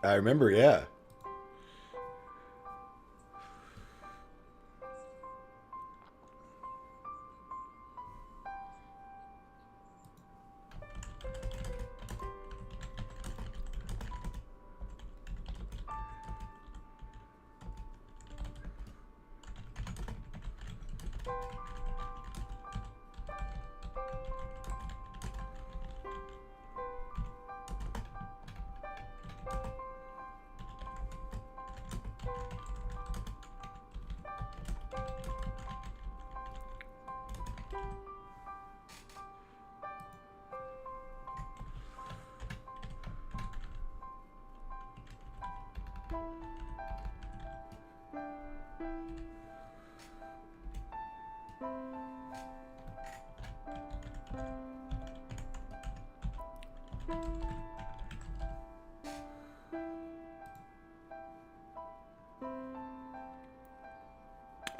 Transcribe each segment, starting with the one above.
I remember, yeah.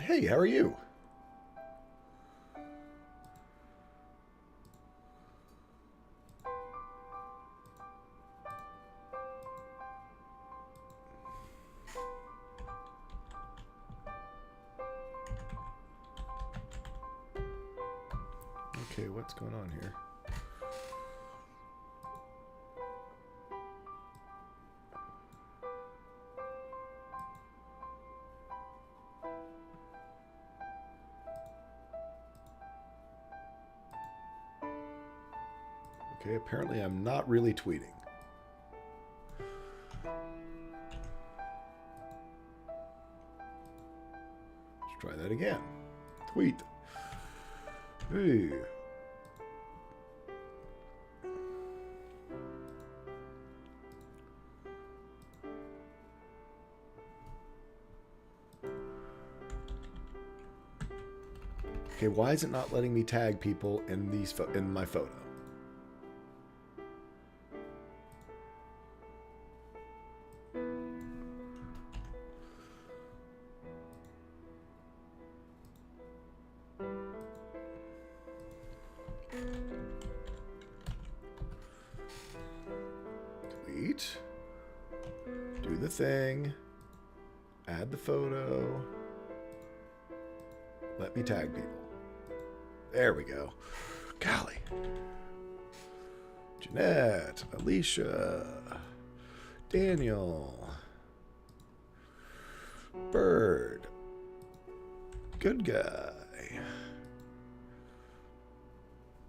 Hey, how are you? Okay, what's going on here? Okay, apparently I'm not really tweeting. Let's try that again. Tweet. Hey. Okay, why is it not letting me tag people in in my photo? Tweet. Do the thing. Add the photo. Let me tag people. There we go. Golly. Jeanette, Alicia, Daniel, Bird, good guy,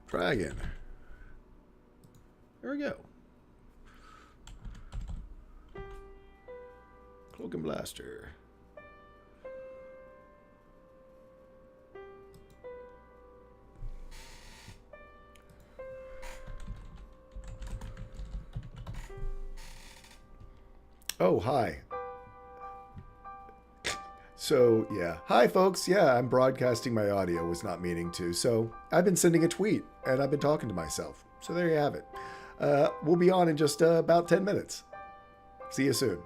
Dragon. There we go. Cloak and Blaster. Oh, hi. So, yeah. Hi, folks. Yeah, I'm broadcasting my audio. Was not meaning to. So, I've been sending a tweet and I've been talking to myself. So, there you have it. We'll be on in just about 10 minutes. See you soon.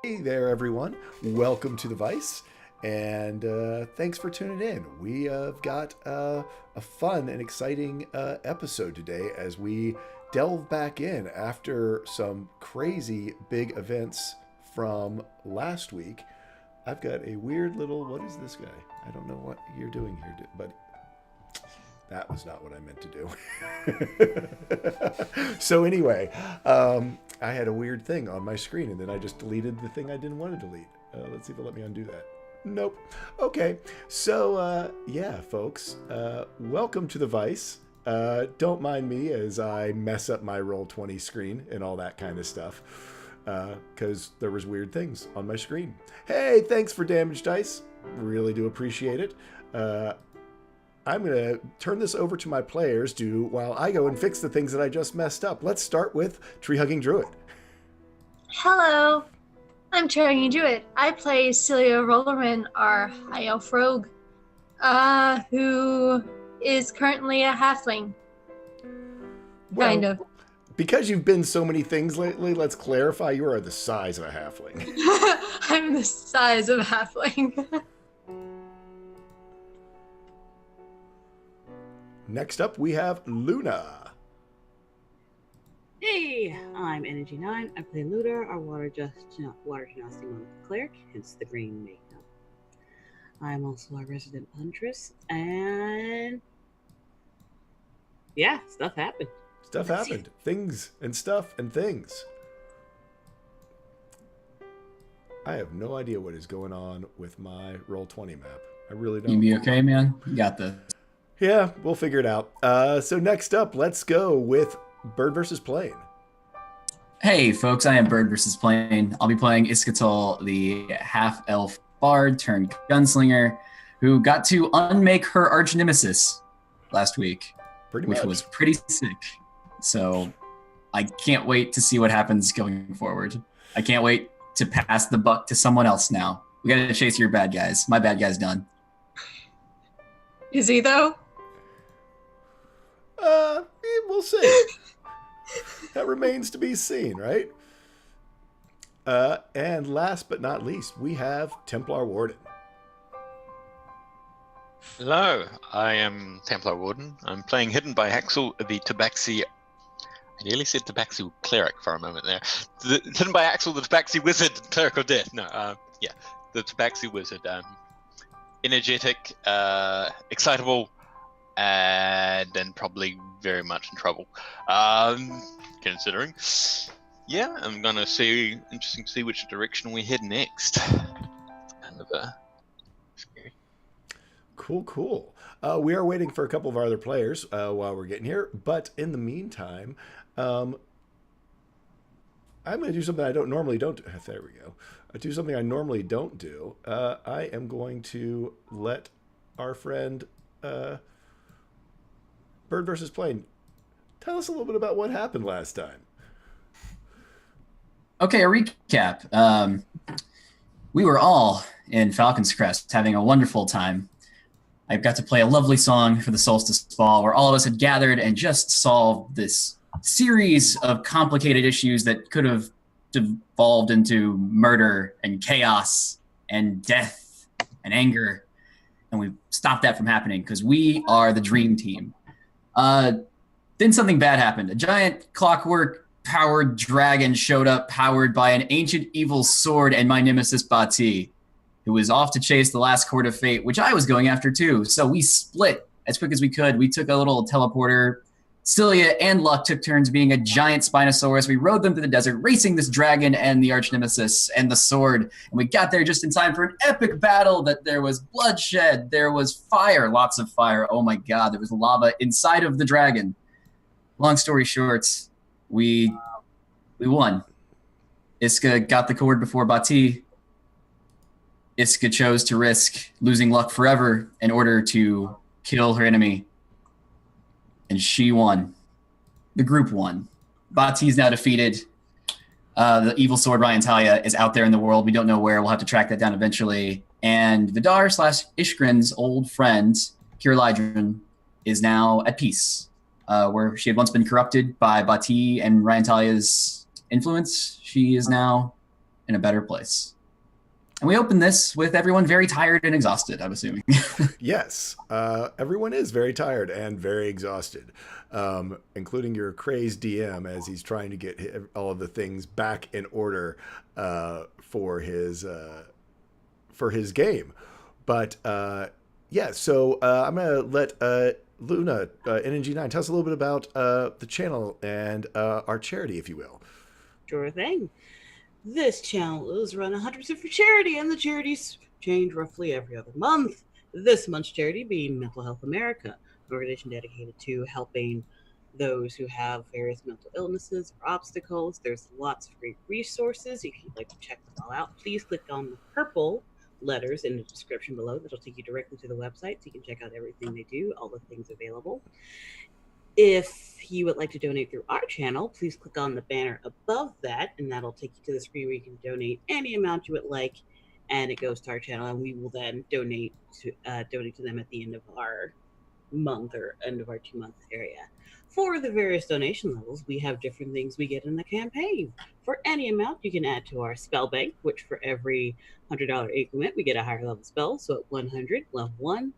Hey there, everyone. Welcome to the Vice, and thanks for tuning in. We have got a fun and exciting episode today as we delve back in after some crazy big events from last week. I've got a weird little, what is this guy? I don't know what you're doing here, but that was not what I meant to do. So anyway, I had a weird thing on my screen, and then I just deleted the thing I didn't want to delete. Let's see if it'll let me undo that. Nope. Okay. So, yeah, folks, welcome to the Vice. Don't mind me as I mess up my Roll20 screen and all that kind of stuff, because there was weird things on my screen. Hey, thanks for Damage Dice. Really do appreciate it. I'm going to turn this over to my players while I go and fix the things that I just messed up. Let's start with Tree Hugging Druid. Hello, I'm Tree Hugging Druid. I play Celia Rollerman, our High Elf Rogue, who is currently a halfling. Well, kind of. Because you've been so many things lately, let's clarify you are the size of a halfling. I'm the size of a halfling. Next up, we have Luna. Hey, I'm Energy9. I play Looter, our water genasi monk cleric, hence the green makeup. I'm also our resident huntress, and yeah, stuff happened. Stuff happened. Things and stuff and things. I have no idea what is going on with my Roll20 map. I really don't. You be okay, man? You got this. Yeah, we'll figure it out. So next up, let's go with Bird vs. Plane. Hey, folks, I am Bird vs. Plane. I'll be playing Iskatul, the half-elf bard turned gunslinger, who got to unmake her arch nemesis last week, which was pretty sick. So I can't wait to see what happens going forward. I can't wait to pass the buck to someone else now. We got to chase your bad guys. My bad guy's done. Is he, though? We'll see. That remains to be seen, right? And last but not least, we have Templar Warden. Hello, I am Templar Warden. I'm playing Hidden by Axel, the Tabaxi. I nearly said Tabaxi cleric for a moment there. Hidden by Axel, the Tabaxi wizard, cleric of death. No, yeah, the Tabaxi wizard. Energetic, excitable, and then probably very much in trouble. Considering, yeah, I'm gonna see. Interesting to see which direction we head next. Kind of scary. Cool. We are waiting for a couple of our other players while we're getting here, but in the meantime, I'm going to do something I normally don't do. There we go. I do something I normally don't do. I am going to let our friend Bird vs. Plane tell us a little bit about what happened last time. Okay, a recap. We were all in Falcon's Crest having a wonderful time. I got to play a lovely song for the Solstice Ball where all of us had gathered and just solved this series of complicated issues that could have devolved into murder and chaos and death and anger. And we stopped that from happening because we are the dream team. Then something bad happened. A giant clockwork-powered dragon showed up powered by an ancient evil sword and my nemesis Bati, who was off to chase the last Chord of Fate, which I was going after too. So we split as quick as we could. We took a little teleporter. Celia and Luck took turns being a giant Spinosaurus. We rode them through the desert, racing this dragon and the arch nemesis and the sword. And we got there just in time for an epic battle that there was bloodshed. There was fire, lots of fire. Oh my God, there was lava inside of the dragon. Long story short, we won. Iska got the Chord before Bati. Iska chose to risk losing Luck forever in order to kill her enemy. And she won. The group won. Bati's now defeated. The evil sword Ryan Talia is out there in the world. We don't know where. We'll have to track that down eventually. And Vidar / Ishgrin's old friend, Kirlydron, is now at peace. Where she had once been corrupted by Bati and Ryan Talia's influence, she is now in a better place. And we open this with everyone very tired and exhausted, I'm assuming. Yes, everyone is very tired and very exhausted, including your crazed DM as he's trying to get all of the things back in order for his game. But yeah, so I'm gonna let Luna, NNG9, tell us a little bit about the channel and our charity, if you will. Sure thing. This channel is run 100% for charity, and the charities change roughly every other month. This month's charity being Mental Health America, an organization dedicated to helping those who have various mental illnesses or obstacles. There's lots of great resources. If you'd like to check them all out, please click on the purple letters in the description below. That'll take you directly to the website so you can check out everything they do, all the things available. If you would like to donate through our channel, please click on the banner above that, and that'll take you to the screen where you can donate any amount you would like, and it goes to our channel, and we will then donate to them at the end of our month or end of our 2-month area. For the various donation levels, we have different things we get in the campaign. For any amount, you can add to our spell bank, which for every $100 increment, we get a higher level spell. So at 100, level 1,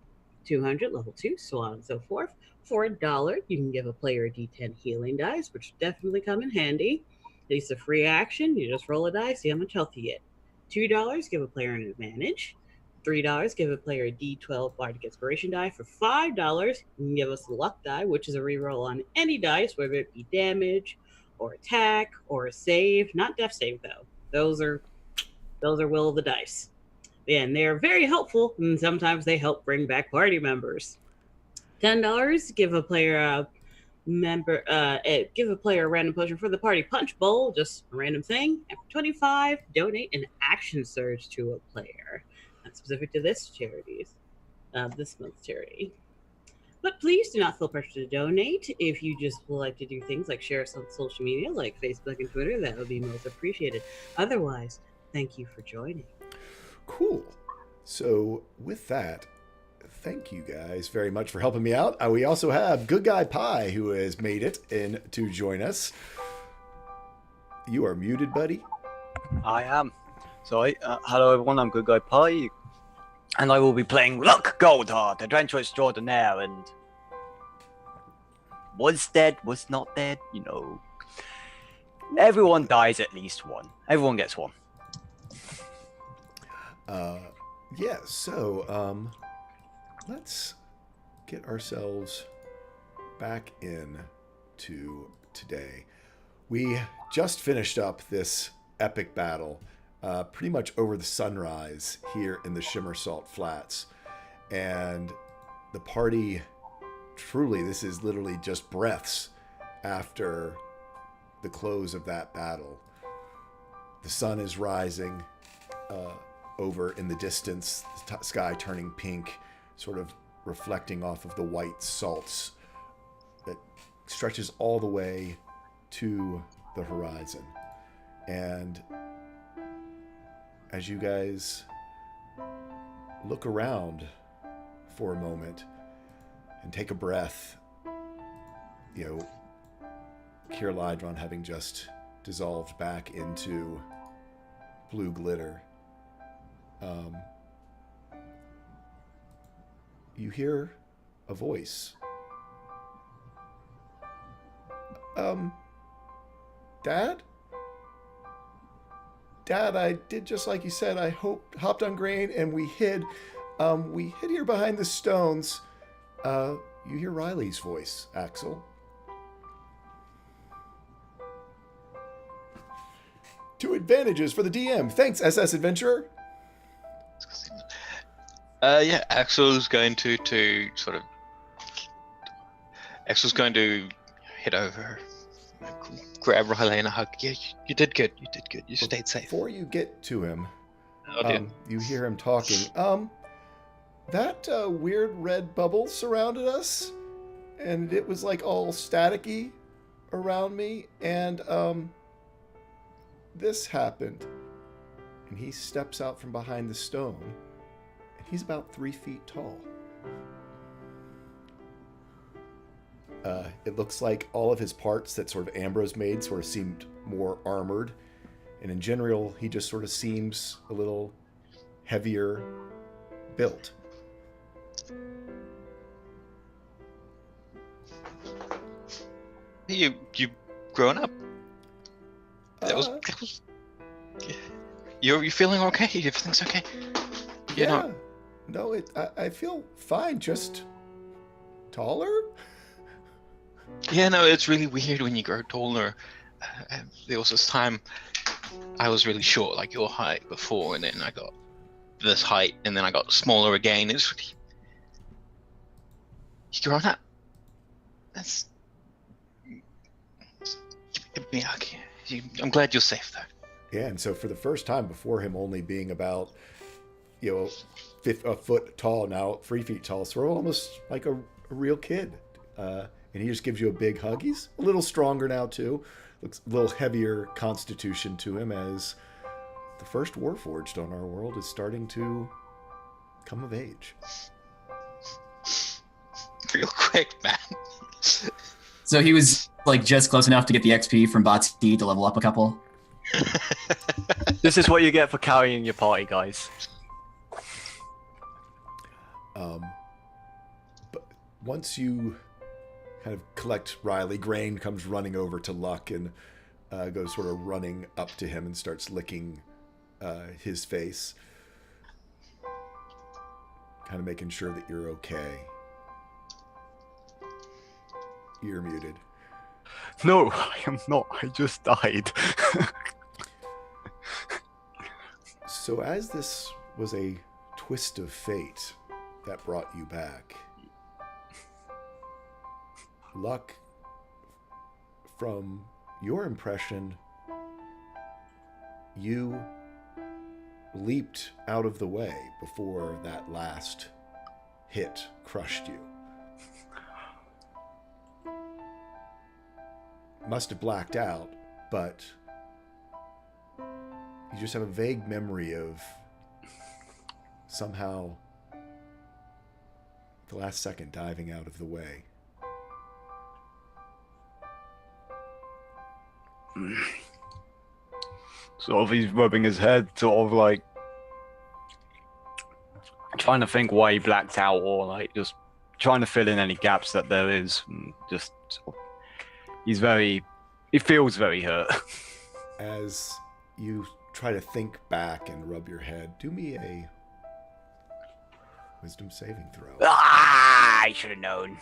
200, level 2, so on and so forth. For $1, you can give a player a D10 healing dice, which definitely come in handy. It's a free action. You just roll a dice, see how much health you get. $2, give a player an advantage. $3, give a player a D12 Bardic Inspiration die. For $5, you can give us a luck die, which is a reroll on any dice, whether it be damage or attack or a save. Not death save, though. Those are will of the dice. And they're very helpful, and sometimes they help bring back party members. $10, give a player a random potion for the party punch bowl, just a random thing. And for $25, donate an action surge to a player. That's specific to this month's charity. But please do not feel pressure to donate. If you just would like to do things like share us on social media like Facebook and Twitter, that would be most appreciated. Otherwise, thank you for joining. Cool. So with that, thank you guys very much for helping me out. We also have Good Guy Pie, who has made it in to join us. You are muted, buddy. I am. So, hello everyone, I'm Good Guy Pie, and I will be playing Luck Goldheart, adventurous extraordinaire, and was dead, was not dead, you know. Everyone dies at least one. Everyone gets one. Yeah, so, let's get ourselves back in to today. We just finished up this epic battle, pretty much over the sunrise here in the Shimmersalt Flats. And the party, truly, this is literally just breaths after the close of that battle. The sun is rising over in the distance, the sky turning pink, sort of reflecting off of the white salts that stretches all the way to the horizon. And as you guys look around for a moment and take a breath, you know, Kier Lydron having just dissolved back into blue glitter, you hear a voice. Dad? Dad, I did just like you said. I hopped on grain and we hid here behind the stones. You hear Riley's voice, Axel. Two advantages for the DM. Thanks, SS Adventurer. Yeah, Axel's going to head over, grab Riley and a hug. Yeah, you did good. You did good. You stayed safe. Before you get to him, dear. you hear him talking. That weird red bubble surrounded us, and it was like all staticky around me, and this happened. And he steps out from behind the stone, and he's about 3 feet tall. It looks like all of his parts that sort of Ambrose made sort of seemed more armored, and And in general, he just sort of seems a little heavier built. You grown up? That was. You feeling okay? Everything's okay? You're Yeah. not. No, I feel fine, just taller? Yeah, no, it's really weird when you grow taller. There was this time I was really short, like your height before, and then I got this height, and then I got smaller again. It's really... You grown up. That's... Yeah, okay. I'm glad you're safe, though. Yeah, and so for the first time, before him only being about, a foot tall, now 3 feet tall, so almost like a real kid. And he just gives you a big hug. He's a little stronger now, too. Looks a little heavier constitution to him as the first Warforged on our world is starting to come of age. Real quick, man. So he was like just close enough to get the XP from Bati to level up a couple. This is what you get for carrying your party, guys. But once you kind of collect Riley, Grain comes running over to Luck and goes sort of running up to him and starts licking his face, kind of making sure that you're okay. You're muted. No, I am not. I just died. So as this was a twist of fate that brought you back, Luck, from your impression, you leaped out of the way before that last hit crushed you. Must have blacked out, but you just have a vague memory of somehow the last second diving out of the way. Sort of, he's rubbing his head, sort of like trying to think why he blacked out, or like just trying to fill in any gaps that there is. And just sort of, he feels very hurt. As you try to think back and rub your head, do me a wisdom saving throw. Ah, I should have known.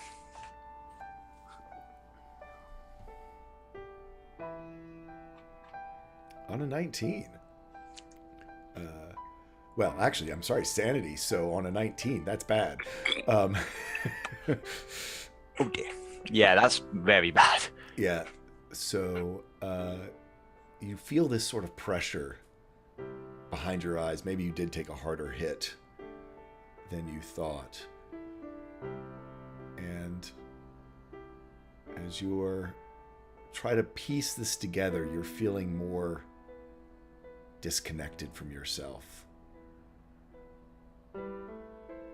On a 19. Well, actually, I'm sorry, sanity. So on a 19, that's bad. Oh dear. Yeah, that's very bad. Yeah. So you feel this sort of pressure behind your eyes. Maybe you did take a harder hit than you thought. And as you're trying to piece this together, you're feeling more disconnected from yourself.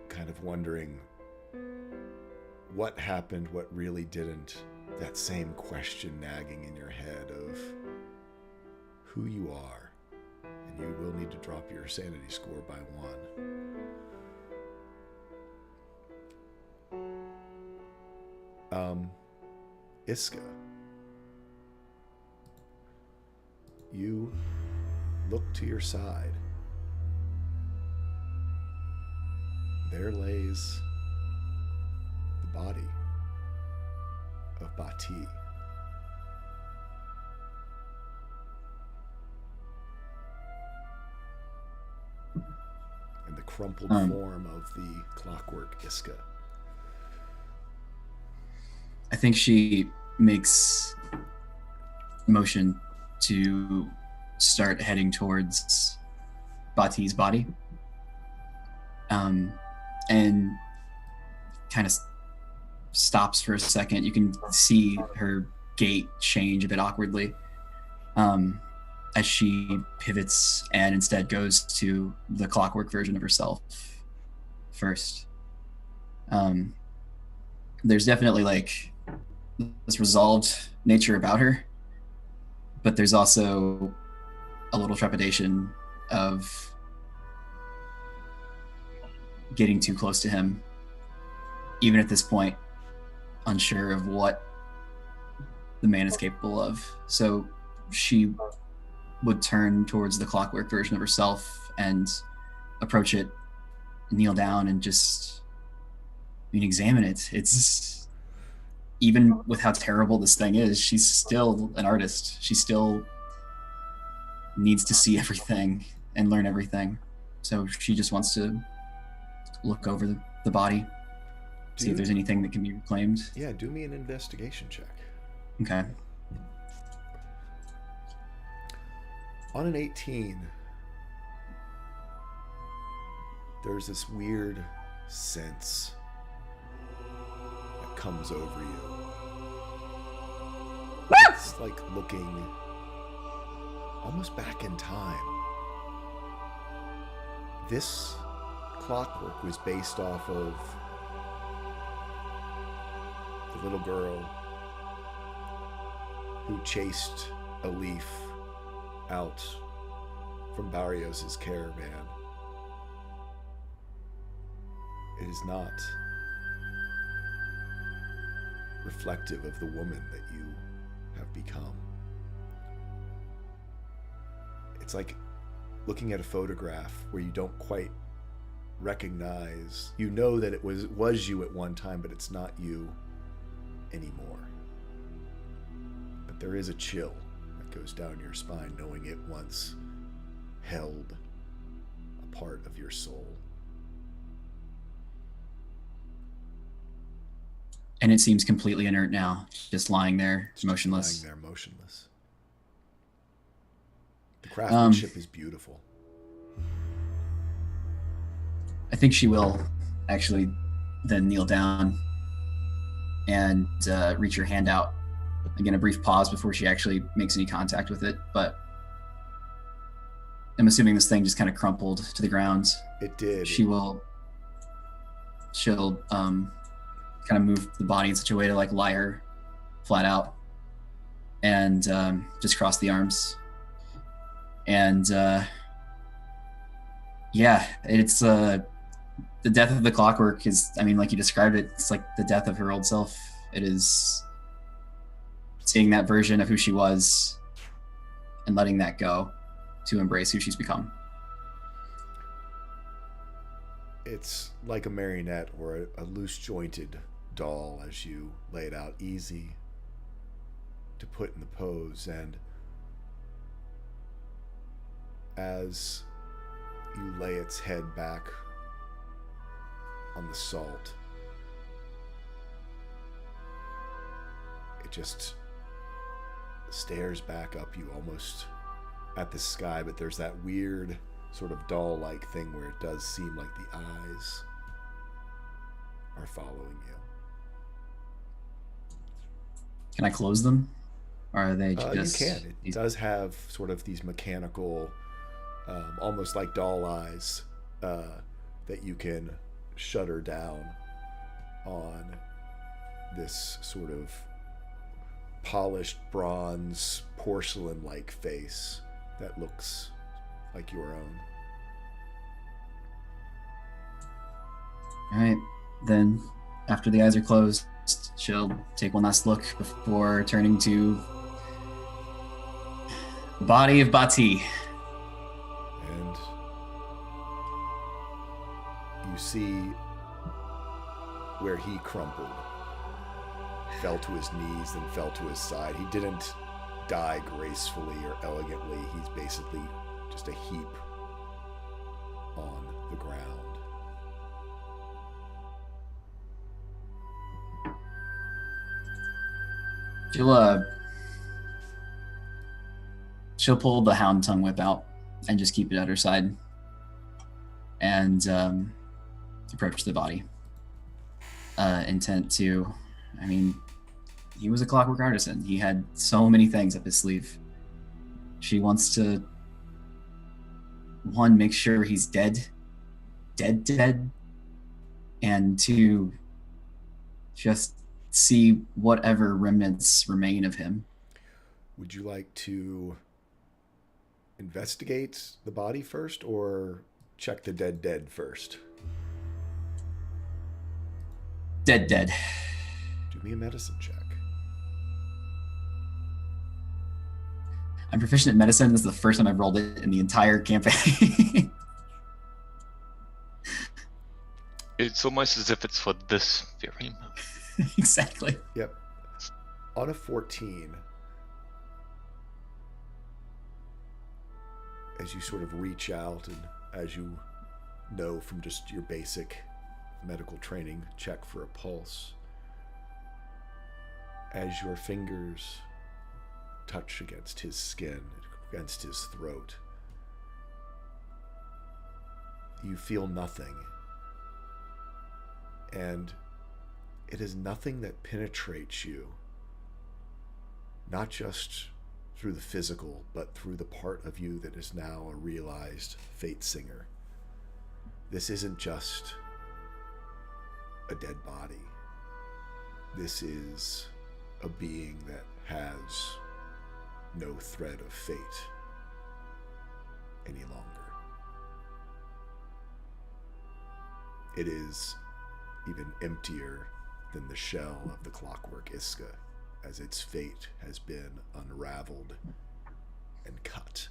Kind of wondering what happened, what really didn't. That same question nagging in your head of who you are. And you will need to drop your sanity score by 1. Iska. You look to your side. There lays the body of Bati. And the crumpled form of the clockwork Iska. I think she makes a motion to start heading towards Bati's body. And kind of stops for a second. You can see her gait change a bit awkwardly as she pivots and instead goes to the clockwork version of herself first. There's definitely like this resolved nature about her, but there's also a little trepidation of getting too close to him, even at this point, unsure of what the man is capable of. So she would turn towards the clockwork version of herself and approach it, kneel down, and just, examine it. It's, even with how terrible this thing is, she's still an artist. She still needs to see everything and learn everything. So she just wants to look over the body, see if there's anything that can be reclaimed. Yeah, do me an investigation check. Okay. On an 18, there's this weird sense that comes over you. It's like looking almost back in time. This clockwork was based off of the little girl who chased a leaf out from Barrios' caravan. It is not reflective of the woman that you have become. It's like looking at a photograph where you don't quite recognize, you know that it was you at one time, but it's not you anymore. But there is a chill that goes down your spine knowing it once held a part of your soul. And it seems completely inert now, just lying there, It's motionless. just lying there motionless. The craftsmanship is beautiful. I think she will actually then kneel down and reach her hand out. Again, a brief pause before she actually makes any contact with it, but I'm assuming this thing just kind of crumpled to the ground. It did. She'll kind of move the body in such a way to like lie her flat out and just cross the arms. And yeah, it's the death of the clockwork is, I mean, like you described it, it's like the death of her old self. It is seeing that version of who she was and letting that go to embrace who she's become. It's like a marionette or a loose jointed doll as you lay it out, easy to put in the pose. And as you lay its head back on the salt, it just stares back up you almost at the sky, but there's that weird sort of doll-like thing where it does seem like the eyes are following you. Can I close them? Or are they just... You can. It does have sort of these mechanical, almost like doll eyes, that you can shutter down on this sort of polished bronze porcelain-like face that looks like your own. All right, then after the eyes are closed, she'll take one last look before turning to the body of Bati. And you see where he crumpled, fell to his knees, then fell to his side. He didn't die gracefully or elegantly. He's basically just a heap on the ground. She'll pull the hound tongue whip out and just keep it at her side and approach the body. Intent to, I mean, he was a clockwork artisan. He had so many things up his sleeve. She wants to, one, make sure he's dead, and two, just see whatever remnants remain of him. Would you like to investigate the body first or check the dead first? Dead. Do me a medicine check. I'm proficient at medicine. This is the first time I've rolled it in the entire campaign. It's almost as if it's for this very moment. Exactly. Yep. On a 14, as you sort of reach out and as you know from just your basic medical training, check for a pulse, as your fingers touch against his skin, against his throat, you feel nothing. And it is nothing that penetrates you, not just through the physical, but through the part of you that is now a realized Fate Singer. This isn't just a dead body. This is a being that has no thread of fate any longer. It is even emptier than the shell of the Clockwork Iska, as its fate has been unraveled and cut.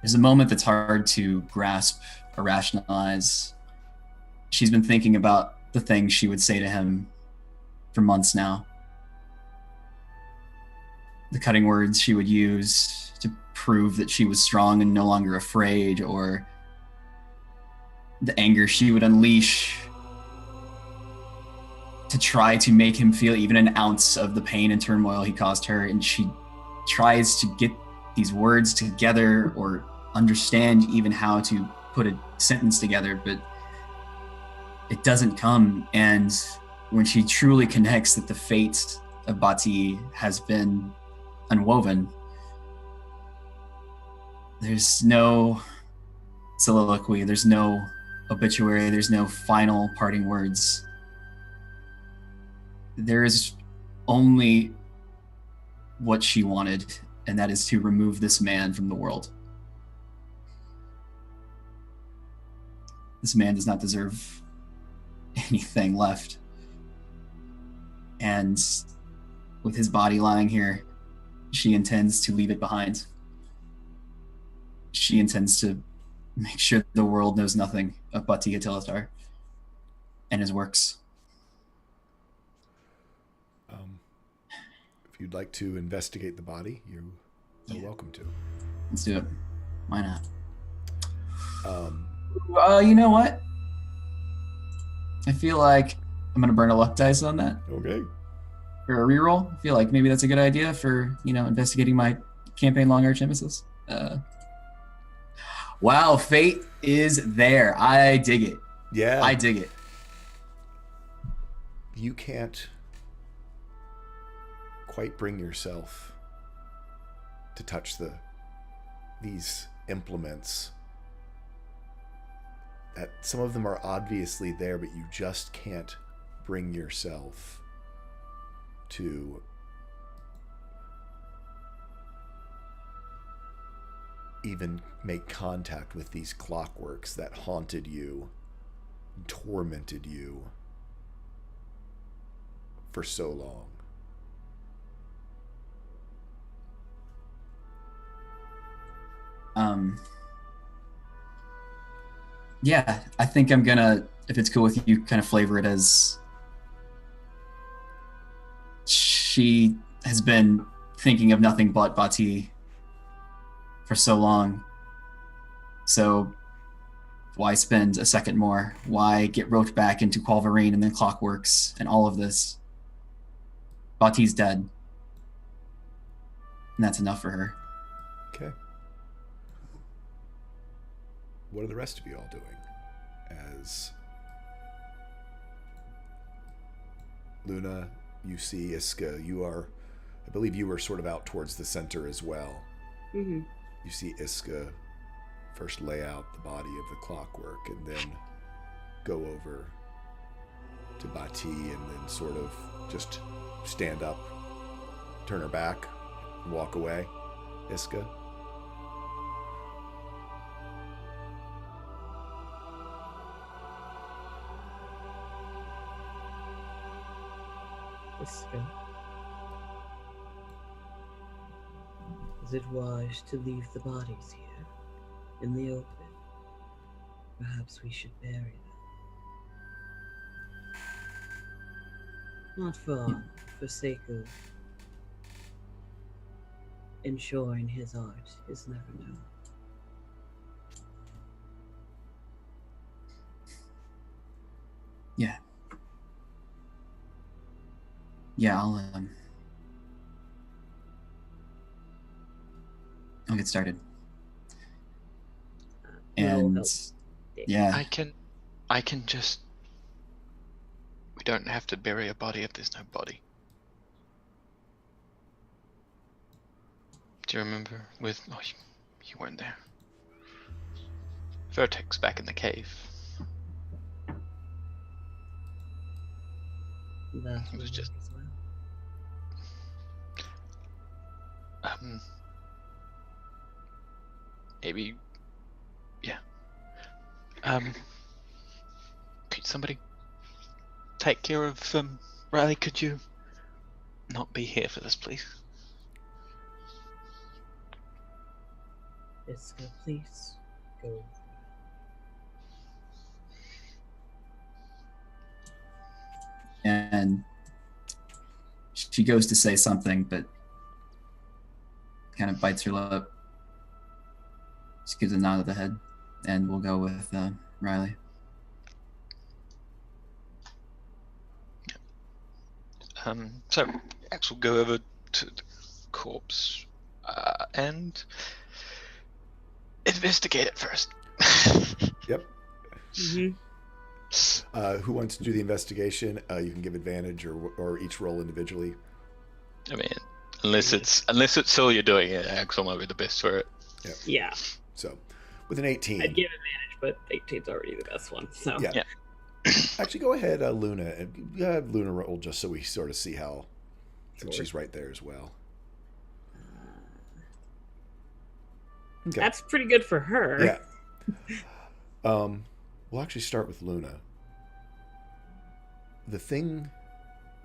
There's a moment that's hard to grasp or rationalize. She's been thinking about the things she would say to him for months now. The cutting words she would use to prove that she was strong and no longer afraid, or the anger she would unleash to try to make him feel even an ounce of the pain and turmoil he caused her. And she tries to get these words together or understand even how to put a sentence together, but it doesn't come. And when she truly connects that the fate of Bati has been unwoven, there's no soliloquy, there's no obituary, there's no final parting words. There is only what she wanted, and that is to remove this man from the world. This man does not deserve anything left. And with his body lying here, she intends to leave it behind. She intends to make sure the world knows nothing of Bati Atilatar and his works. If you'd like to investigate the body, you're welcome to. Let's do it. Why not? Um, You know what? I feel like I'm going to burn a luck dice on that okay. for a reroll. I feel like maybe that's a good idea for, investigating my campaign Long Arch Nemesis. Wow, fate is there. I dig it. Yeah. I dig it. You can't quite bring yourself to touch these implements. That some of them are obviously there, but you just can't bring yourself to even make contact with these clockworks that haunted you, tormented you for so long. Yeah, I think I'm gonna, if it's cool with you, kind of flavor it as she has been thinking of nothing but Bati for so long. So why spend a second more? Why get roped back into Qualvarine and then Clockworks and all of this? Bati's dead. And that's enough for her. Okay. What are the rest of you all doing? As Luna, you see Iska, I believe you were sort of out towards the center as well. Mm-hmm. You see Iska first lay out the body of the clockwork and then go over to Bati and then sort of just stand up, turn her back, and walk away. Iska. Iska. Is it wise to leave the bodies here, in the open? Perhaps we should bury them. Not far, for sake of ensuring his art is never known. Yeah. Yeah, I'll get started. And yeah, I can just. We don't have to bury a body if there's no body. Do you remember with? Oh, you weren't there. Vertex back in the cave. That It was just- as well. Maybe. Yeah. Could somebody take care of Riley? Could you not be here for this, please? Iska, please go. and she goes to say something, but kind of bites her lip. Just gives a nod of the head, and we'll go with Riley. So Axel go over to the corpse and investigate it first. Yep. Mm-hmm. Who wants to do the investigation? You can give advantage or each roll individually. I mean, unless it's Celia doing it, Axel might be the best for it. Yeah, So, with an 18. I'd give advantage, but 18's already the best one. So Yeah. Yeah. Actually, go ahead, Luna. And have Luna roll just so we sort of see how. Since Sure. she's right there as well. Okay. that's pretty good for her. Yeah. We'll actually start with Luna. The thing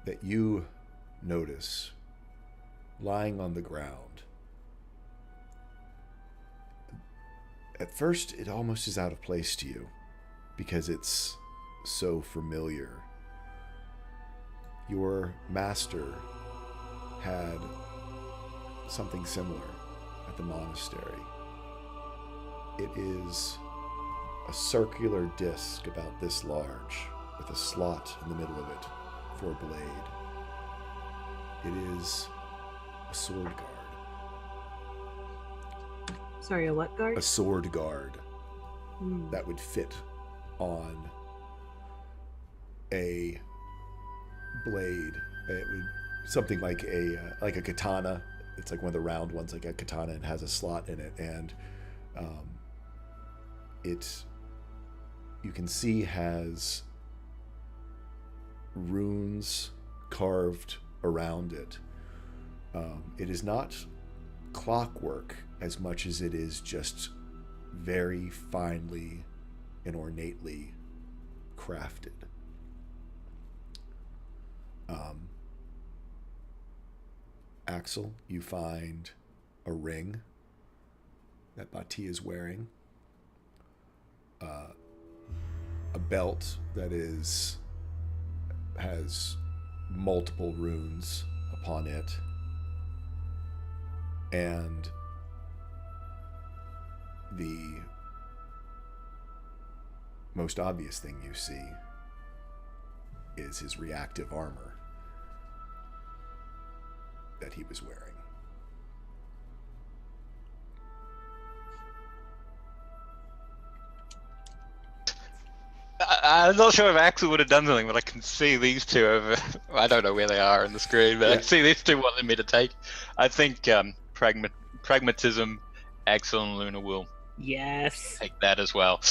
that you notice lying on the ground, at first it almost is out of place to you because it's so familiar. Your master had something similar at the monastery. It is a circular disc about this large with a slot in the middle of it for a blade. It is a sword guard. Sorry, a what guard? A sword guard Hmm. that would fit on a blade. It would something like a katana. It's like one of the round ones, like a katana, and has a slot in it, and it you can see has runes carved around it. It is not clockwork as much as it is just very finely and ornately crafted. Axel, you find a ring that Bati is wearing, a belt that has multiple runes upon it, and the most obvious thing you see is his reactive armor that he was wearing. I'm not sure if Axel would have done something, but I can see these two over. I don't know where they are on the screen, but I Yeah. can see these two wanting me to take. I think pragmatism, Axel and Luna will Yes. take that as well.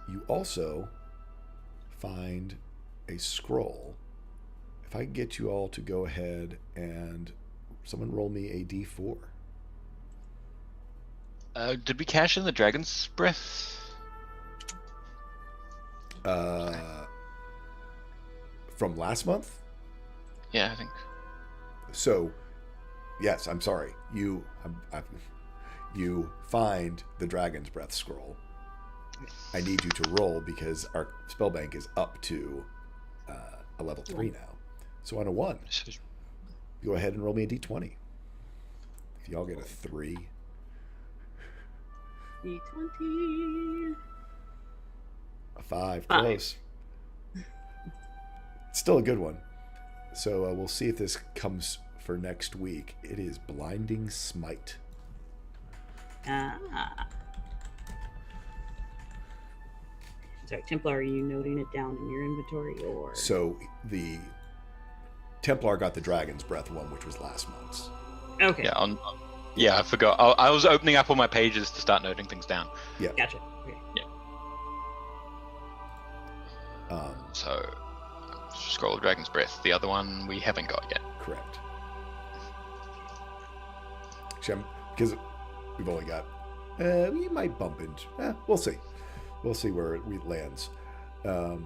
You also find a scroll. If I can get you all to go ahead and someone roll me a d4. Did we cash in the dragon's breath? From last month? Yeah, I think. So, yes, I'm sorry. You find the Dragon's Breath scroll. I need you to roll because our spellbank is up to a level 3 now. So on a 1, go ahead and roll me a d20. If y'all get a 3. D20. A 5. Close. Still a good one. So we'll see if this comes for next week. It is Blinding Smite. Sorry, Templar, are you noting it down in your inventory or? So the Templar got the Dragon's Breath one, which was last month's. Okay. Yeah, yeah, I forgot. I was opening up all my pages to start noting things down. Yeah. Gotcha. Okay. So, Scroll of Dragon's Breath. The other one we haven't got yet. Correct. Because we've only got... we might bump into... we'll see. We'll see where it lands. And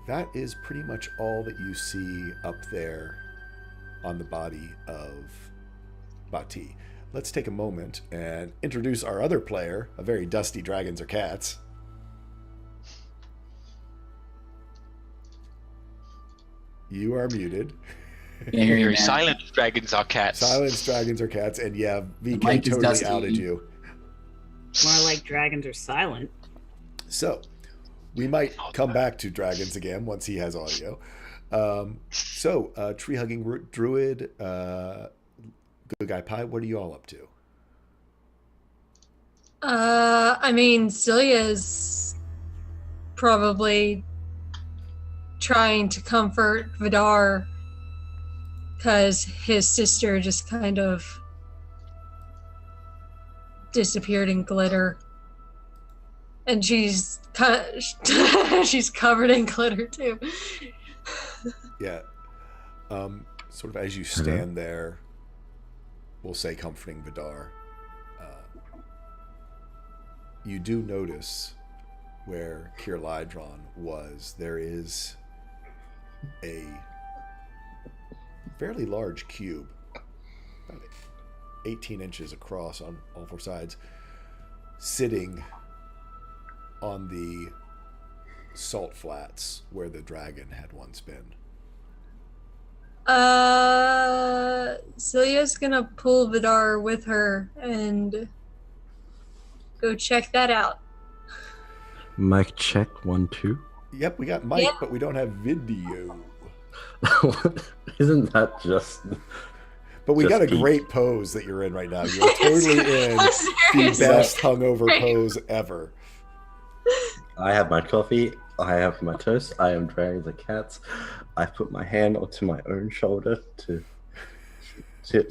that is pretty much all that you see up there on the body of Bati. Let's take a moment and introduce our other player, a very dusty Dragons or Cats. You are muted. Very silent dragons are cats. Silence, Dragons or Cats, and yeah, VK mic is totally dusty. outed you. More like dragons are silent. So, we might come back to dragons again once he has audio. Tree Hugging Druid, Good Guy Pie, what are you all up to? I mean, Celia's probably trying to comfort Vidar because his sister just kind of disappeared in glitter. And she's covered in glitter too. Yeah. Sort of as you stand there, we'll say comforting Vidar, you do notice where Kier Lydron was, there is a fairly large cube, about 18 inches across on all four sides, sitting on the salt flats where the dragon had once been. Celia's gonna pull Vidar with her and go check that out. Mic check 1 2. Yep, we got Mike, Yep. but we don't have video. Isn't that just? But we Just got a peak. great pose that you're in right now. You're totally in the Seriously. best hungover Right. pose ever. I have my coffee. I have my toast. I am Dragons and Cats. I put my hand onto my own shoulder to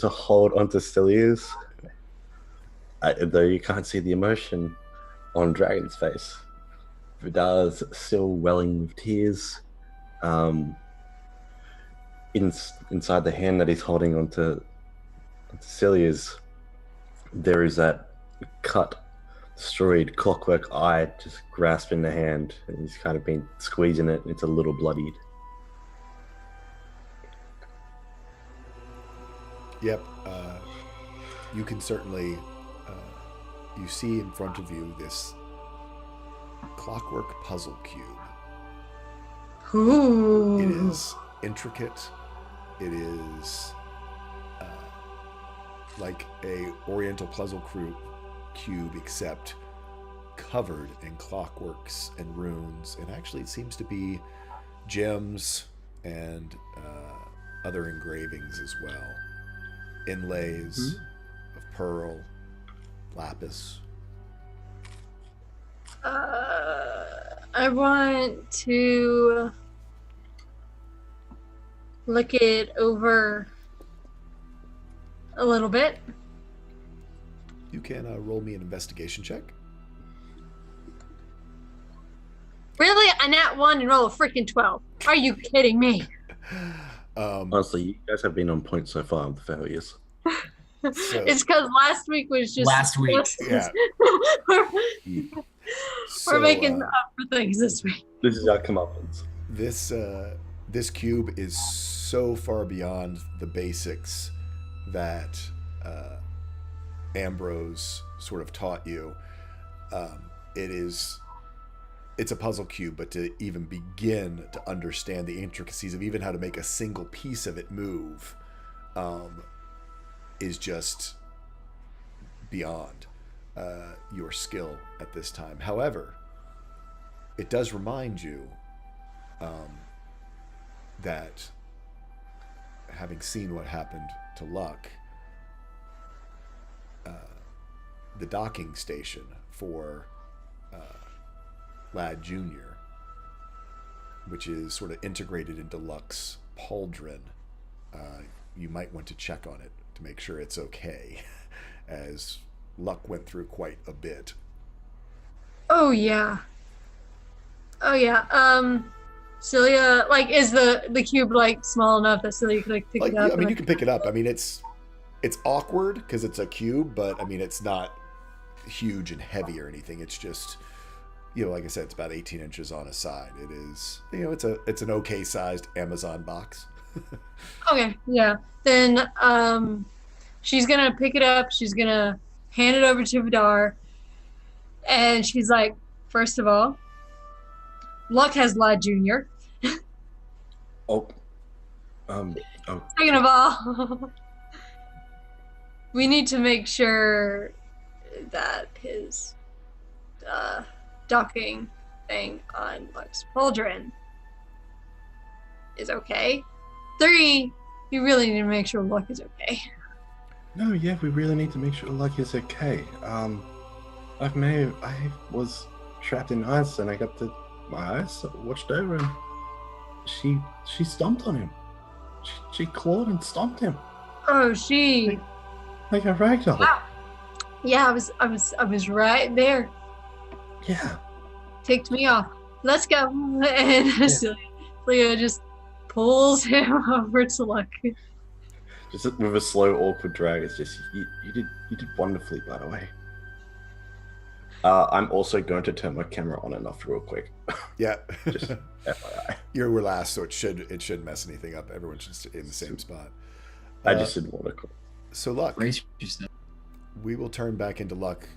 hold onto Celia's. Though you can't see the emotion on Dragon's face. Vidar's still welling with tears. Inside the hand that he's holding onto Celia's, there is that cut, destroyed clockwork eye just grasping the hand, and he's kind of been squeezing it, and it's a little bloodied. Yep. You can certainly, you see in front of you this clockwork puzzle cube. Ooh. It is intricate. It is like a Oriental puzzle cube, except covered in clockworks and runes. And actually, it seems to be gems and other engravings as well. Inlays of pearl, lapis. I want to look it over a little bit. You can roll me an investigation check. a nat 1 and roll a freaking 12. Are you kidding me? Honestly, you guys have been on point so far with the failures. It's because last week was just Last week, yeah. We're making up for things this week. This is our comeuppance. This cube is so far beyond the basics that Ambrose sort of taught you. It's a puzzle cube, but to even begin to understand the intricacies of even how to make a single piece of it move is just beyond your skill at this time. However, it does remind you that having seen what happened to Luck, the docking station for Lad Jr., which is sort of integrated into Luck's pauldron, you might want to check on it to make sure it's okay, as Luck went through quite a bit. Oh yeah. Celia, like, is the cube like small enough that Celia could like pick it up? I mean, you can pick it up. I mean, it's awkward because it's a cube, but I mean, it's not huge and heavy or anything. It's just, like I said, it's about 18 inches on a side. It is, it's an okay sized Amazon box. Okay, yeah. Then she's gonna pick it up. She's gonna hand it over to Vidar, and she's like, first of all, Luck has Lad Jr. Second of all, we need to make sure that his docking thing on Luck's pauldron is okay. 3, you really need to make sure Luck is okay. No, yeah, we really need to make sure Luck is okay. I was trapped in ice and I got my eyes watched over and she stomped on him. She clawed and stomped him. Oh, she like a ragdoll. Wow. Yeah, I was right there. Yeah. Ticked me off. Let's go. And Yeah. Celia just pulls him over to Luck. Just with a slow, awkward drag. It's just you did wonderfully, by the way. I'm also going to turn my camera on and off real quick. Yeah. Just FYI. You were last, so it shouldn't mess anything up. Everyone should stay in the same spot. I just didn't want to. So Luck, brace yourself. we will turn back into Luck.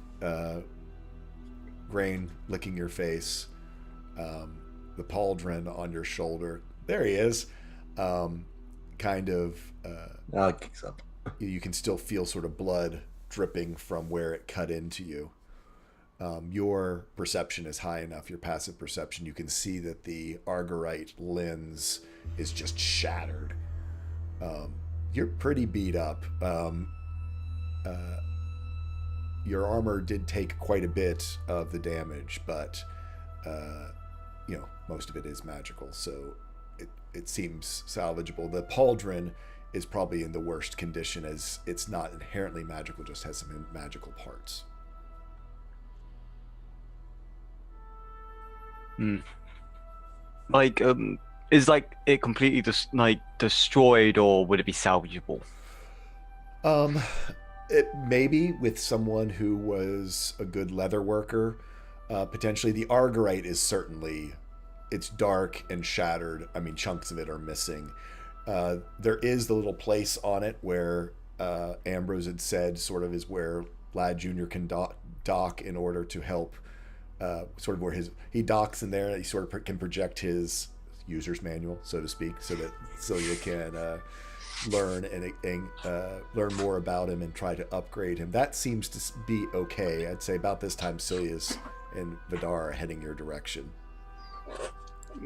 Grain licking your face, the pauldron on your shoulder. There he is. Kind of. Now it kicks up. You can still feel sort of blood dripping from where it cut into you. Your perception is high enough, your passive perception, you can see that the Argorite lens is just shattered. You're pretty beat up. Your armor did take quite a bit of the damage, but most of it is magical, so it seems salvageable. The pauldron is probably in the worst condition, as it's not inherently magical, just has some magical parts. Like, is it completely destroyed, or would it be salvageable? It maybe with someone who was a good leather worker, potentially. The Argorite is certainly, it's dark and shattered. I mean, chunks of it are missing. There is the little place on it where Ambrose had said sort of is where Lad Jr. can dock in order to help. Sort of where he docks in there, he sort of can project his user's manual, so to speak, so that Celia can learn and learn more about him and try to upgrade him. That seems to be okay. I'd say about this time, Celia's and Vidar are heading your direction.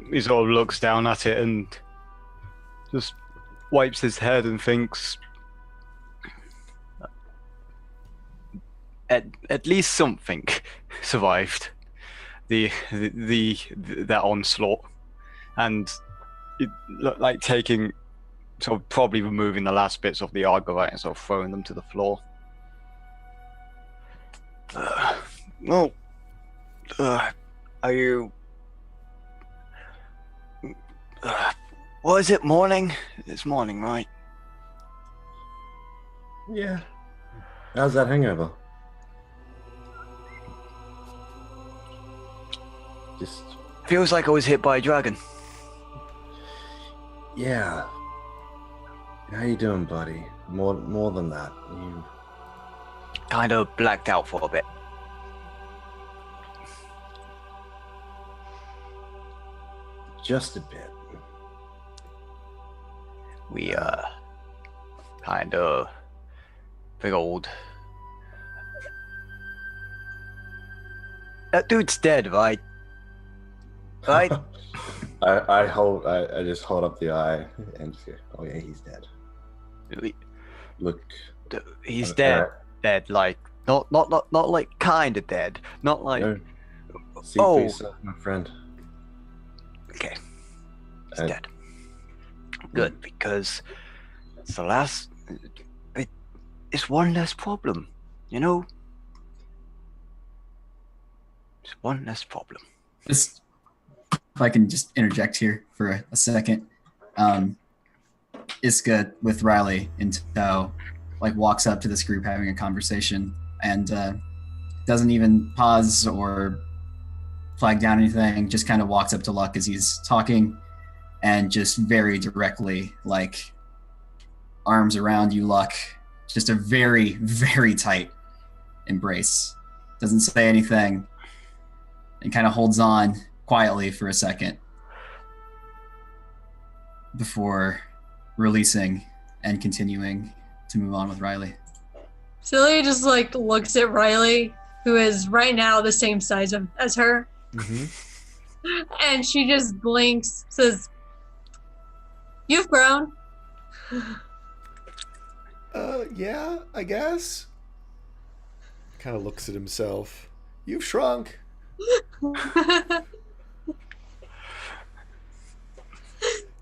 He sort of looks down at it and just wipes his head and thinks, at least something survived that onslaught, and it looked like taking, sort of probably removing the last bits of the Argorite and sort of throwing them to the floor. Are you What is it, morning? It's morning, right? Yeah. How's that hangover? Just Feels like I was hit by a dragon. yeah. How you doing, buddy? More than that. You Kind of blacked out for a bit. just a bit. We kind of big old. That dude's dead, right? Right? I just hold up the eye and just go, oh yeah, he's dead. Look, He's dead. Dead, like not like kind of dead. Not like no, see Oh. for yourself, my friend. okay. He's Uh, dead. Good, because it's the last. It's one less problem, you know. It's one less problem. Just if I can just interject here for a second. Iska with Riley in tow, like walks up to this group having a conversation and doesn't even pause or flag down anything, just kind of walks up to Luck as he's talking and just very directly, like, arms around you, Luck. Just a very, very tight embrace. Doesn't say anything and kind of holds on quietly for a second before releasing and continuing to move on with Riley. Celia just like looks at Riley, who is right now the same size as her, and she just blinks, says, "You've grown." Yeah, I guess. Kind of looks at himself. You've shrunk.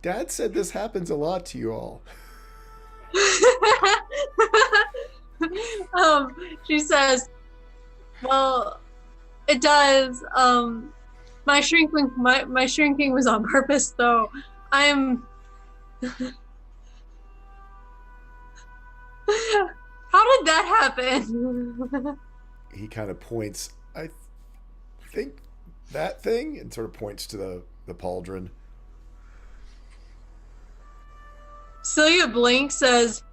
Dad said this happens a lot to you all. She says, "Well, it does. My shrinking was on purpose, though. I'm." How did that happen? He kind of points, I think that thing, and sort of points to the pauldron. Celia blinks, says,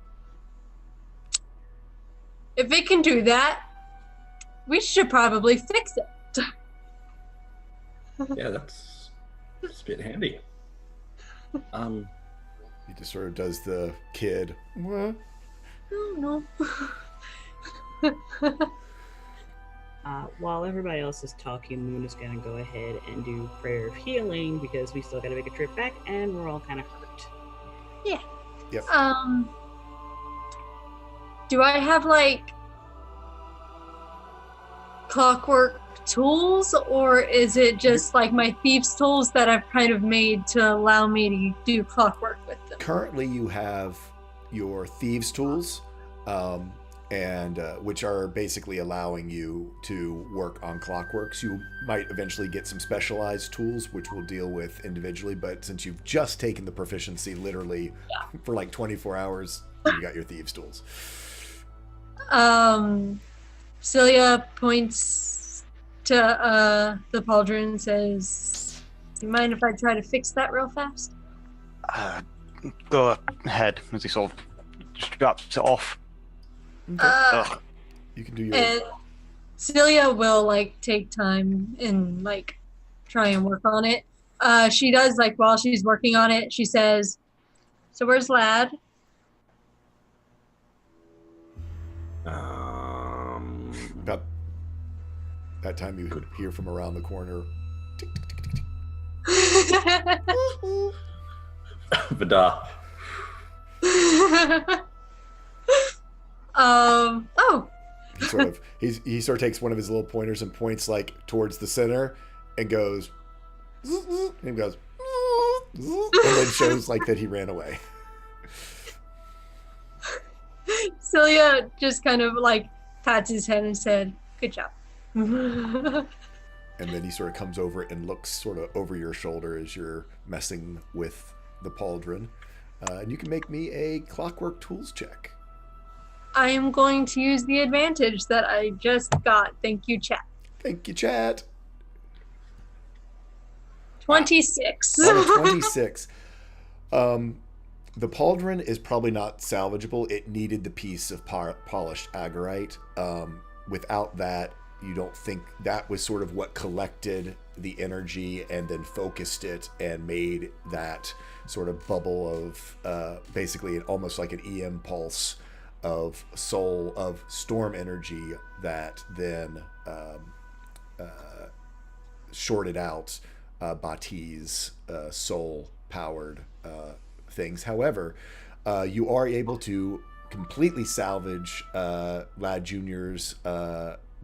"If it can do that, we should probably fix it." Yeah, that's a bit handy. He just sort of does the kid. What? No. While everybody else is talking, Moon is going to go ahead and do prayer of healing because we still got to make a trip back and we're all kind of hurt. Yeah. Yep. Do I have like clockwork tools, or is it just like my thieves' tools that I've kind of made to allow me to do clockwork with them? Currently, you have your thieves' tools, and which are basically allowing you to work on clockworks. You might eventually get some specialized tools, which we'll deal with individually. But since you've just taken the proficiency, literally for like 24 hours, you got your thieves' tools. Celia points to the pauldron and says, "Do you mind if I try to fix that real fast?" Go ahead, as he sort of straps it off. Uh, You can do your. and Celia will like take time and like try and work on it. She does, like, while she's working on it, she says, "So where's Lad?" About that time, you could hear from around the corner. Tick, tick, tick, tick, tick. Vada. Oh, He sort of takes one of his little pointers and points like towards the center, and goes, and goes, and then shows like that he ran away. Celia just kind of like pats his head and said, "Good job." And then he sort of comes over and looks sort of over your shoulder as you're messing with the pauldron, and you can make me a clockwork tools check. I am going to use the advantage that I just got. Thank you, chat. Thank you, chat. 26. On a 26. The pauldron is probably not salvageable. It needed the piece of polished agarite. Without that, you don't think that was sort of what collected the energy and then focused it and made that sort of bubble of basically almost like an EM pulse of soul of storm energy that then shorted out Bati's soul powered things. However, you are able to completely salvage Lad Jr.'s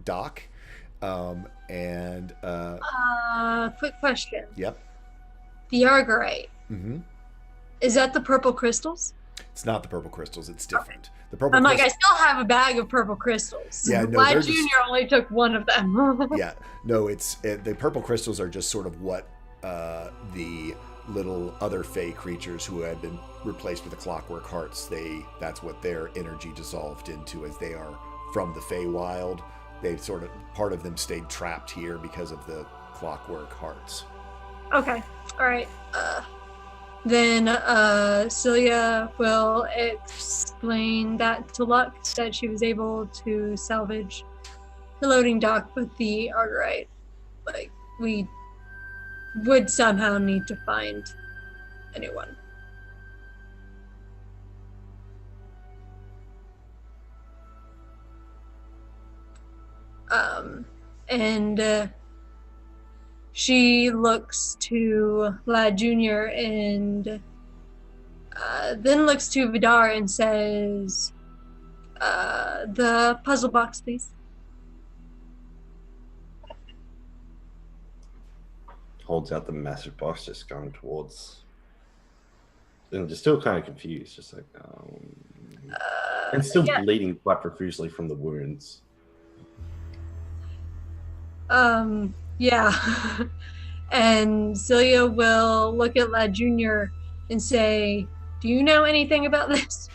dock. And quick question. Yep. The Argyrite. Mm-hmm. Is that the purple crystals? It's not the purple crystals. It's different. The purple. I'm like, I still have a bag of purple crystals. Yeah, no, Lad they're Jr. just- only took one of them. Yeah, no, the purple crystals are just sort of what the little other Fey creatures who had been replaced with the clockwork hearts, that's what their energy dissolved into, as they are from the Fey Wild. They sort of, part of them stayed trapped here because of the clockwork hearts. Okay, all right. Then Celia will explain that to Lux, that she was able to salvage the loading dock with the Argyrite. Like, we would somehow need to find anyone. And she looks to Lad Jr. and then looks to Vidar and says, the puzzle box, please. Holds out the massive box, just going towards, and just still kind of confused, just like, and still bleeding quite profusely from the wounds. Yeah. And Celia will look at Lad Jr. and say, do you know anything about this?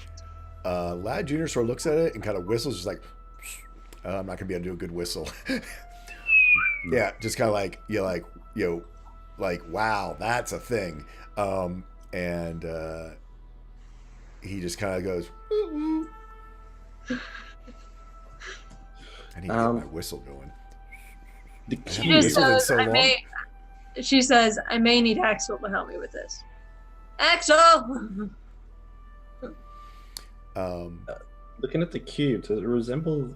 Lad Jr. sort of looks at it and kind of whistles, just like, I'm not gonna be able to do a good whistle. Yeah, just kind of like, you're like, like, wow, that's a thing. And he just kind of goes, I need to get my whistle going. She just says, she says, I may need Axel to help me with this. Axel! Looking at the cube, does it resemble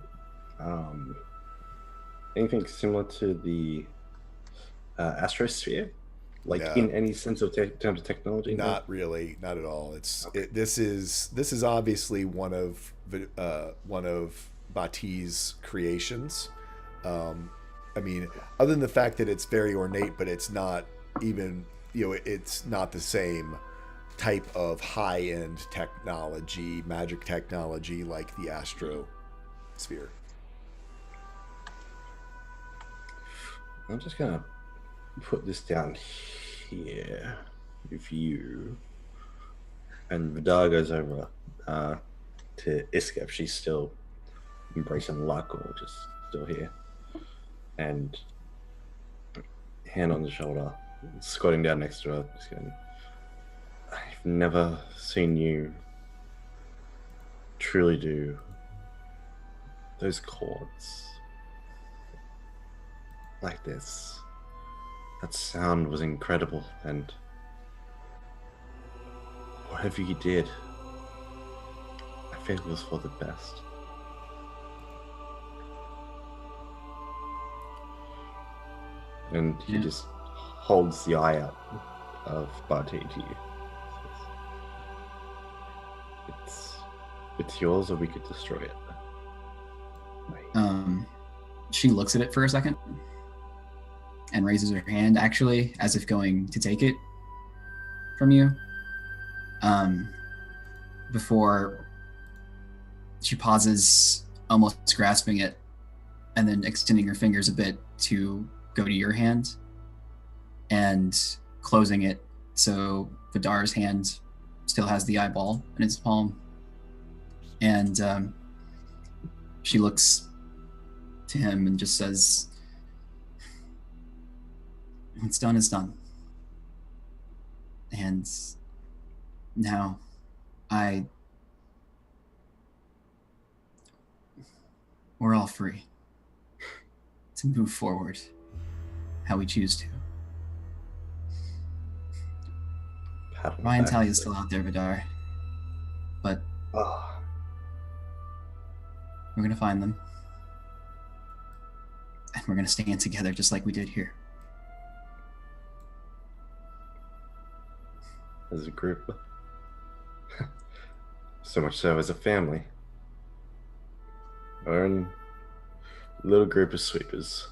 anything similar to the astrosphere? Like, No. in any sense of terms of technology? Not really, not at all. This is obviously one of Bati's creations. I mean, other than the fact that it's very ornate, but it's not even, it's not the same type of high-end technology, magic technology like the astrosphere. I'm just gonna put this down here with you. And Vidar goes over to Iska if she's still embracing luck or just still here. And hand on the shoulder, squatting down next to her, just going, I've never seen you truly do those chords like this. That sound was incredible, and whatever you did, I feel it was for the best. And he just holds the eye out of Bati to you. It's yours, or we could destroy it. She looks at it for a second and raises her hand, actually, as if going to take it from you. Before she pauses, almost grasping it, and then extending her fingers a bit to go to your hand and closing it So Vidar's hand still has the eyeball in its palm. And she looks to him and just says, "What's done is done. And now we're all free to move forward how we choose to." Ryan Talia's still out there, Vidar. But we're gonna find them. And we're gonna stand together just like we did here. As a group. So much so as a family. Our own little group of sweepers.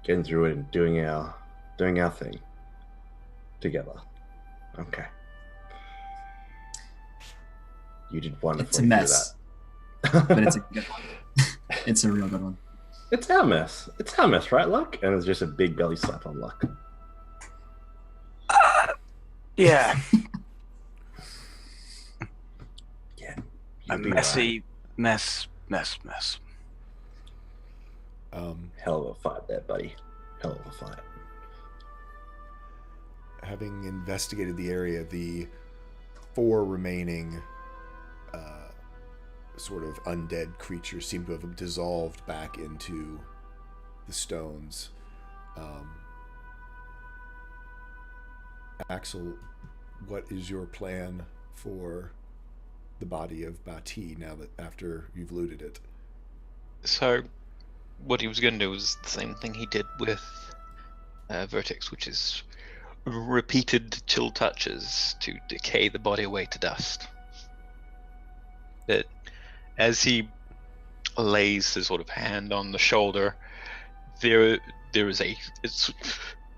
Getting through it and doing our thing. Together. Okay. You did wonderfully. It's a mess. But it's a good one. It's a real good one. It's our mess. It's our mess, right, Luck? And it's just a big belly slap on Luck. Yeah. Yeah. A messy mess. Hell of a fight there, buddy. Hell of a fight. Having investigated the area, the 4 remaining sort of undead creatures seem to have dissolved back into the stones. Axel, what is your plan for the body of Bati now that after you've looted it? So, what he was going to do was the same thing he did with Vertex, which is repeated chill touches to decay the body away to dust. But as he lays his sort of hand on the shoulder, there is a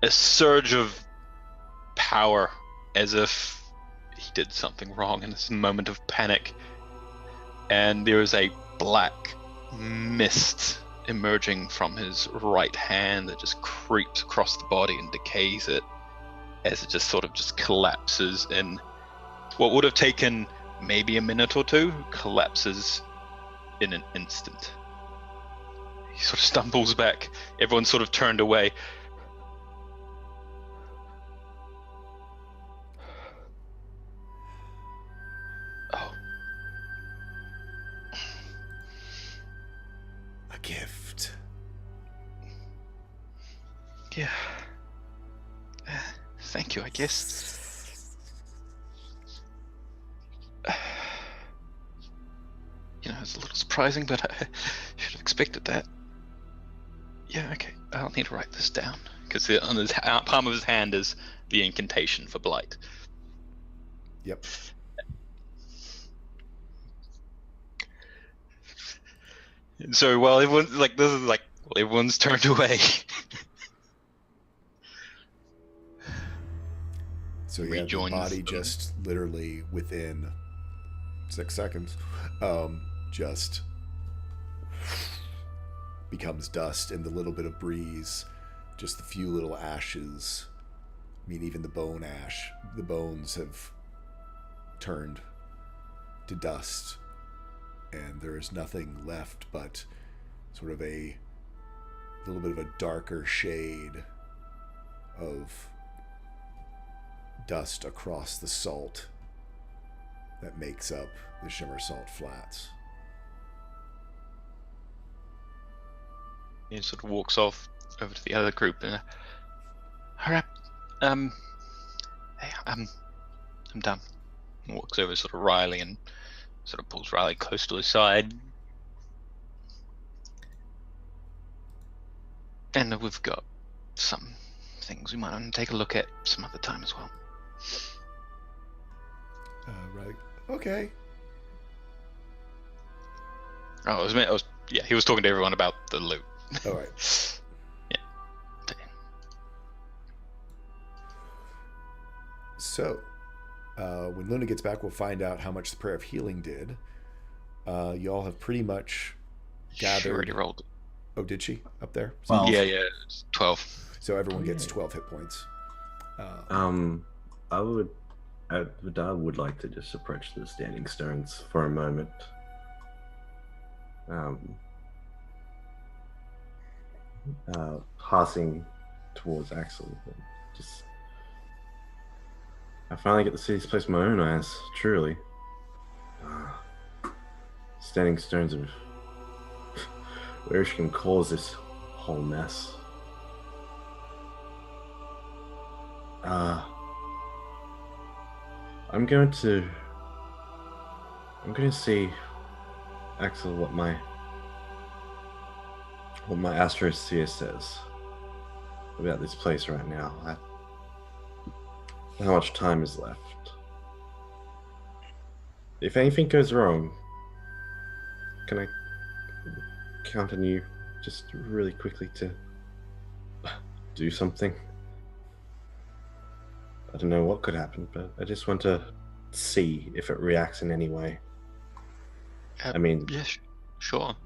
surge of power, as if he did something wrong in this moment of panic, and there is a black mist emerging from his right hand that just creeps across the body and decays it, as it just sort of just collapses in what would have taken maybe a minute or two, collapses in an instant. He sort of stumbles back. Everyone's sort of turned away. Oh. A gift. Yeah. Thank you, I guess. It's a little surprising, but I should have expected that. Yeah, okay. I'll need to write this down, because on his palm of his hand is the incantation for blight. Yep. So while everyone's like, this is like, well, everyone's turned away. So yeah, the body just literally within 6 seconds, just becomes dust, and the little bit of breeze, just the few little ashes. I mean, even the bone ash, the bones have turned to dust, and there is nothing left but sort of a little bit of a darker shade of dust across the salt that makes up the Shimmer Salt Flats. He sort of walks off over to the other group and, alright, hey, I'm done. And walks over sort of Riley and sort of pulls Riley close to his side. And we've got some things we might want to take a look at some other time as well. Right. Okay. Oh, yeah, he was talking to everyone about the loot. All right. Yeah. So, when Luna gets back, we'll find out how much the Prayer of Healing did. Y'all have pretty much gathered. She already rolled. Oh, did she? Up there? Well, yeah, it's 12. So everyone gets 12 hit points. I would like to just approach the standing stones for a moment. Passing towards Axel. Just, I finally get to see this place with my own eyes, truly. Standing stones of where she can cause this whole mess. I'm going to see, Axel, what my astrosphere says about this place right now. How much time is left? If anything goes wrong, can I count on you just really quickly to do something? I don't know what could happen, but I just want to see if it reacts in any way. I mean, yeah, sure.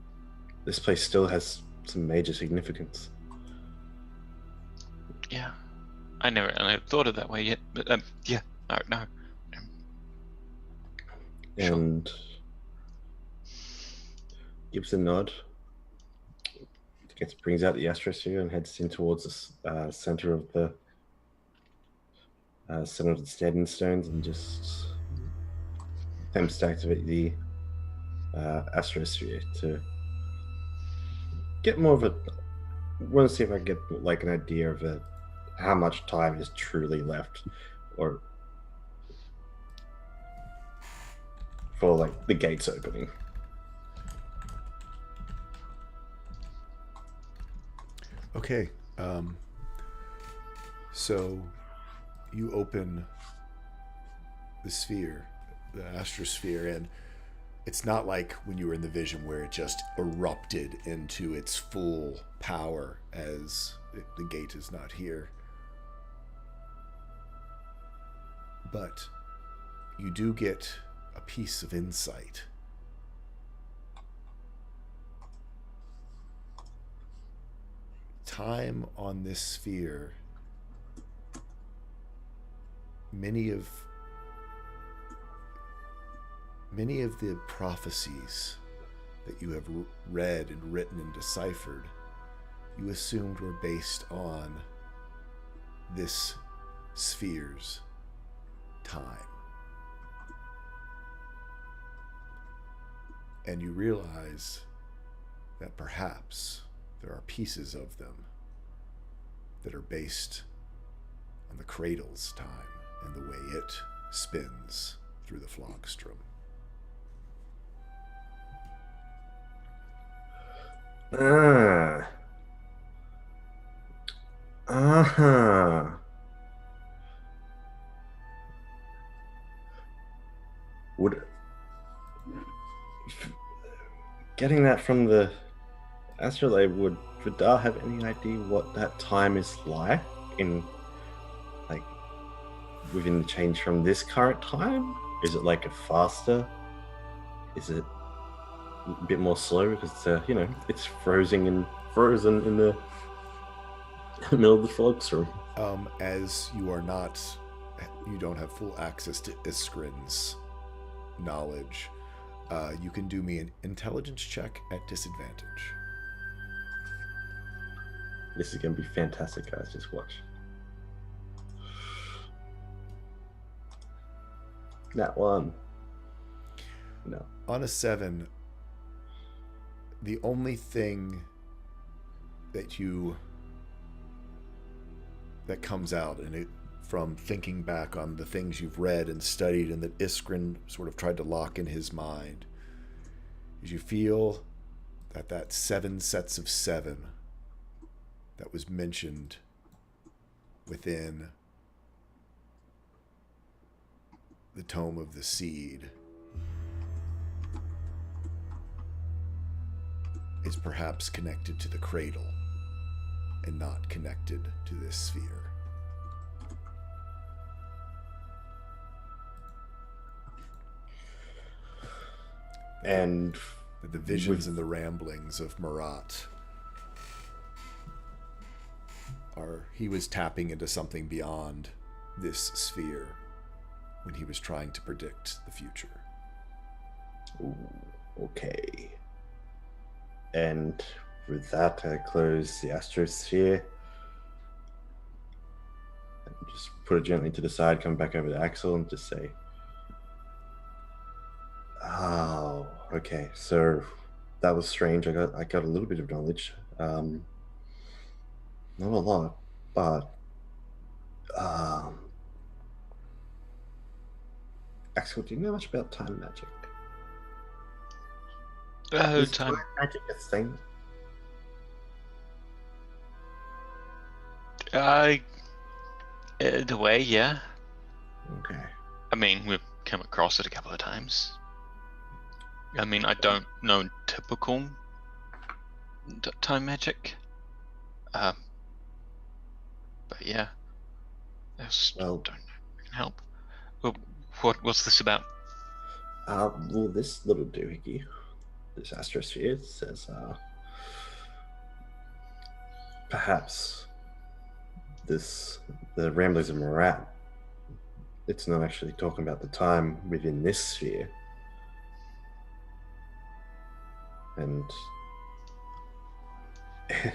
This place still has some major significance. Yeah, I never thought of that way yet, but yeah, no. And gives a nod. Brings out the astrosphere and heads in towards the center of the standing stones, and just attempts to activate the astrosphere to get more of a. Want to see if I get like an idea of how much time is truly left, or for like the gates opening. Okay, so you open the sphere, the astrosphere, and it's not like when you were in the vision where it just erupted into its full power as the gate is not here. But you do get a piece of insight. Time on this sphere, many of the prophecies that you have read and written and deciphered, you assumed were based on this sphere's time. And you realize that perhaps there are pieces of them that are based on the cradle's time and the way it spins through the Flogstrom. Getting that from the astrolabe, would Vidar have any idea what that time is like in, like, within the change from this current time? Is it like a faster? Is it a bit more slow because it's frozen in the middle of the Flogstrom? As you don't have full access to Iskrin's knowledge, you can do me an intelligence check at disadvantage. This is going to be fantastic, guys. Just watch. That one. No. On a 7, the only thing that comes out from thinking back on the things you've read and studied and that Iskrin sort of tried to lock in his mind is you feel that 7 sets of 7 that was mentioned within the Tome of the Seed is perhaps connected to the cradle and not connected to this sphere. And the visions and the ramblings of Marat he was tapping into something beyond this sphere when he was trying to predict the future. Ooh, okay. And with that, I close the astrosphere and just put it gently to the side, come back over to Axel and just say, oh, okay, so that was strange. I got a little bit of knowledge. Not a lot, but Axel, do you know much about time magic? Is Time. magic a thing? The way, yeah. Okay. I mean, we've come across it a couple of times. I mean, I don't know typical time magic. But yeah. I just Well- don't know if I can help. Well, what's this about? Well, this little doohickey, this astrosphere, says, perhaps the Ramblers of Marat, it's not actually talking about the time within this sphere. And I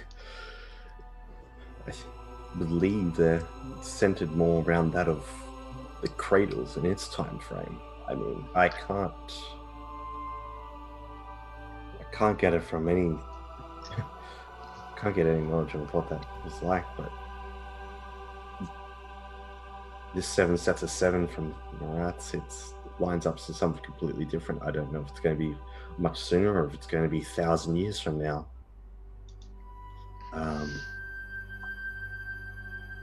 believe they're centered more around that of the cradles in its time frame. I mean, I can't get it from any can't get any knowledge of what that was like, but this 7 sets of 7 from Marat's, it lines up to something completely different. I don't know if it's going to be much sooner or if it's going to be 1,000 years from now.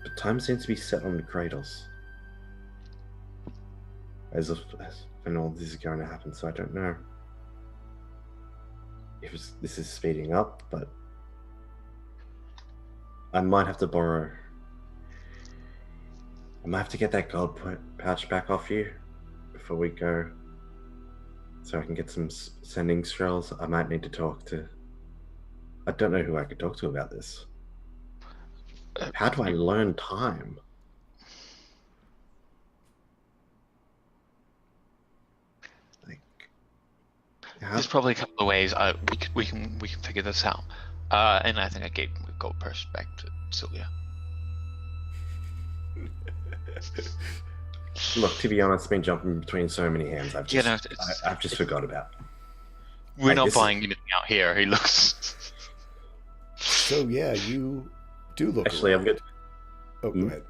But time seems to be set on the cradles as when all this is going to happen, so I don't know if this is speeding up, but I might have to borrow. I might have to get that gold pouch back off you before we go, so I can get some sending scrolls. I might need to talk to. I don't know who I could talk to about this. How do I learn time? Like, There's probably a couple of ways we can figure this out. And I think I gave the gold purse back to Sylvia. Look, to be honest, I've been jumping between so many hands. I've just, I've just forgot about. We're not buying anything out here. He looks. So yeah, you do look. Actually, around. I'm good. Oh, go ahead.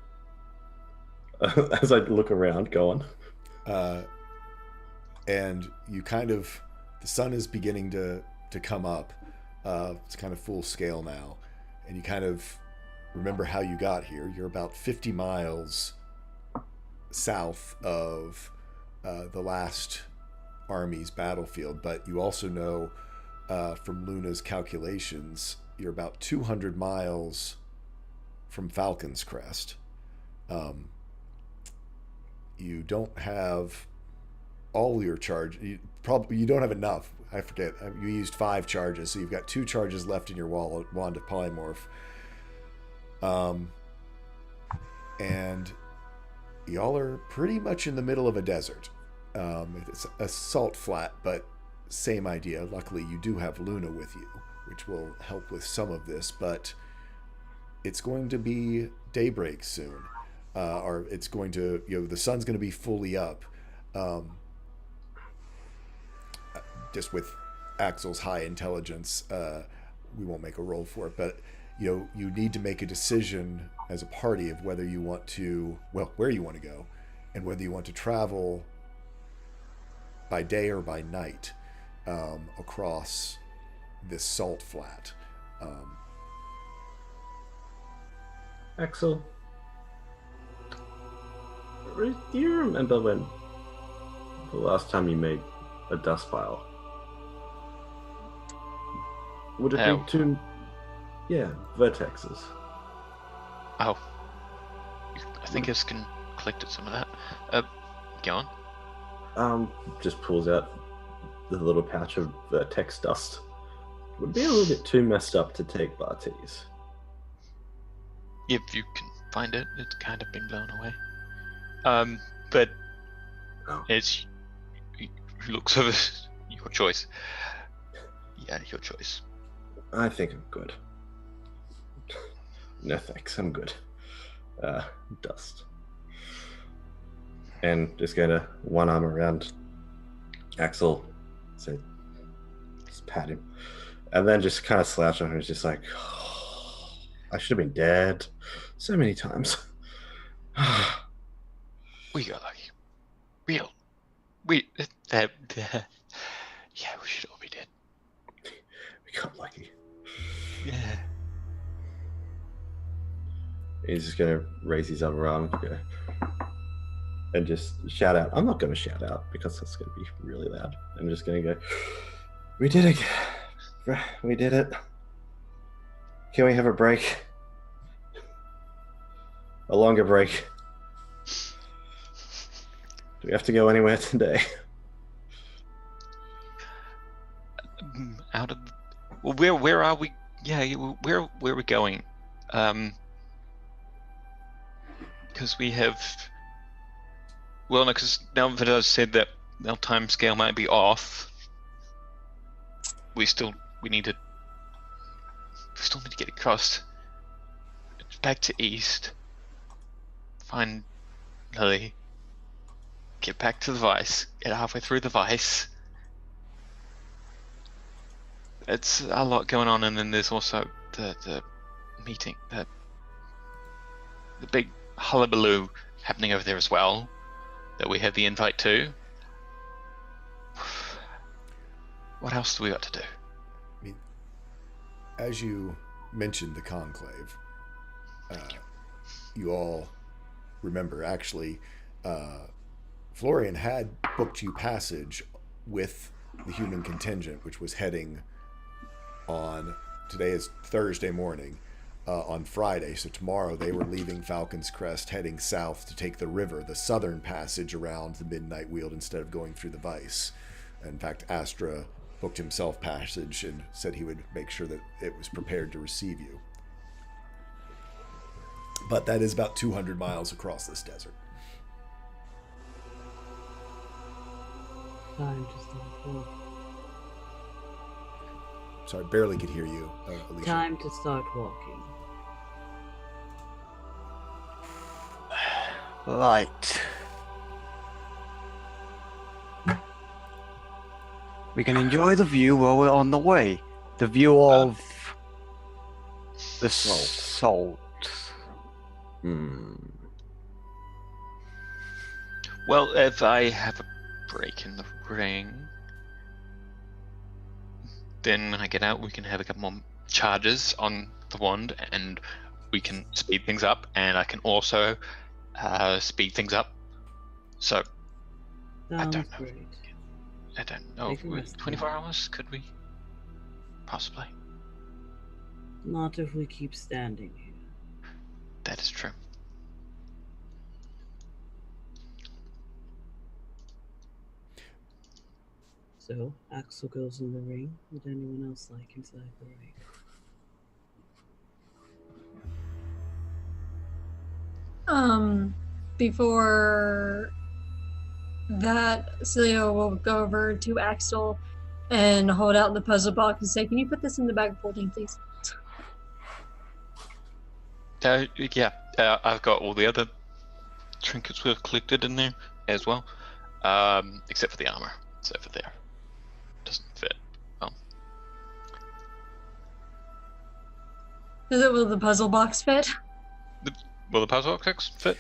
As I look around, go on. And you kind of, the sun is beginning to come up. It's kind of full scale now, and you kind of remember how you got here. You're about 50 miles south of the last army's battlefield, but you also know from Luna's calculations, you're about 200 miles from Falcon's Crest. You don't have all your charge. You don't have enough. I forget. You used 5 charges, so you've got 2 charges left in your wand of polymorph. And y'all are pretty much in the middle of a desert. It's a salt flat, but same idea. Luckily, you do have Luna with you, which will help with some of this, but it's going to be daybreak soon. Or it's going to, the sun's going to be fully up. Just with Axel's high intelligence, we won't make a roll for it, but you need to make a decision as a party of whether you want to, where you want to go, and whether you want to travel by day or by night across this salt flat. Axel, do you remember when the last time you made a dust pile? Would it be 2? Yeah, vertexes. Oh, I think I can collected some of that. Go on. Just pulls out the little pouch of vertex dust. Would be a little bit too messed up to take Bartes. If you can find it, it's kind of been blown away. But Oh. it's he looks over. Your choice. Yeah, your choice. I think I'm good. No thanks, I'm good. Dust. And just gonna one arm around Axel, say, just pat him, and then just kind of slouch on her. Just like, oh, I should have been dead so many times. We got lucky. We yeah, we should all be dead. We got lucky. Yeah. He's just gonna raise his other arm and just shout out. I'm not gonna shout out because that's gonna be really loud. I'm just gonna go, we did it. We did it. Can we have a break? A longer break. Do we have to go anywhere today? Out of well, where are we? Yeah, where are we going? Because we have. Well, no, because now that I've said that our time scale might be off, we still need to get across back to east, find Lily, get back to the Vice, get halfway through the Vice. It's a lot going on, and then there's also the meeting, the big hullabaloo happening over there as well, that we had the invite to. What else do we got to do? I mean, as you mentioned the conclave, you all remember actually Florian had booked you passage with the human contingent, which was heading on, today is Thursday morning, on Friday. So tomorrow they were leaving Falcon's Crest, heading south to take the river, the southern passage around the Midnight Weald instead of going through the Vice. In fact, Astra booked himself passage and said he would make sure that it was prepared to receive you. But that is about 200 miles across this desert. Time to start walking. Sorry, barely could hear you, Alicia. Time to start walking. Right. We can enjoy the view while we're on the way. The view of the salt. Well, if I have a break in the ring, then when I get out, we can have a couple more charges on the wand, and we can speed things up, and I can also speed things up. So, Sounds don't know. great. I don't know. Take a rest. 24 hours? Could we? Possibly. Not if we keep standing here. That is true. So, Axel goes in the ring. Would anyone else like inside the ring? Before that, Celia will go over to Axel and hold out the puzzle box and say, "Can you put this in the bag of holding, please?" Yeah, I've got all the other trinkets we've collected in there as well, except for the armor. It's over there. Doesn't fit. Well, Will the puzzle box fit? will the puzzle box fit?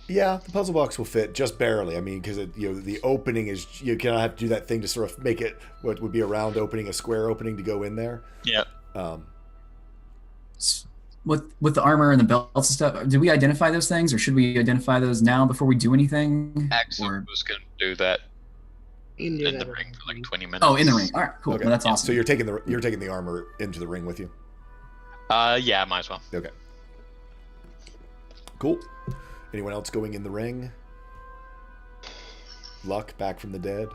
Yeah, the puzzle box will fit just barely. I mean, because the opening is, you kind of have to do that thing to sort of make it what would be a round opening, a square opening to go in there. Yeah. With the armor and the belts and stuff, did we identify those things, or should we identify those now before we do anything? Axel Or- was going to do that You can do in the that ring for like ring. 20 minutes. Oh, in the ring. All right, cool. Okay. Well, that's awesome. So you're taking the armor into the ring with you. Yeah, might as well. Okay. Cool. Anyone else going in the ring? Luck back from the dead.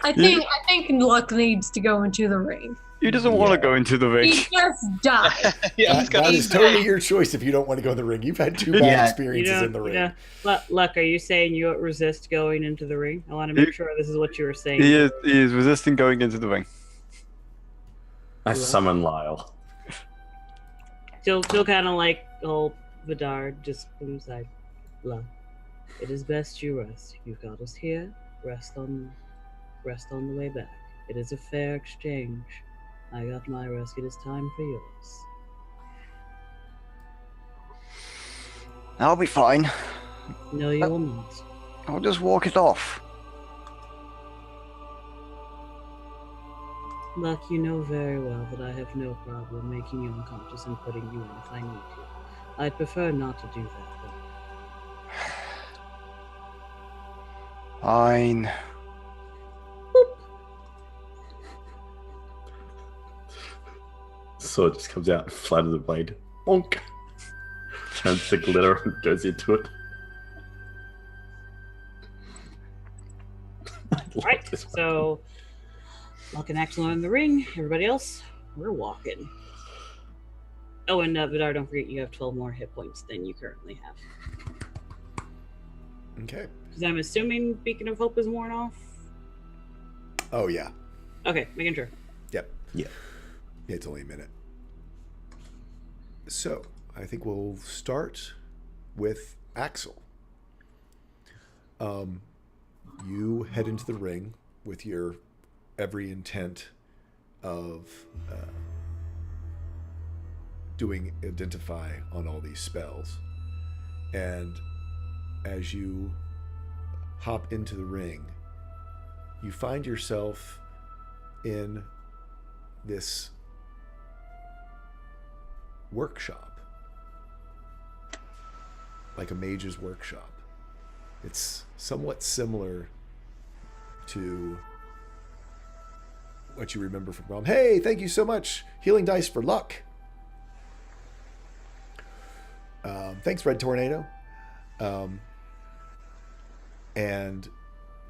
I think Luck needs to go into the ring. He doesn't want to Yeah. go into the ring. He just died. Yeah, That is totally your choice if you don't want to go in the ring. You've had 2 bad Yeah. experiences in the ring. Luck, are you saying you resist going into the ring? I want to make sure this is what you were saying. He is resisting going into the ring. I summon Lyle. She'll kind of like hold Vidar just from the side. Luck, it is best you rest. You got us here. Rest on the way back. It is a fair exchange. I got my rest. It is time for yours. I'll be fine. No, you will not. I'll just walk it off. Luck, you know very well that I have no problem making you unconscious and putting you in if I need to. I'd prefer not to do that, but Fine. Sword just comes out, flatters the blade. Bonk! Turns the glitter and goes into it. I love right. this one. So, Luck and Axel are in the ring. Everybody else, we're walking. Oh, and Vidar, don't forget you have 12 more hit points than you currently have. Okay. Because I'm assuming Beacon of Hope is worn off. Oh, yeah. Okay, making sure. Yep. Yeah. It's only a minute. So, I think we'll start with Axel. You head into the ring with your every intent of doing identify on all these spells. And as you hop into the ring, you find yourself in this workshop, like a mage's workshop. It's somewhat similar to what you remember from Realm. Hey, thank you so much. Healing dice for luck. Thanks, Red Tornado. And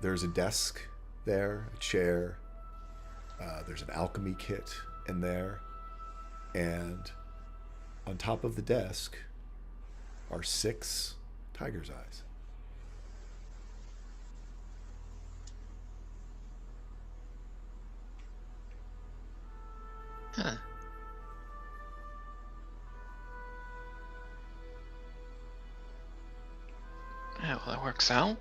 there's a desk there, a chair. There's an alchemy kit in there. And on top of the desk are 6 tiger's eyes. Huh. Yeah, well, that works out.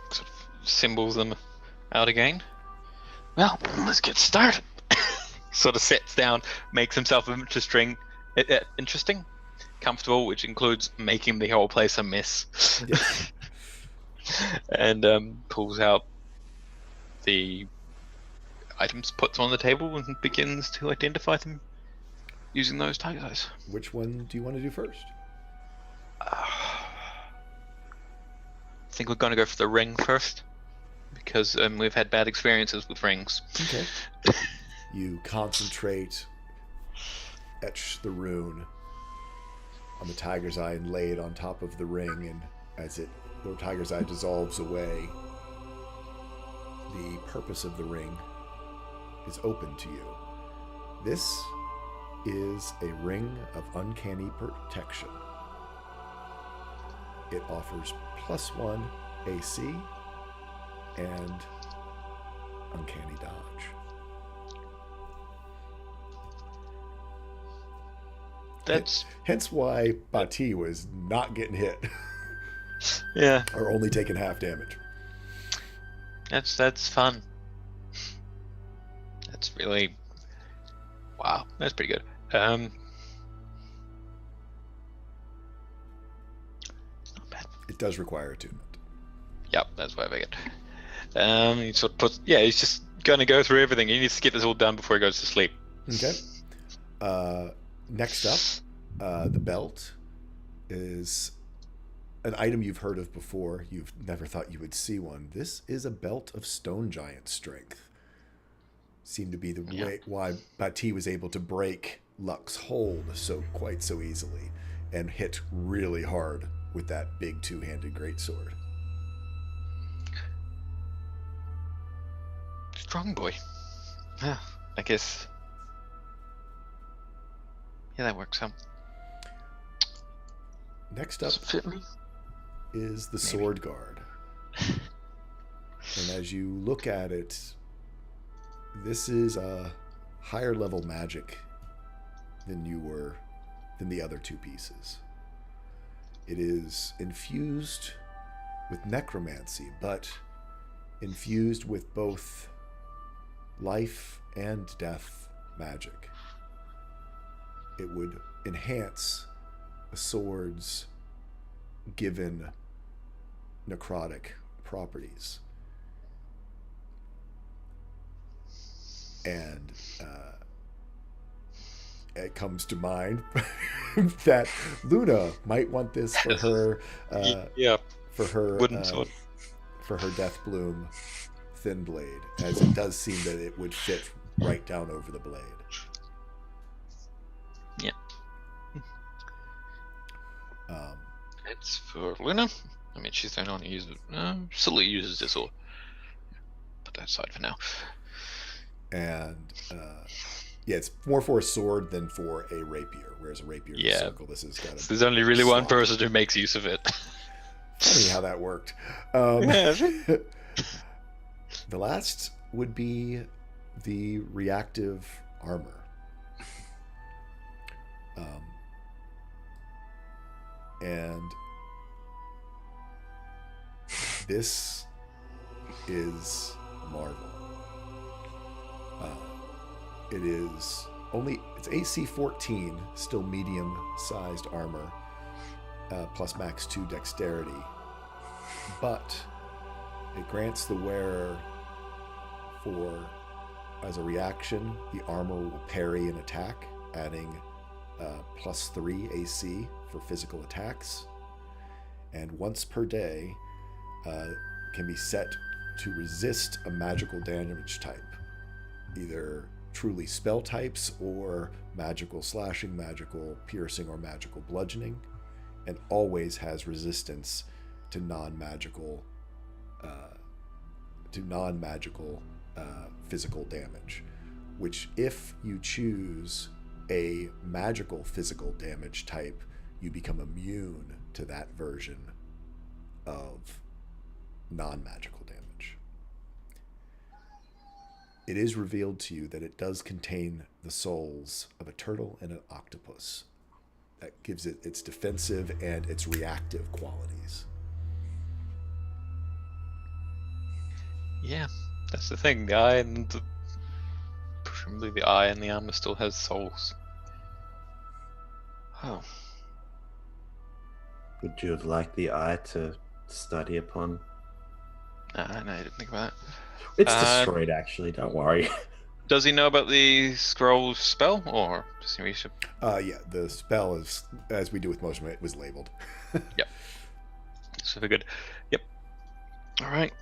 Sort of symbols them out again. Well, let's get started. Sort of sits down, makes himself interesting, comfortable, which includes making the whole place a mess. And pulls out the items, puts them on the table, and begins to identify them using those tiger eyes. Which one do you want to do first? I think we're going to go for the ring first, because we've had bad experiences with rings. Okay. You concentrate, etch the rune on the tiger's eye and lay it on top of the ring, and as the tiger's eye dissolves away, the purpose of the ring is open to you. This is a ring of uncanny protection. It offers +1 AC and uncanny dodge. That's Hence why Bati was not getting hit yeah. or only taking half damage. That's fun. That's really wow. That's pretty good. Not bad. It does require attunement. Yep, that's what I figured. He sort of puts. Yeah, he's just gonna go through everything. He needs to get this all done before he goes to sleep. Okay. Next up, the belt is an item you've heard of before. You've never thought you would see one. This is a belt of stone giant strength. Seemed to be the way why Bati was able to break Luck's hold quite so easily and hit really hard with that big 2-handed greatsword. Strong boy. Yeah, I guess Yeah, that works out. Next up Does it fit me? is the Maybe. Sword Guard. And as you look at it, this is a higher level magic than the other two pieces. It is infused with necromancy, but infused with both life and death magic. It would enhance a sword's given necrotic properties. And it comes to mind that Luna might want this for her Yeah, for wooden sword. her Death Bloom thin blade, as it does seem that it would fit right down over the blade. Yeah. Um, It's for Luna. I mean, she's the only one who uses it. Sully uses this sword. Put that aside for now. and yeah, it's more for a sword than for a rapier, whereas a rapier is a Yeah. circle. This has got There's only really one slot. person who makes use of it. Funny how that worked. Yeah. The last would be the reactive armor. And this is a marvel. It's AC 14, still medium-sized armor, plus max 2 dexterity. But it grants the wearer as a reaction, the armor will parry an attack, adding plus 3 AC for physical attacks. And once per day, can be set to resist a magical damage type, either truly spell types or magical slashing, magical piercing, or magical bludgeoning, and always has resistance to non-magical physical damage, which if you choose a magical physical damage type, you become immune to that version of non-magical damage. It is revealed to you that it does contain the souls of a turtle and an octopus. That gives it its defensive and its reactive qualities. Yeah, that's the thing. The eye and presumably the eye and the armor still has souls. Oh, Would you like the eye to study upon? no, I didn't think about that. It's Uh, destroyed, actually. Don't worry. Does he know about the scroll spell, or does he reach it? Yeah, the spell is, as we do with most of it, was labeled. So good. Yep. All right.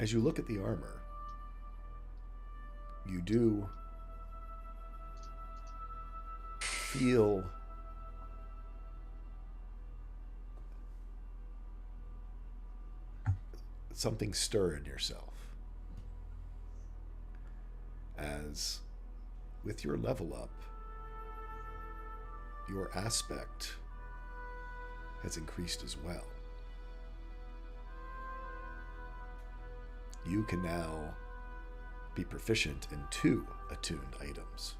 As you look at the armor, you do feel something stir in yourself, as with your level up, your aspect has increased as well. You can now be proficient in 2 attuned items.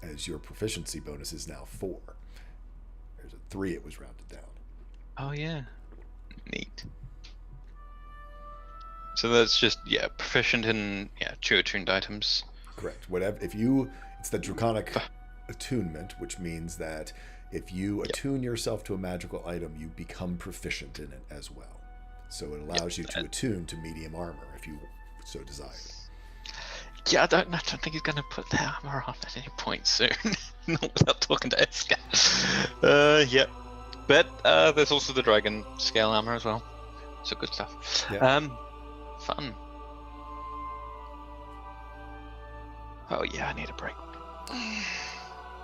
As your proficiency bonus is now 4. There's a 3, it was rounded down. Oh yeah. Neat. So that's just proficient in 2 attuned items. Correct. It's the draconic attunement, which means that if you attune yourself to a magical item, you become proficient in it as well. So it allows you to attune to medium armor if you so desire. Yeah, I don't think he's gonna put the armor on at any point soon. Not without talking to Eska. Yeah. But there's also the dragon scale armor as well. So good stuff. Yeah. Fun. Oh yeah, I need a break.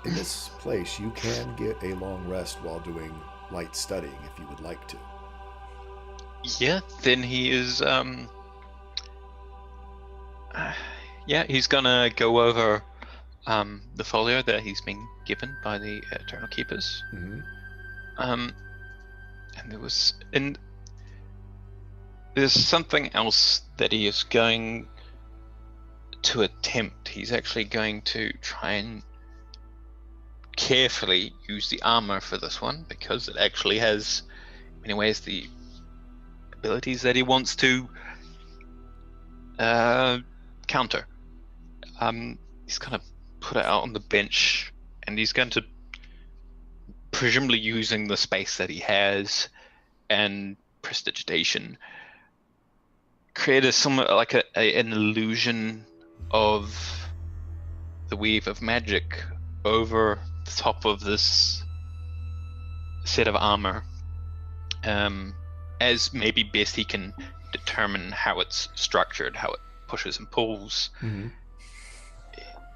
In this place, you can get a long rest while doing light studying if you would like to. Yeah, then he is. He's gonna go over the folio that he's been given by the Eternal Keepers. Mm-hmm. And there's something else that he is going to attempt. He's actually going to try and carefully use the armor for this one, because it actually has, in many ways, the abilities that he wants to counter. He's going to put it out on the bench, and he's going to, presumably using the space that he has and prestidigitation, create an illusion of the weave of magic over the top of this set of armor, as maybe best he can determine how it's structured, how it pushes and pulls. Mm-hmm.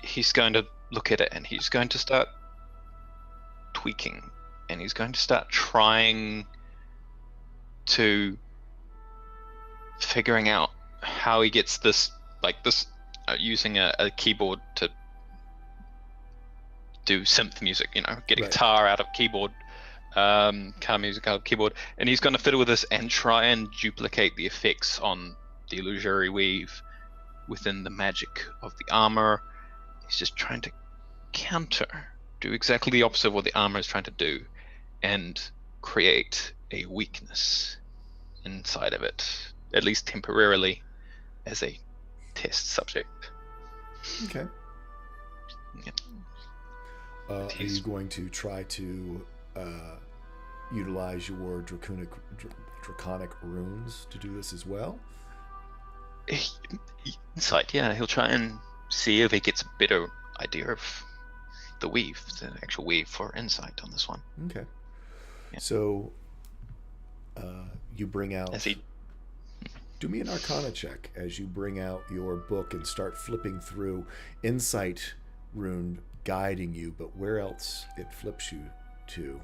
He's going to look at it, and he's going to start tweaking, and he's going to start trying to figuring out how he gets this, using a keyboard to do synth music, get a Right. guitar out of keyboard, kind of music out of keyboard, and he's going to fiddle with this and try and duplicate the effects on the illusory weave within the magic of the armor. He's just trying to do exactly the opposite of what the armor is trying to do, and create a weakness inside of it, at least temporarily, as a test subject. Okay. Yep. Are you going to try to utilize your draconic runes to do this as well? Insight, yeah. He'll try and see if he gets a better idea of the weave, the actual weave, for insight on this one. Okay. Yeah. So you bring out... As he Do me an Arcana check as you bring out your book and start flipping through. Insight rune guiding you, but where else it flips you to?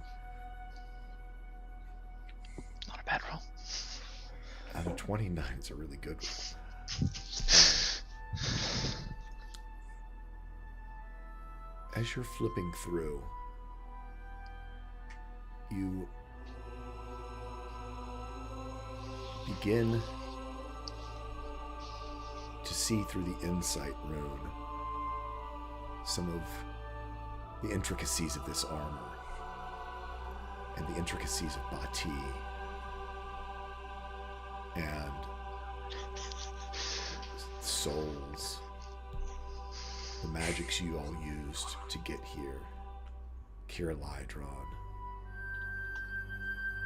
Not a bad roll. Out of 29, it's a really good roll. As you're flipping through, you begin to see through the insight rune some of the intricacies of this armor and the intricacies of Bati and souls, the magics you all used to get here, Kirlydron.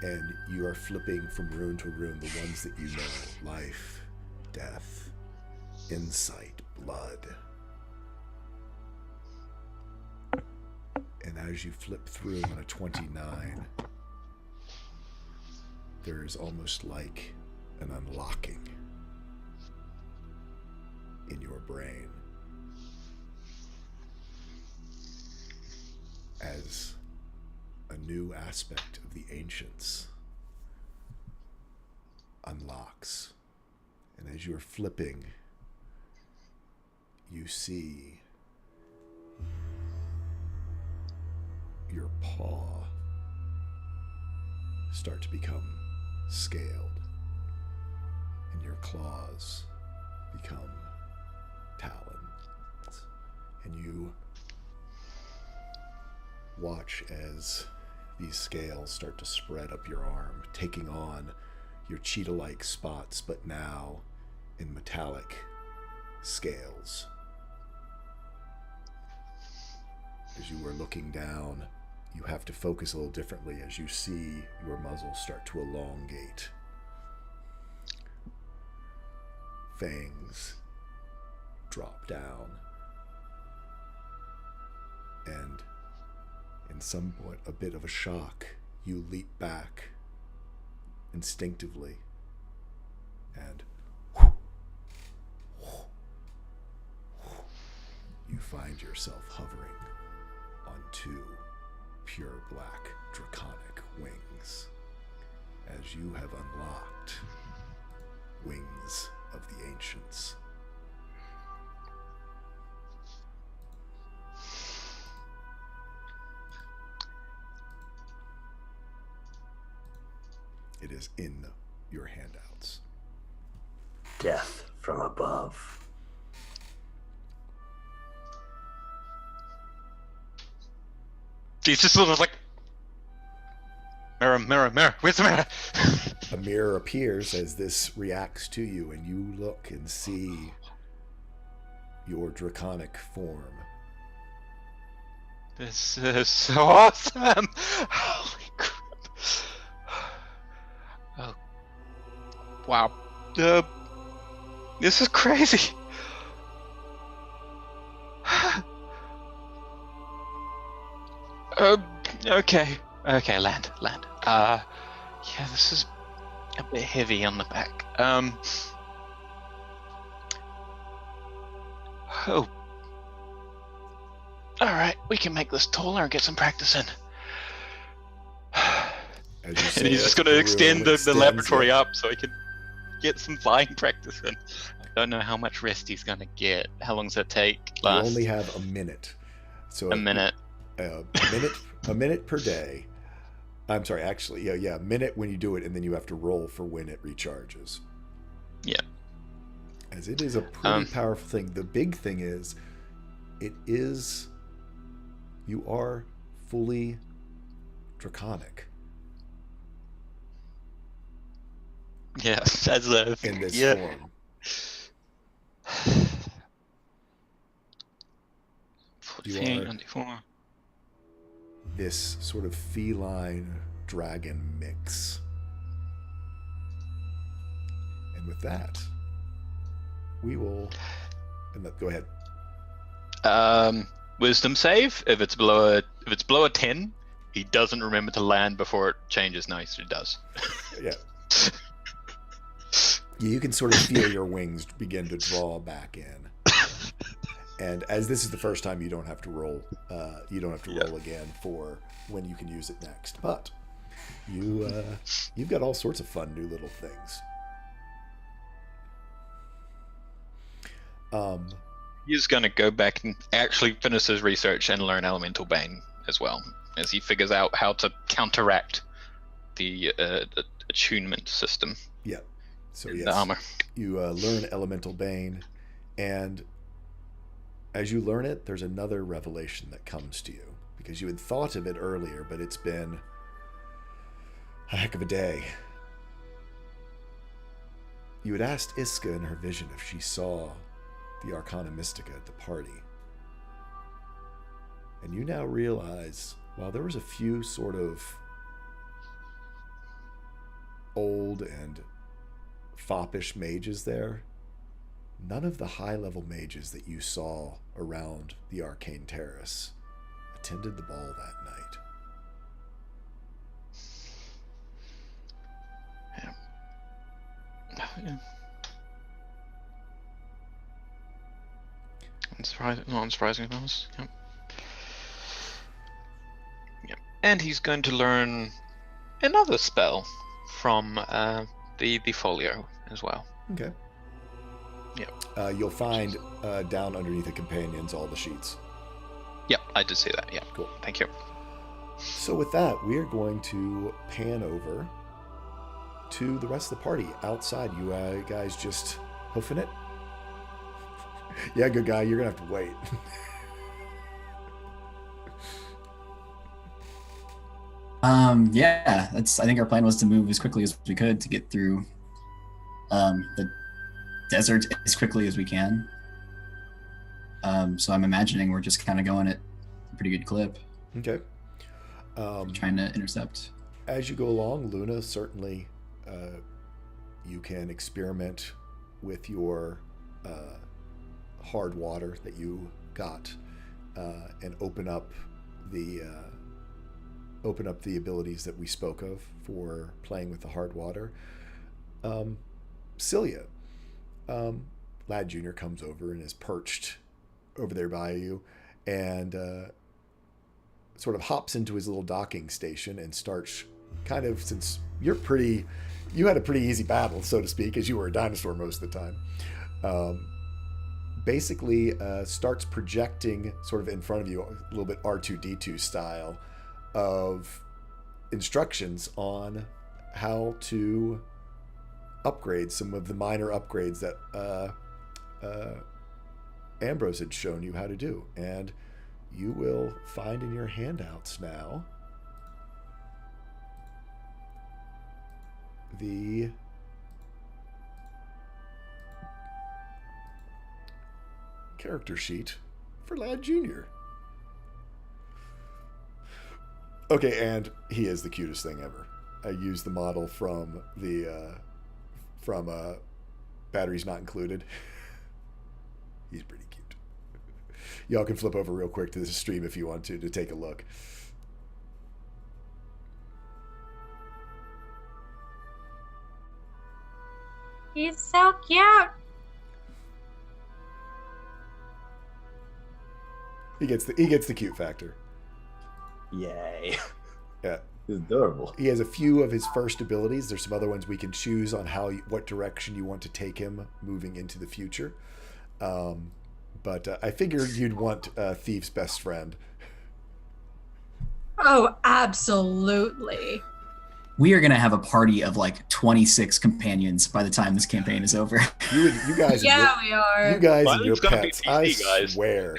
And you are flipping from rune to rune, the ones that you know: life, death, insight, blood. And as you flip through on a 29, there's almost like an unlocking in your brain as a new aspect of the ancients unlocks. And as you're flipping, you see your paw start to become scaled, and your claws become talons, and you watch as these scales start to spread up your arm, taking on your cheetah-like spots, but now in metallic scales. As you are looking down, you have to focus a little differently as you see your muzzle start to elongate. Fangs drop down, and in somewhat a bit of a shock, you leap back instinctively, and you find yourself hovering on two pure black draconic wings as you have unlocked Wings of the Ancients. It is in your handouts. Death from above. He's just sort of like, mirror, mirror, mirror. Where's the mirror? A mirror appears as this reacts to you, and you look and see your draconic form. This is so awesome! Holy crap! Oh, wow. This is crazy. Okay, land. Yeah, this is a bit heavy on the back. Oh. Alright, we can make this taller and get some practice in. As you And say he's it, just going to room extend the extends, laboratory yeah. up so he can get some flying practice in. I don't know how much rest he's going to get. How long does that take? You Last only have a minute. So a minute. A minute per day. I'm sorry, actually, yeah, a minute when you do it, and then you have to roll for when it recharges. Yeah. As it is a pretty powerful thing. The big thing is, you are fully draconic Yeah, as a in this yeah. form. 14, 94. This sort of feline dragon mix. And with that, we will. Go ahead. Wisdom save. If it's below a 10, he doesn't remember to land before it changes. Nice, it does. Yeah. You can sort of feel your wings begin to draw back in. And as this is the first time, you don't have to roll. You don't have to roll again for when you can use it next. But you've got all sorts of fun new little things. He's going to go back and actually finish his research and learn Elemental Bane as well, as he figures out how to counteract the attunement system. Yeah. So in yes, the armor. you learn Elemental Bane, and as you learn it, there's another revelation that comes to you, because you had thought of it earlier, but it's been a heck of a day. You had asked Iska in her vision if she saw the Arcana Mystica at the party. And you now realize, while there was a few sort of old and foppish mages there, none of the high-level mages that you saw around the Arcane Terrace attended the ball that night. Yeah. Not unsurprising, of course. Yep. Yep. And he's going to learn another spell from the folio as well. Okay. Yep. You'll find down underneath the companions all the sheets. Yep, I did see that. Yeah. Cool. Thank you. So with that, we are going to pan over to the rest of the party outside. You guys just hoofing it? Yeah, good guy. You're going to have to wait. Yeah, I think our plan was to move as quickly as we could to get through the desert as quickly as we can. So I'm imagining we're just kind of going at a pretty good clip, Okay. trying to intercept. As you go along, Luna, certainly you can experiment with your hard water that you got and open up the abilities that we spoke of for playing with the hard water. Celia, Lad Jr. comes over and is perched over there by you and sort of hops into his little docking station and starts kind of, since you had a pretty easy battle, so to speak, as you were a dinosaur most of the time. Basically starts projecting sort of in front of you a little bit R2D2 style of instructions on how to upgrade some of the minor upgrades that Ambrose had shown you how to do. And you will find in your handouts now the character sheet for Lad Jr. Okay, and he is the cutest thing ever. I used the model from Batteries Not Included. He's pretty cute. Y'all can flip over real quick to the stream if you want to take a look. He's so cute. He gets the cute factor. Yay. Yeah. It's adorable. He has a few of his first abilities. There's some other ones we can choose on what direction you want to take him moving into the future. But I figured you'd want Thief's best friend. Oh, absolutely. We are going to have a party of like 26 companions by the time this campaign is over. You guys, Yeah, we are. you guys and your It's gonna be pets. TC, I guys. swear.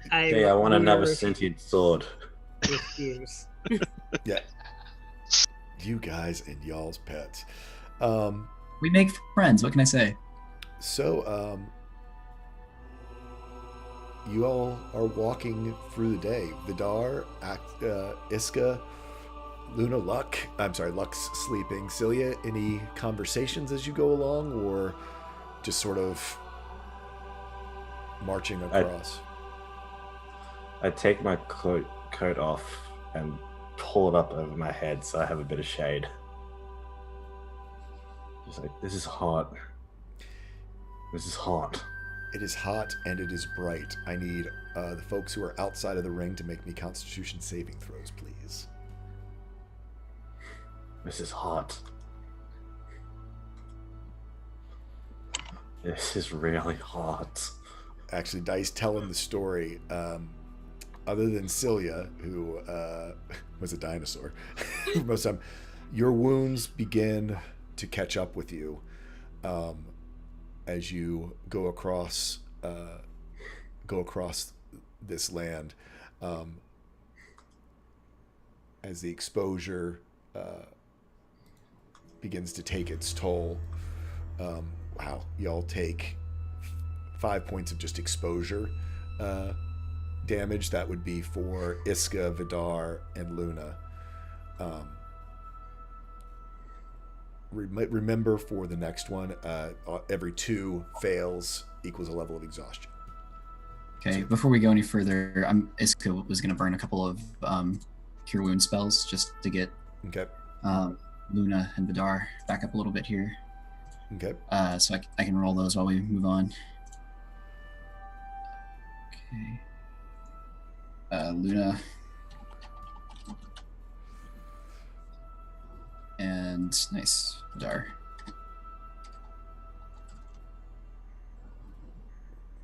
Okay, I want another sentient sword. Refuse. Yeah. You guys and y'all's pets. We make friends. What can I say? So, you all are walking through the day. Vidar, Iska, Luna, Luck's sleeping. Celia, any conversations as you go along, or just sort of marching across? I take my coat off and pull it up over my head so I have a bit of shade. Just like, this is hot. This is hot. It is hot and it is bright. I need the folks who are outside of the ring to make me Constitution saving throws, please. This is hot. This is really hot. Actually, Dice telling the story, other than Celia, who was a dinosaur most of the time, your wounds begin to catch up with you as you go across this land, as the exposure begins to take its toll. Wow, y'all take 5 points of just exposure damage. That would be for Iska, Vidar, and Luna. Remember for the next one, every 2 fails equals a level of exhaustion. Okay, before we go any further, Iska was going to burn a couple of Cure Wound spells just to get Okay. Luna and Vidar back up a little bit here. Okay. So I can roll those while we move on. Okay. Luna. And nice, Vidar.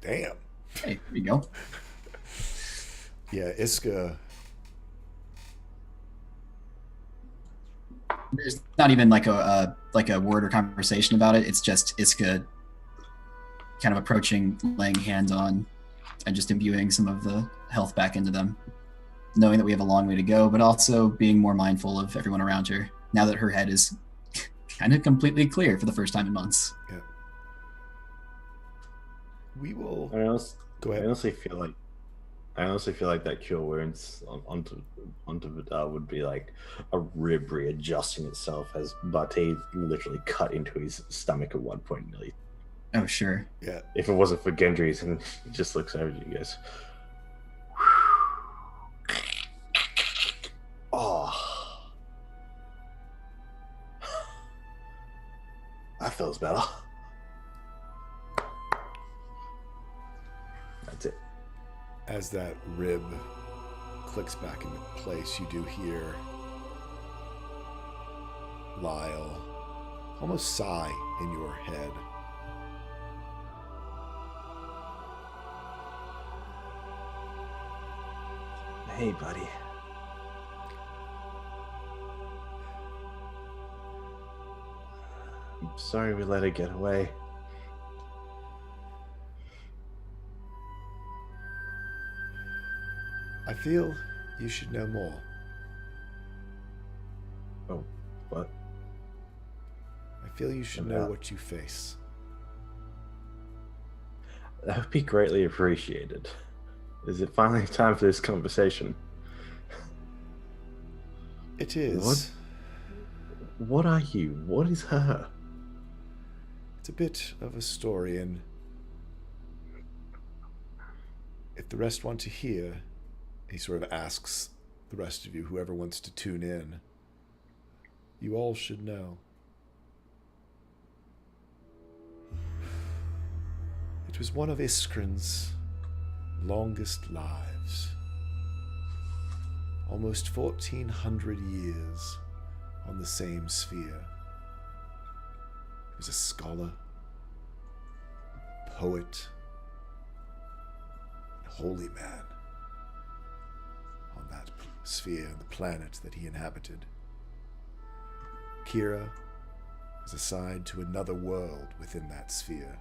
Damn. Hey, there you go. Yeah, Iska. There's not even like a word or conversation about it. It's just Iska kind of approaching, laying hands on, and just imbuing some of the health back into them, knowing that we have a long way to go, but also being more mindful of everyone around her now that her head is kind of completely clear for the first time in months. Yeah. We will. Go I ahead. honestly feel like that Cure Wounds onto Vidar would be like a rib readjusting itself as Bate literally cut into his stomach at one point nearly. Oh, sure. Yeah. If it wasn't for Gendry's, and he just looks over at you guys. Oh, that feels better. That's it. As that rib clicks back into place, you do hear Lyle, almost sigh in your head. Hey, buddy. I'm sorry we let it get away. I feel you should know more. Oh, what? I feel you should know what you face. That would be greatly appreciated. Is it finally time for this conversation? It is. What are you? What is her? It's a bit of a story, and if the rest want to hear, he sort of asks the rest of you, whoever wants to tune in, you all should know. It was one of Iskrin's longest lives. Almost 1,400 years on the same sphere. He was a scholar, poet, and holy man on that sphere and the planet that he inhabited. Kira was assigned to another world within that sphere,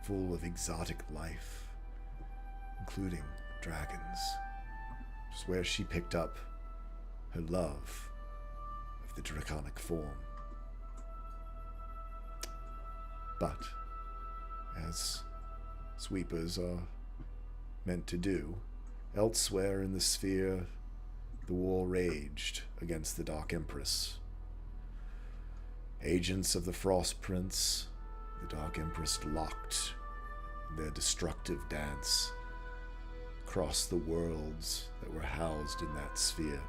full of exotic life, including dragons, which is where she picked up her love of the draconic form. But, as sweepers are meant to do, elsewhere in the sphere, the war raged against the Dark Empress. Agents of the Frost Prince, the Dark Empress locked in their destructive dance across the worlds that were housed in that sphere.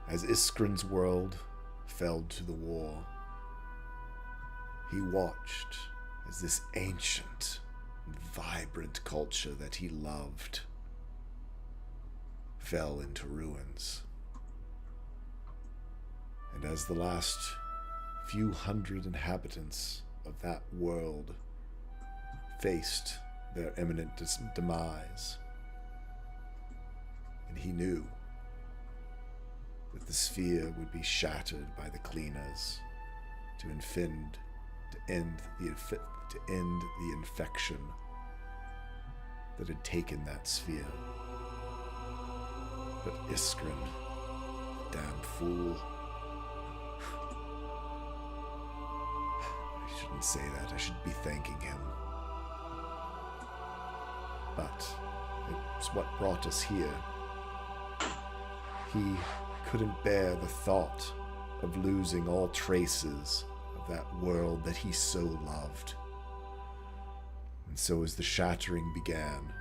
As Iskrin's world fell to the war, he watched as this ancient and vibrant culture that he loved fell into ruins. And as the last few hundred inhabitants of that world faced their imminent demise, and he knew that the sphere would be shattered by the cleaners to end the infection that had taken that sphere. But Iskrin, damn fool. I shouldn't say that. I should be thanking him. But it's what brought us here. He couldn't bear the thought of losing all traces of that world that he so loved. And so as the shattering began,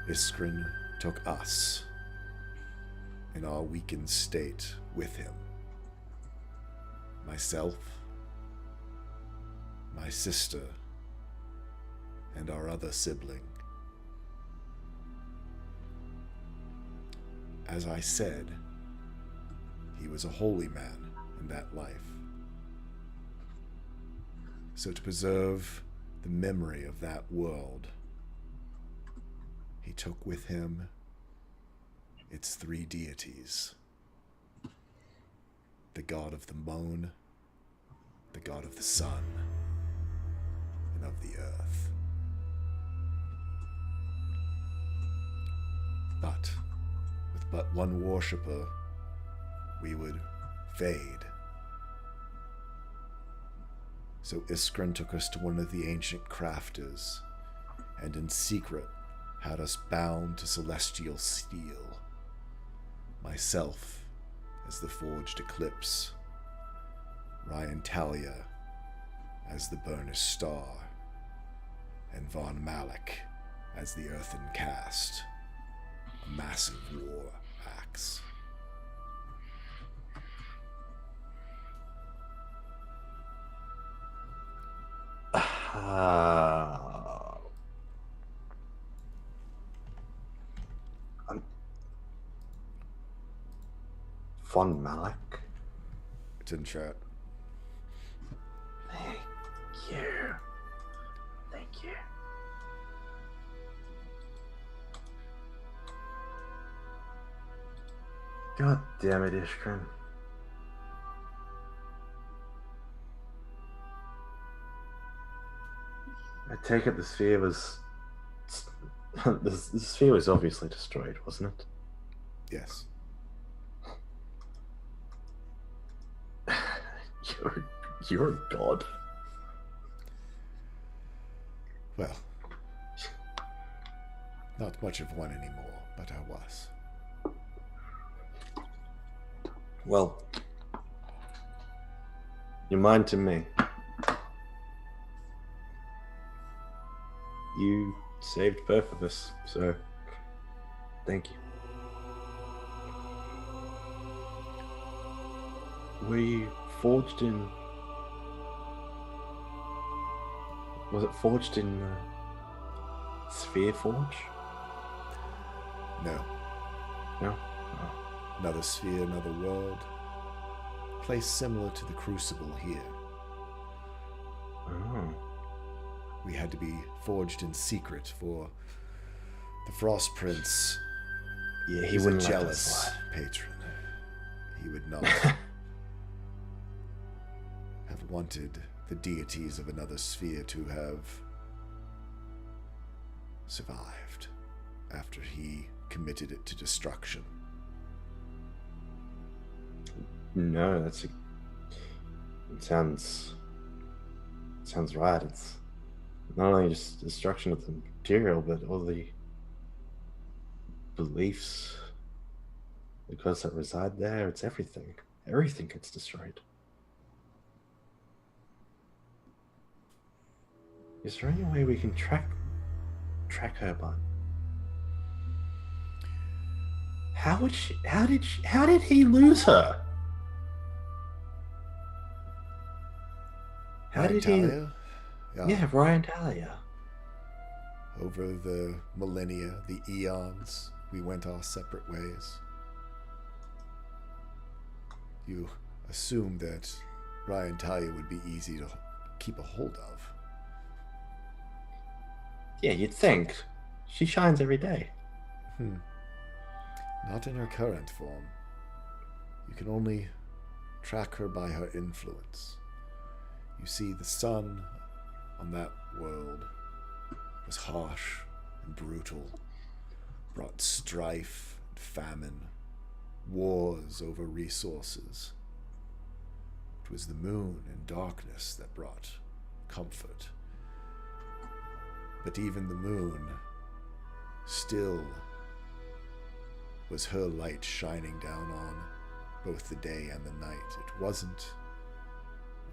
Iskrin took us in our weakened state with him. Myself, my sister, and our other sibling. As I said, he was a holy man in that life. So to preserve the memory of that world, he took with him its three deities: the god of the moon, the god of the sun, and of the earth. But with but one worshipper, we would fade. So Iskrin took us to one of the ancient crafters, and in secret had us bound to celestial steel. Myself as the forged eclipse, Ryan Talia as the burnished star, and Von Malik as the earthen cast, a massive war axe. Von Malik. It's in chat. Thank you. Thank you. God damn it, Ishkrin. I take it the sphere was... the sphere was obviously destroyed, wasn't it? Yes. You're a god. Well, not much of one anymore, but I was. Well, you're mine to me. You saved both of us, so thank you. Were you forged in... Was it forged in Sphere Forge? No. No? Oh. Another sphere, another world. Place similar to the Crucible here. Oh. We had to be forged in secret for the Frost Prince. Yeah, he He's wouldn't a let that jealous slide. patron. He would not have wanted the deities of another sphere to have survived after he committed it to destruction. No, it sounds right. It's not only just destruction of the material, but all the beliefs, the gods that reside there. It's everything. Everything gets destroyed. Is there any way we can track her, bud? How did he lose her? How did he? Talia? Yeah, Ryan Talia. Over the millennia, the eons, we went our separate ways. You assumed that Ryan Talia would be easy to keep a hold of. Yeah, you'd think. She shines every day. Not in her current form. You can only track her by her influence. You see, the sun on that world was harsh and brutal, brought strife and famine, wars over resources. It was the moon and darkness that brought comfort. But even the moon still was her light shining down on both the day and the night. It wasn't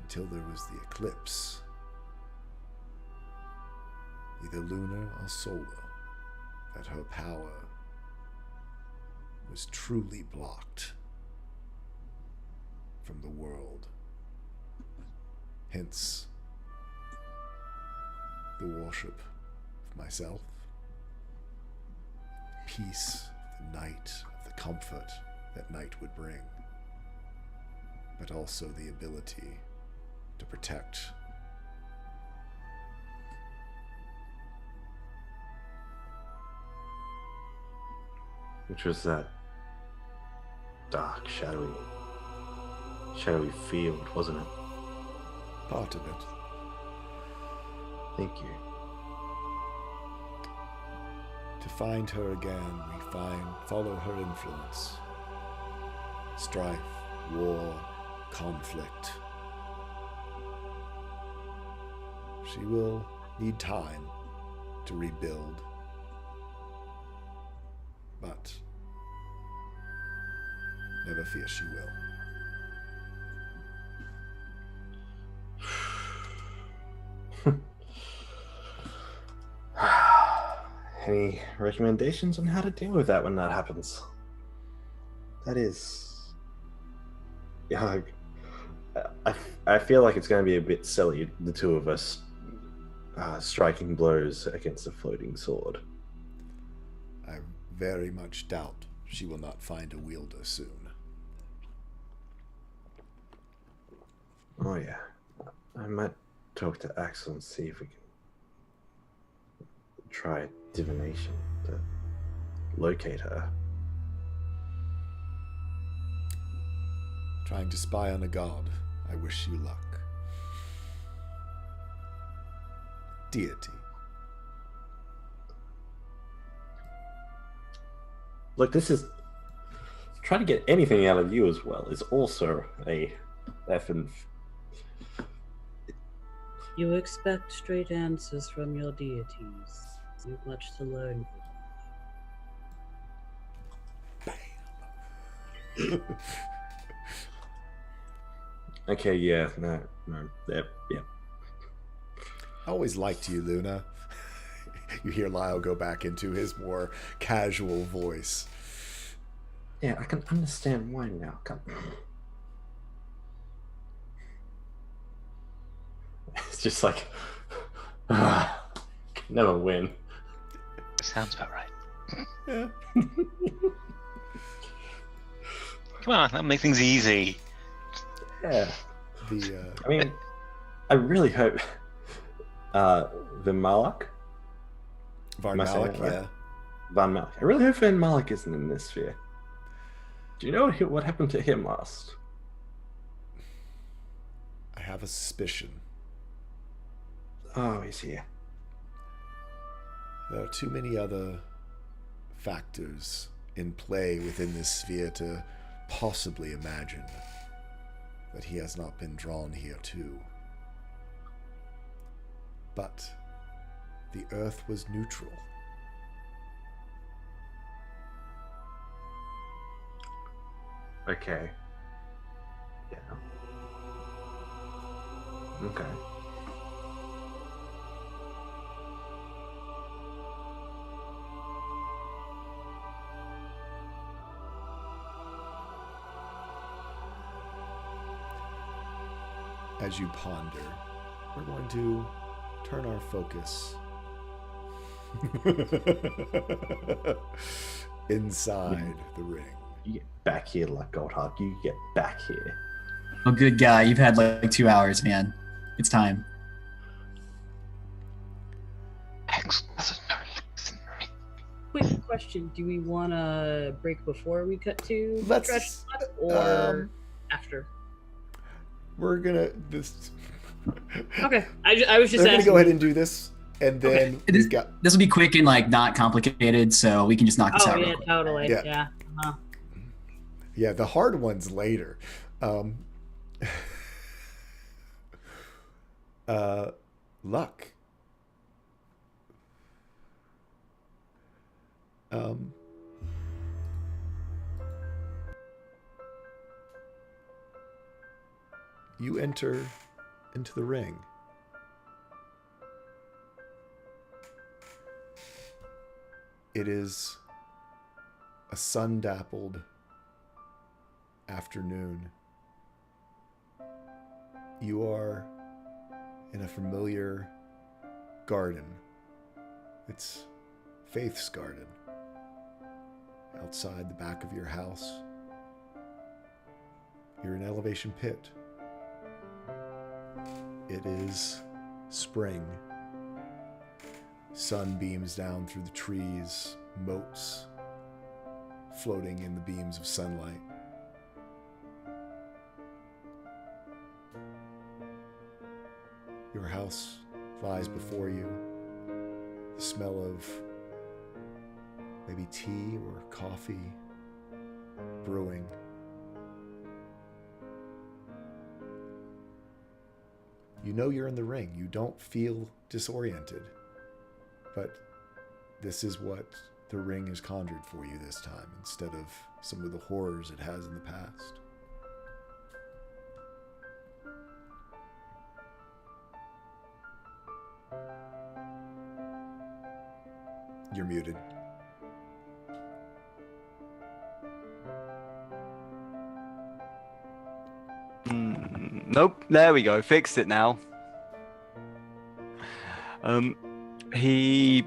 until there was the eclipse, either lunar or solar, that her power was truly blocked from the world. Hence, the worship of myself, peace of the night, of the comfort that night would bring, but also the ability to protect. Which was that dark, shadowy field, wasn't it? Part of it. Thank you. To find her again, we follow her influence. Strife, war, conflict. She will need time to rebuild. But never fear, she will. Any recommendations on how to deal with that when that happens? That is... Yeah, I feel like it's going to be a bit silly, the two of us striking blows against a floating sword. I very much doubt she will not find a wielder soon. Oh yeah, I might talk to Axel and see if we can try divination to locate her. Trying to spy on a god. I wish you luck. Deity. Look, this is trying to get anything out of you as well is also a effing. You expect straight answers from your deities. You've much to learn. Okay, yeah, no, yeah. I always liked you, Luna. You hear Lyle go back into his more casual voice. Yeah, I can understand why now. It's just like, can never win. Sounds about right. Yeah. Come on, that'll make things easy. Yeah. The I mean, I really hope Van Malak. Varn Am I saying Malik, it right? yeah. Van Malak. I really hope Van Malak isn't in this sphere. Do you know what happened to him last? I have a suspicion. Oh, he's here. There are too many other factors in play within this sphere to possibly imagine that he has not been drawn here too. But the Earth was neutral. Okay. Yeah. Okay. As you ponder, we're going to turn our focus inside the ring. You get back here, like Goldhawk. You get back here. Oh, good guy. You've had like 2 hours, man. It's time. Axel doesn't know. Listen. Quick question: do we want to break before we cut to Let's, Trash Talk, or after? We're gonna this. Okay, I was just We're gonna asking. go ahead and do this, and then It we've is- got. This will be quick and like not complicated, so we can just knock this Oh out real yeah, quick. totally. Yeah. Yeah. Uh-huh. Yeah, the hard ones later. Luck. You enter into the ring. It is a sun-dappled afternoon. You are in a familiar garden. It's Faith's garden. Outside the back of your house, you're in Elevation Pit. It is spring. Sun beams down through the trees, motes floating in the beams of sunlight. Your house lies before you. The smell of maybe tea or coffee brewing. You know you're in the ring. You don't feel disoriented. But this is what the ring has conjured for you this time, instead of some of the horrors it has in the past. You're muted. Nope, there we go. Fixed it now. He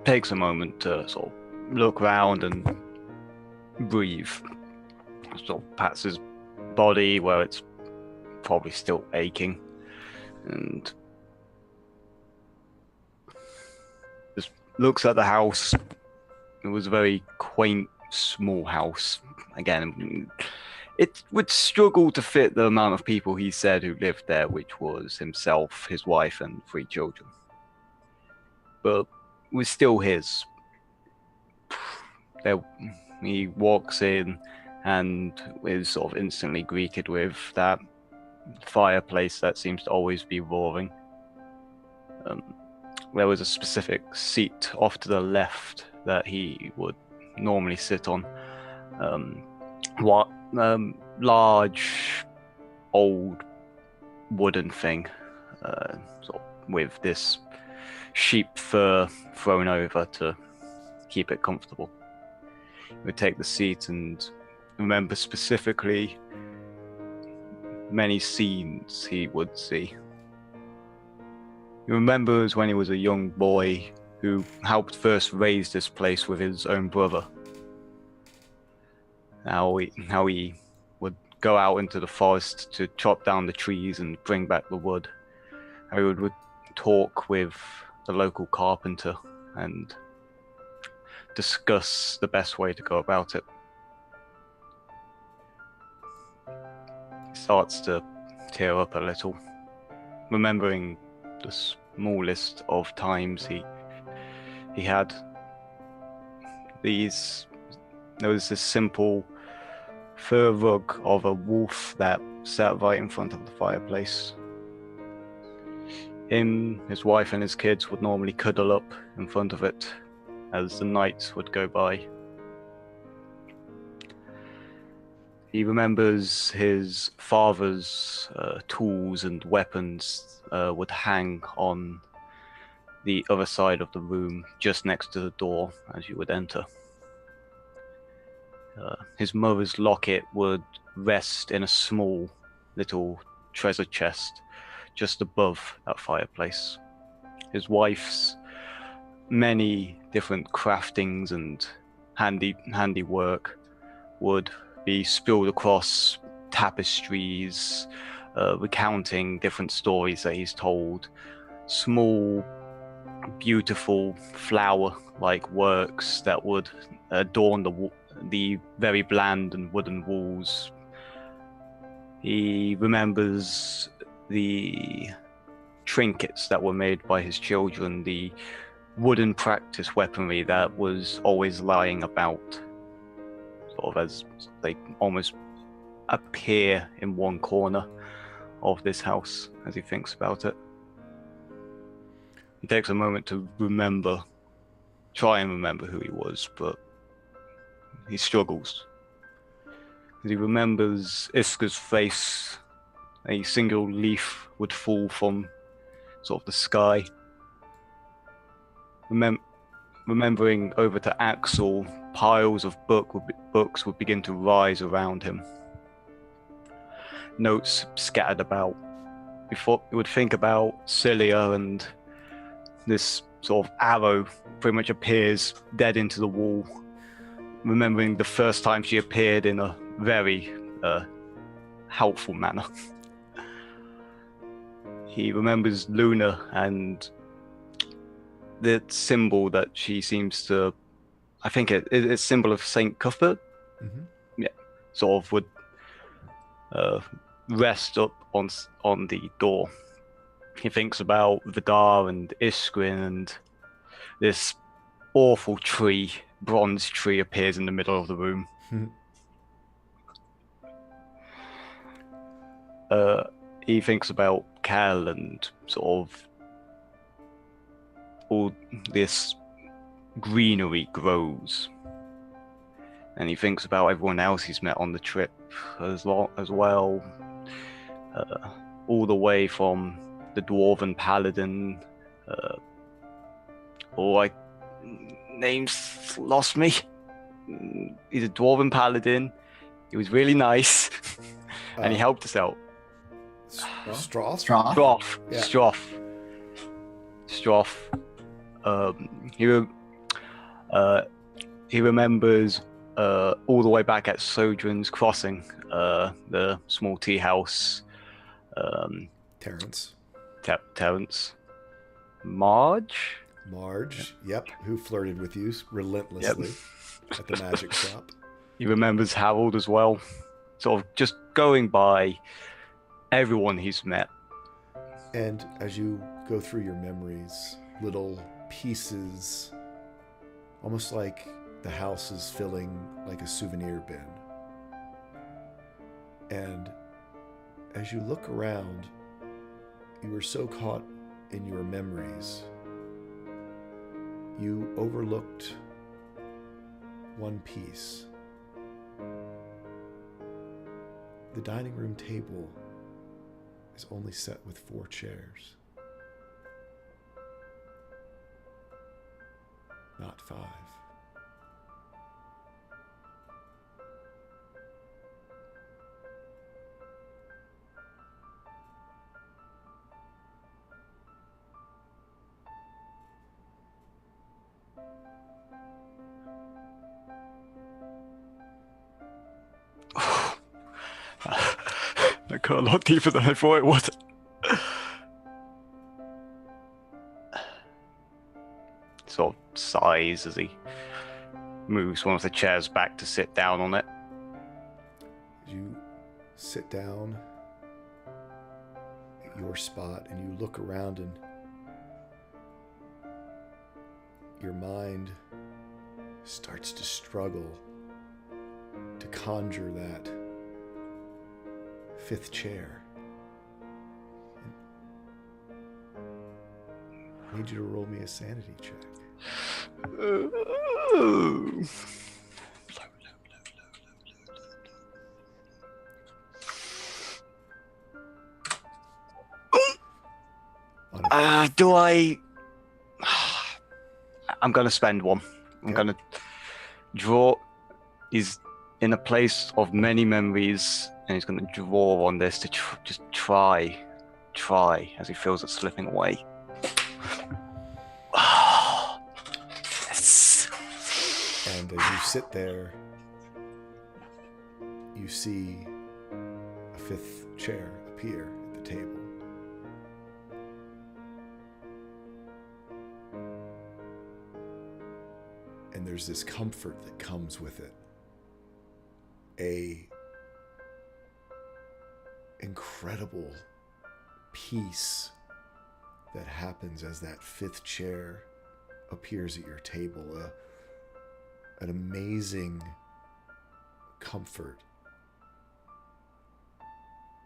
takes a moment to sort of look around and breathe. Sort of pats his body where it's probably still aching, and just looks at the house. It was a very quaint, small house. Again, it would struggle to fit the amount of people he said who lived there, which was himself, his wife, and 3 children. But it was still his. There, he walks in and is sort of instantly greeted with that fireplace that seems to always be roaring. There was a specific seat off to the left that he would normally sit on. Large, old wooden thing, sort of with this sheep fur thrown over to keep it comfortable. He would take the seat and remember specifically many scenes he would see. He remembers when he was a young boy who helped first raise this place with his own brother. How he would go out into the forest to chop down the trees and bring back the wood. How he would talk with the local carpenter and discuss the best way to go about it. He starts to tear up a little, remembering the smallest of times he had these. There was this simple fur rug of a wolf that sat right in front of the fireplace. Him, his wife, and his kids would normally cuddle up in front of it as the nights would go by. He remembers his father's tools and weapons would hang on the other side of the room, just next to the door as you would enter. His mother's locket would rest in a small little treasure chest just above that fireplace. His wife's many different craftings and handiwork would be spilled across tapestries, recounting different stories that he's told. Small, beautiful flower-like works that would adorn the very bland and wooden walls. He remembers the trinkets that were made by his children, the wooden practice weaponry that was always lying about, sort of as they almost appear in one corner of this house as he thinks about it. He takes a moment to try and remember who he was, but he struggles. As he remembers Iska's face, a single leaf would fall from sort of the sky. Remembering over to Axel, piles of books would begin to rise around him. Notes scattered about. Before he would think about Celia, and this sort of arrow pretty much appears dead into the wall. Remembering the first time she appeared in a very helpful manner. He remembers Luna and the symbol that she seems to, I think it's a symbol of Saint Cuthbert. Mm-hmm. Yeah, sort of would rest up on the door. He thinks about Vidar and Iskrin, and this awful tree, bronze tree, appears in the middle of the room. He thinks about Cal and sort of all this greenery grows. And he thinks about everyone else he's met on the trip as well. All the way from the Dwarven Paladin. Name's lost me. He's a Dwarven Paladin. He was really nice. And he helped us out. Stroth? Stroth. Yeah. Stroth. He remembers all the way back at Sojourn's Crossing, the small tea house, Terrence. Terrence. Marge? Marge, yep, who flirted with you relentlessly at the magic shop. He remembers Harold as well. Sort of just going by everyone he's met. And as you go through your memories, little pieces, almost like the house is filling like a souvenir bin. And as you look around, you were so caught in your memories, you overlooked one piece. The dining room table is only set with 4 chairs, not 5. That got a lot deeper than I thought it would. Sort of sighs as he moves one of the chairs back to sit down on it. You sit down at your spot and you look around, and your mind starts to struggle to conjure that 5th chair. I need you to roll me a sanity check. Do I? I'm gonna spend one. I'm gonna draw. He's in a place of many memories, and he's gonna draw on this to just try as he feels it slipping away. Yes. And as you sit there, you see a 5th chair appear at the table. And there's this comfort that comes with it. A incredible peace that happens as that 5th chair appears at your table. An amazing comfort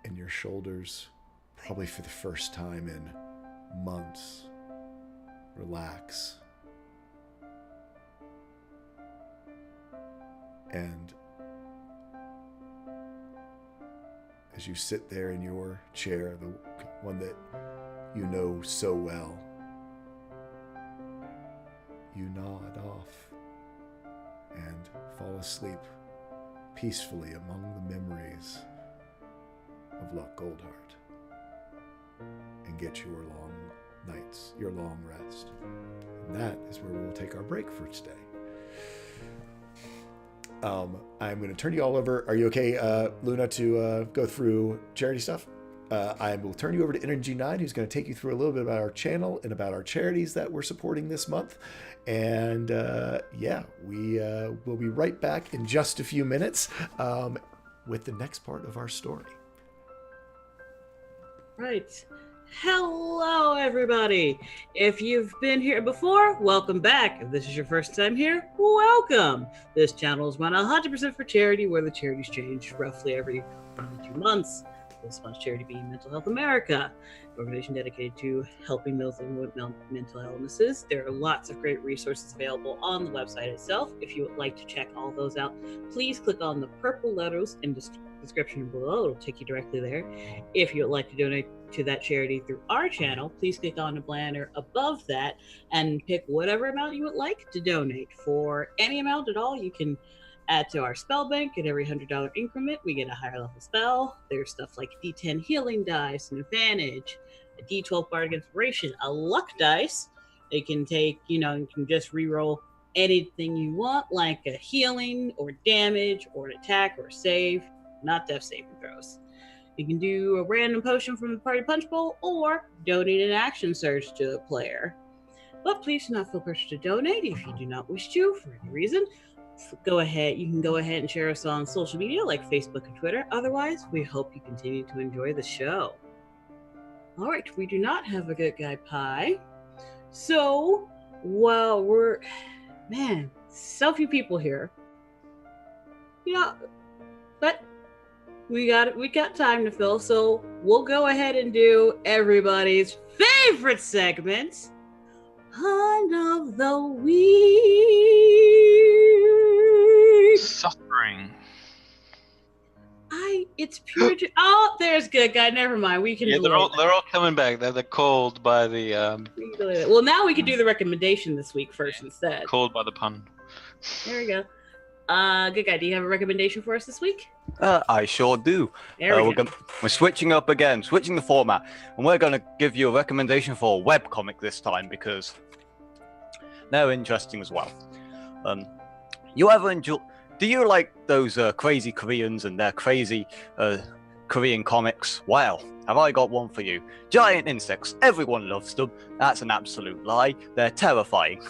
in your shoulders, probably for the first time in months. Relax. And as you sit there in your chair, the one that you know so well, you nod off and fall asleep peacefully among the memories of Luck Goldheart, and get your long nights, your long rest. And that is where we'll take our break for today. I'm going to turn you all over. Are you okay, Luna, to go through charity stuff? I will turn you over to Energy9, who's going to take you through a little bit about our channel and about our charities that we're supporting this month. And we will be right back in just a few minutes with the next part of our story. Right. Hello, everybody. If you've been here before, welcome back. If this is your first time here, welcome. This channel is run 100% for charity, where the charities change roughly every 2 months. This month's charity being Mental Health America, an organization dedicated to helping those living with mental illnesses. There are lots of great resources available on the website itself. If you would like to check all those out, please click on the purple letters in the description below. It'll take you directly there. If you would like to donate to that charity through our channel, please click on the banner above that and pick whatever amount you would like to donate. For any amount at all, you can add to our spell bank. At every $100 increment, we get a higher level spell. There's stuff like D10 healing dice, an advantage, a D12 bardic inspiration, a luck dice. They can take, you can just reroll anything you want, like a healing or damage or an attack or a save, not death saving throws. You can do a random potion from the party punch bowl or donate an action surge to the player. But please do not feel pressure to donate if you do not wish to for any reason. Go ahead. You can go ahead and share us on social media like Facebook and Twitter. Otherwise, we hope you continue to enjoy the show. All right, we do not have a good guy pie. So, while so few people here. But we got time to fill, so we'll go ahead and do everybody's favorite segment, Pun of the Week. Suffering. It's pure. Oh, there's good guy. Never mind. We can. Yeah, delay that. they're all coming back. They're called by the We can delay that. Well, now we can do the recommendation this week first instead. called by the pun. There we go. Good guy. Do you have a recommendation for us this week? I sure do. There we go. We're switching up again, switching the format, and we're going to give you a recommendation for a webcomic this time because they're interesting as well. You ever enjoy? Do you like those crazy Koreans and their crazy Korean comics? Well, have I got one for you. Giant insects. Everyone loves them. That's an absolute lie. They're terrifying.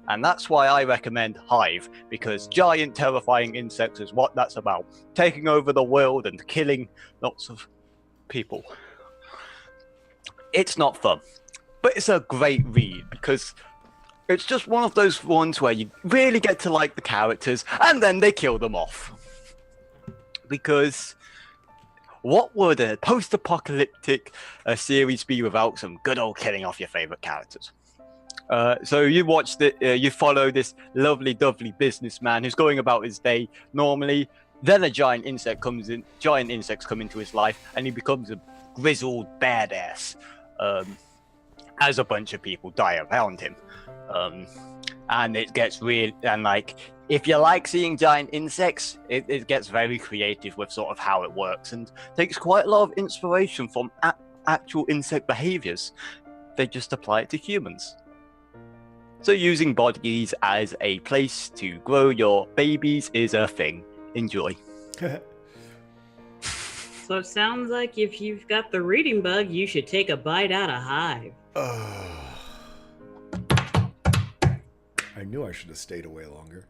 And that's why I recommend Hive, because giant terrifying insects is what that's about. Taking over the world and killing lots of people. It's not fun, but it's a great read because it's just one of those ones where you really get to like the characters and then they kill them off. Because what would a post-apocalyptic series be without some good old killing off your favorite characters? So you watched it, you follow this lovely, dovely businessman who's going about his day normally. Then a giant insects come into his life, and he becomes a grizzled badass. As a bunch of people die around him, and it gets weird. And like, if you like seeing giant insects, it gets very creative with sort of how it works, and takes quite a lot of inspiration from actual insect behaviors. They just apply it to humans. So using bodies as a place to grow your babies is a thing. Enjoy. So it sounds like if you've got the reading bug, you should take a bite out of Hive. I knew I should have stayed away longer.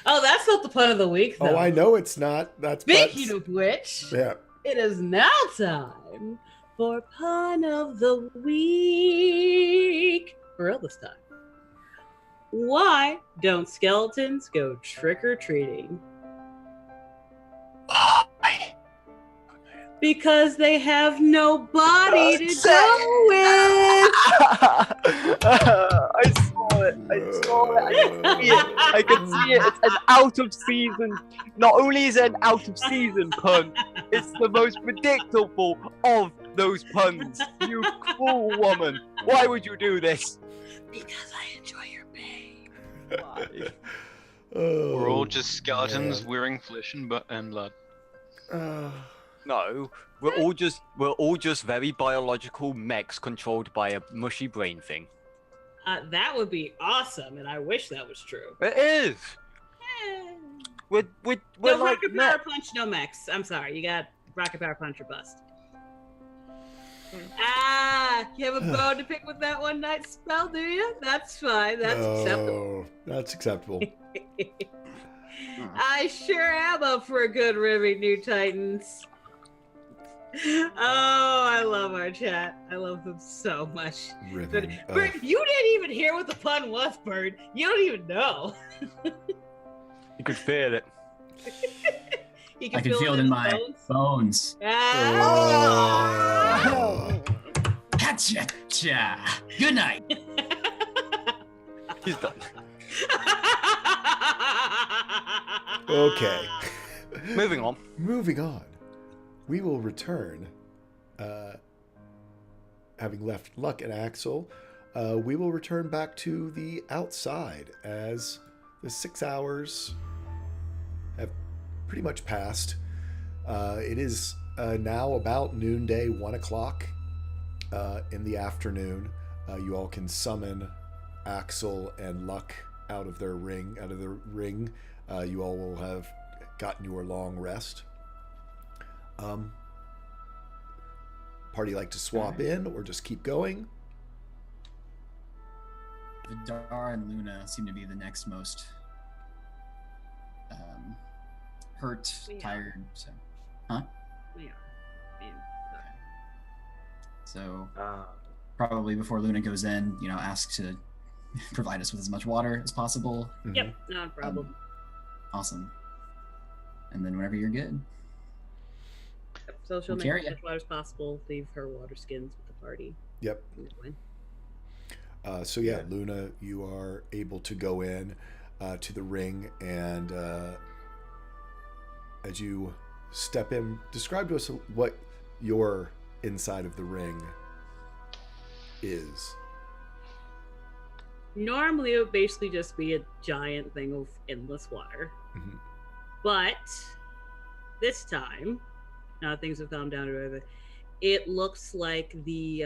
Oh, that's not the pun of the week, though. Oh, I know it's not. That's Speaking of which, yeah. it is now time for Pun of the Week. For real this time. Why don't skeletons go trick-or-treating? Because they have no body to go with. I saw it. I can see it. It's an out of season. Not only is it an out of season pun, it's the most predictable of those puns. You cruel woman. Why would you do this? Because I enjoy your pain. Why? We're all just skeletons wearing flesh and blood. No, we're all just very biological mechs controlled by a mushy brain thing. That would be awesome, and I wish that was true. It is. We're No like Rocket Power Punch, no mechs. I'm sorry, you got Rocket Power Punch or bust. You have a bone to pick with that one night spell, do you? That's fine. That's acceptable. That's acceptable. I sure am up for a good ribbing, New Titans. Oh, I love our chat. I love them so much. Ribbing. Bird, you didn't even hear what the pun was, Bird. You don't even know. You could feel it. You I can feel it in my bones. Ah. Gotcha. Good night. He's done. Okay. Moving on. Moving on. We will return, having left Luck and Axel, we will return back to the outside as the 6 hours have pretty much passed. It is now about noonday, 1 o'clock in the afternoon. You all can summon Axel and Luck out of the ring. You all will have gotten your long rest. party like to swap in or just keep going? Vidar and Luna seem to be the next most hurt, Yeah. tired. So, We are. And, so Uh, probably before Luna goes in, ask to provide us with as much water as possible. Mhm. Yep, not a problem. Awesome. And then whenever you're good, Yep, so she'll we'll make carry as ya. much water as possible, leave her water skins with the party. Yep. and go in. So yeah, Luna, you are able to go in to the ring, and as you step in, describe to us what your inside of the ring is. Normally, it would basically just be a giant thing of endless water. Mhm. But this time, now things have calmed down a bit. It looks like the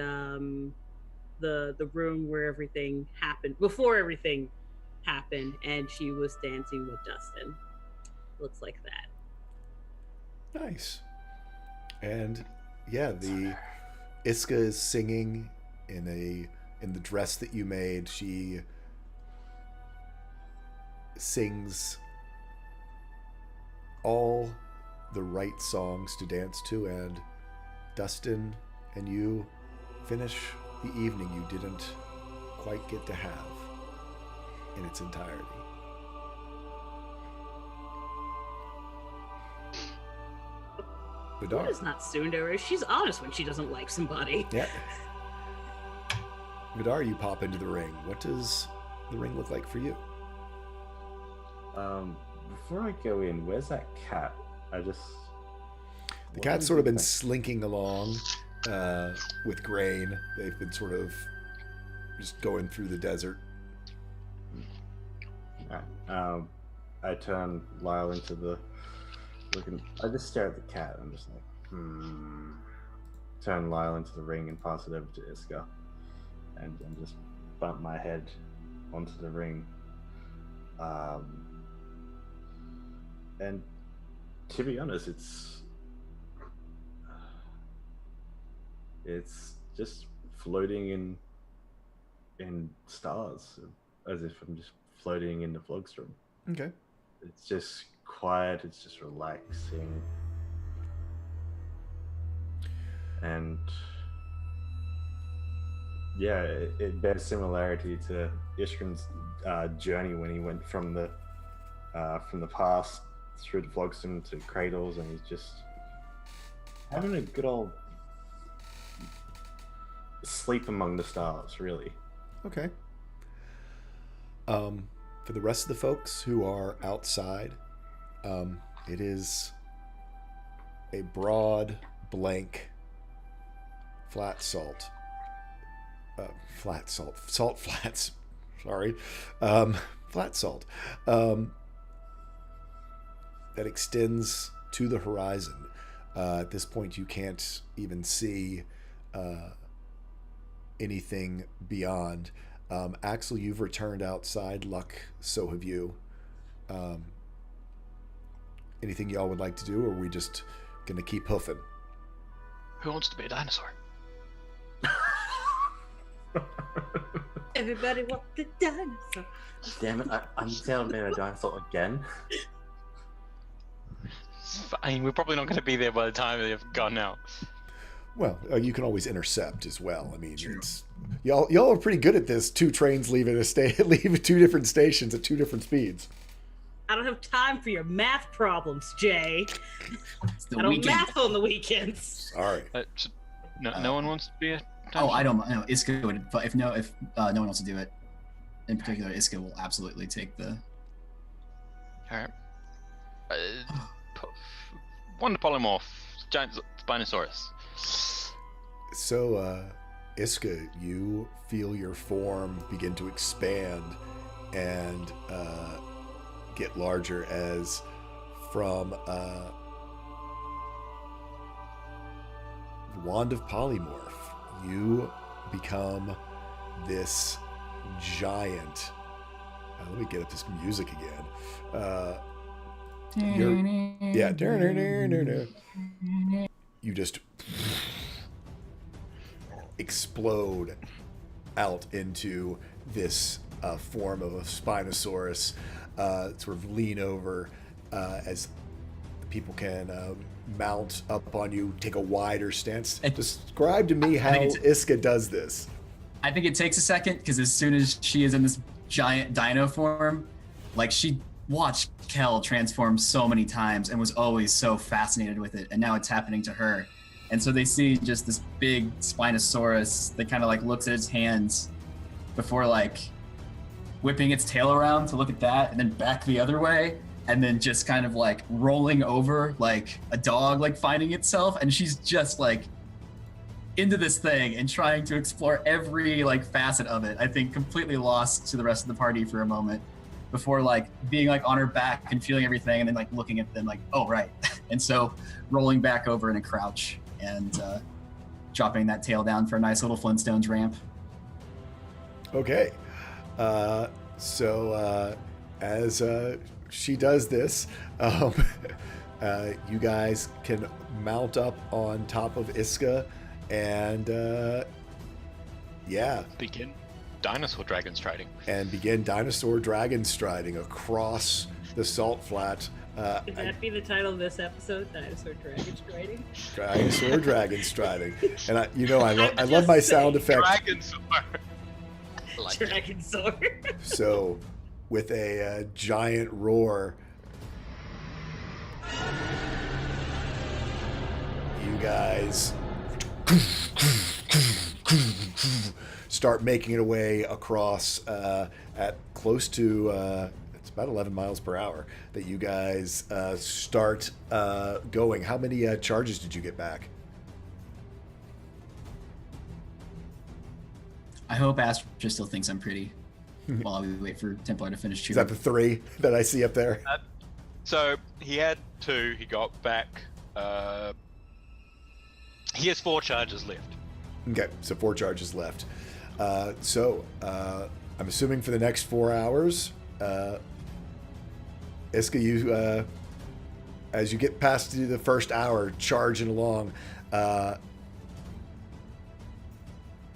room where everything happened before everything happened, and she was dancing with Dustin. Looks like that. Nice. And yeah, the Iska is singing in the dress that you made. She sings all the right songs to dance to, and Dustin and you finish the evening you didn't quite get to have in its entirety. That Vidar. is not tsundere. She's honest when she doesn't like somebody. Yeah. Vidar, you pop into the ring. What does the ring look like for you? Before I go in, where's that cat? The cat's sort of been slinking along with grain. They've been sort of just going through the desert. I turn Lyle into the looking. I just stare at the cat. I'm just like, Turn Lyle into the ring and pass it over to Iska, and just bump my head onto the ring. And to be honest, it's just floating in stars, as if I'm just floating in the Vlogstrom. Okay. It's just quiet. It's just relaxing, and yeah, it bears similarity to Ishran's journey when he went from the past through the Vlogstrom to Cradles, and he's just having a good old sleep among the stars, really. Okay. For the rest of the folks who are outside, it is a broad, blank, salt flats, sorry, flat salt, that extends to the horizon. At this point, you can't even see anything beyond. Axel, you've returned outside. Luck, so have you. Anything y'all would like to do, or are we just gonna keep hoofing? Who wants to be a dinosaur? Everybody wants the dinosaur. Damn it! I'm down being a dinosaur again. It's fine. We're probably not going to be there by the time they've gone out. Well, you can always intercept as well. I mean, it's y'all are pretty good at this. 2 trains leaving leave 2 different stations at 2 different speeds. I don't have time for your math problems, Jay. it's the I don't weekend. math on the weekends. Sorry. No one wants to be a dinosaur. Oh, I don't know. Iska would, but if no one wants to do it, in particular, Iska will absolutely take the. All right. Wonder polymorph, giant Spinosaurus. So, Iska, you feel your form begin to expand and get larger as from the Wand of Polymorph, you become this giant. Let me get up this music again. You just explode out into this form of a Spinosaurus, sort of lean over as people can mount up on you, take a wider stance. Describe to me how Iska does this. I think it takes a second, because as soon as she is in this giant dino form, like, she watched Kel transform so many times and was always so fascinated with it, and now it's happening to her. And so they see just this big Spinosaurus that kind of like looks at its hands before like whipping its tail around to look at that, and then back the other way, and then just kind of like rolling over like a dog like finding itself. And she's just like into this thing and trying to explore every like facet of it. I think completely lost to the rest of the party for a moment before like being like on her back and feeling everything, and then like looking at them like, oh right. And so rolling back over in a crouch and dropping that tail down for a nice little Flintstones ramp. Okay. So as she does this, you guys can mount up on top of Iska and Begin dinosaur dragon striding. And begin dinosaur dragon striding across the salt flat. Could that be the title of this episode? Dinosaur Dragon Striding? Dinosaur Dragon Striding. And I love my sound effect. Dragonsaur. So, with a giant roar, you guys start making it away across at close to it's about 11 miles per hour that you guys start going. How many charges did you get back? I hope Astra still thinks I'm pretty while we wait for Templar to finish Is chewing. that the 3 that I see up there? So he had 2. He got back. He has 4 charges left. Okay, so 4 charges left. So I'm assuming for the next 4 hours, Iska, you as you get past the first hour charging along,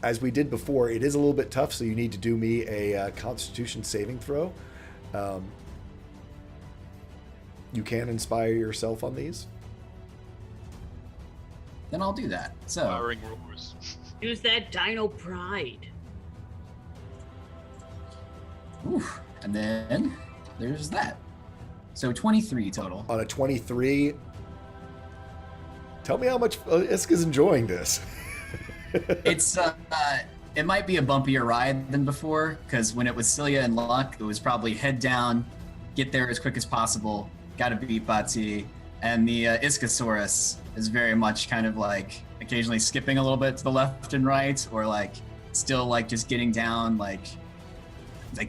as we did before, it is a little bit tough, so you need to do me a Constitution saving throw. You can inspire yourself on these. Then I'll do that. So Firing roars. Use that Dino Pride. oof, and then there's that. So 23 total. On a 23, tell me how much Iska's enjoying this. It's it might be a bumpier ride than before, because when it was Cilia and Luck, it was probably head down, get there as quick as possible, gotta beat Bati, and the Iskasaurus is very much kind of like occasionally skipping a little bit to the left and right, or like still like just getting down, like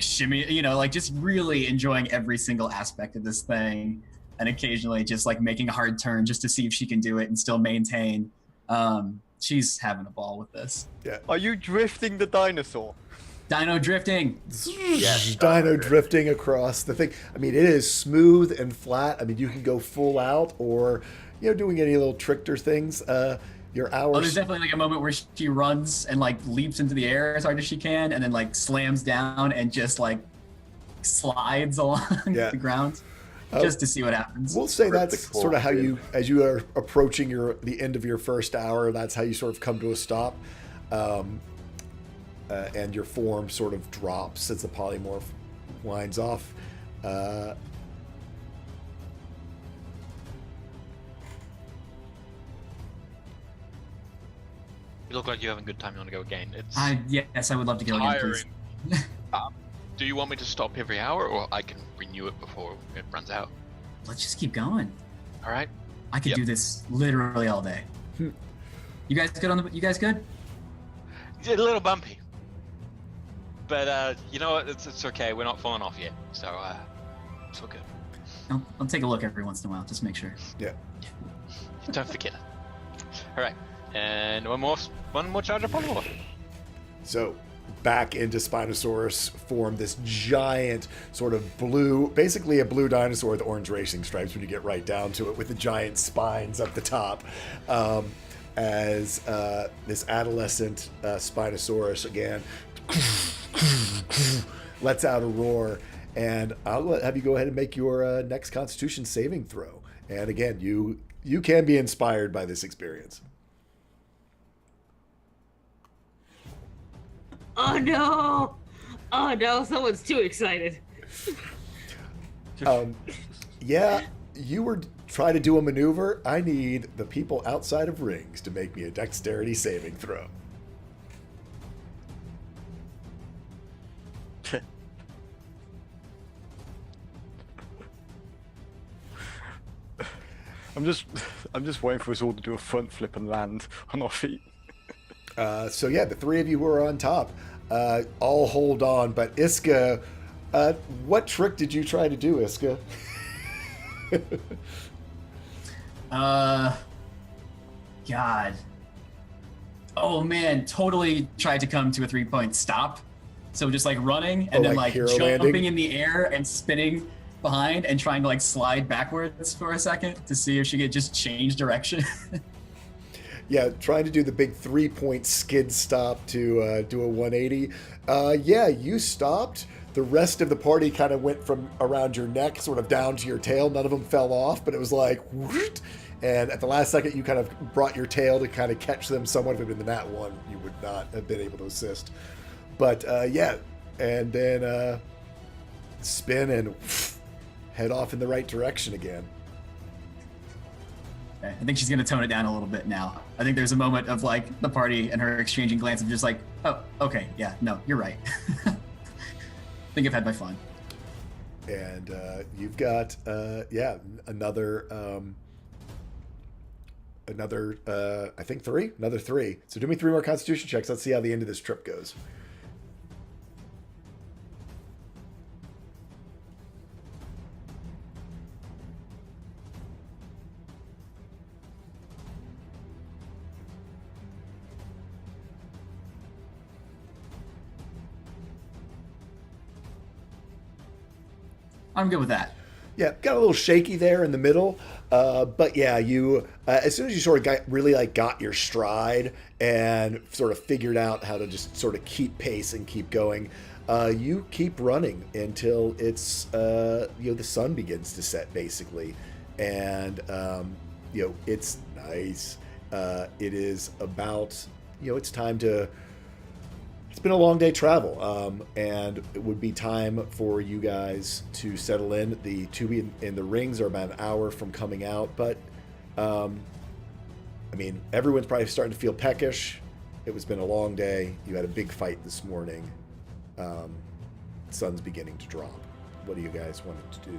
shimmy, like just really enjoying every single aspect of this thing, and occasionally just like making a hard turn just to see if she can do it and still maintain. She's having a ball with this. Yeah. Are you drifting the dinosaur? Dino drifting. Yes, Dino drifting across the thing. I mean, it is smooth and flat. I mean, you can go full out or, doing any little trickster things. Your hours. Oh, there's definitely like a moment where she runs and like leaps into the air as hard as she can, and then like slams down and just like slides along the ground just to see what happens. We'll say that's Critical sort of how hit. you, as you are approaching the end of your first hour, that's how you sort of come to a stop. And your form sort of drops as the polymorph winds off. You look like you're having a good time. You want to go again? It's Yes, I would love to go again, tiring. please. Do you want me to stop every hour, or I can renew it before it runs out? Let's just keep going. All right. I could Yep. do this literally all day. You guys good You guys good? It's a little bumpy, but you know what? It's okay. We're not falling off yet, so it's all good. I'll take a look every once in a while, just to make sure. Yeah. Don't forget it. All right, and one more charge of polymorph. So back into Spinosaurus form, this giant sort of blue, basically a blue dinosaur with orange racing stripes when you get right down to it, with the giant spines up the top. as this adolescent Spinosaurus again lets out a roar. And I'll have you go ahead and make your next Constitution saving throw. And again, you can be inspired by this experience. Oh no! Oh no! Someone's too excited. Yeah, you were trying to do a maneuver. I need the people outside of rings to make me a dexterity saving throw. I'm just waiting for us all to do a front flip and land on our feet. So yeah, the three of you who are on top all hold on, but Iska, what trick did you try to do, Iska? God. Oh man, totally tried to come to a 3-point stop. So just like running and then like hero jumping landing? in the air and spinning behind and trying to like slide backwards for a second to see if she could just change direction. Yeah, trying to do the big 3-point skid stop to do a 180. Yeah, you stopped. The rest of the party kind of went from around your neck sort of down to your tail. None of them fell off, but it was like, whoosh, and at the last second, you kind of brought your tail to kind of catch them. Somewhat of it in the nat one, you would not have been able to assist. But yeah, and then spin and head off in the right direction again. Okay, I think she's gonna tone it down a little bit now. I think there's a moment of like the party and her exchanging glances, just like, oh, okay, yeah, no, you're right. I think I've had my fun. And you've got yeah, another I think another three. So do me 3 more Constitution checks. Let's see how the end of this trip goes. I'm good with that. Yeah, got a little shaky there in the middle, but yeah, you as soon as you sort of got your stride and sort of figured out how to just sort of keep pace and keep going, you keep running until it's the sun begins to set basically, and it's nice. It is about it's time to. It's been a long day travel, and it would be time for you guys to settle in. The two in the rings are about an hour from coming out, but I mean, everyone's probably starting to feel peckish. It was been a long day. You had a big fight this morning. Sun's beginning to drop. What do you guys want to do?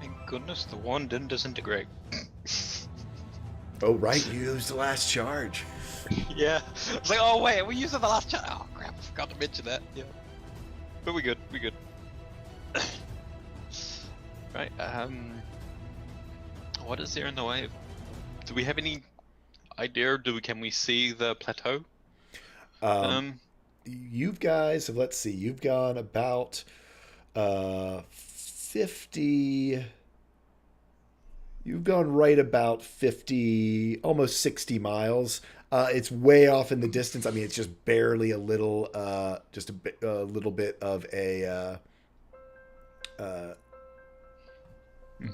Thank goodness the wand didn't disintegrate. Oh, right, you used the last charge. Yeah. It's like, oh wait, we used the last chat. Oh crap, I forgot to mention that. Yeah. But we good. Right. What is there in the way? Do we have any idea? Can we see the plateau? You guys, let's see. You've gone about 50. You've gone right about 50, almost 60 miles. It's way off in the distance. I mean, it's just barely a little, just a little bit of a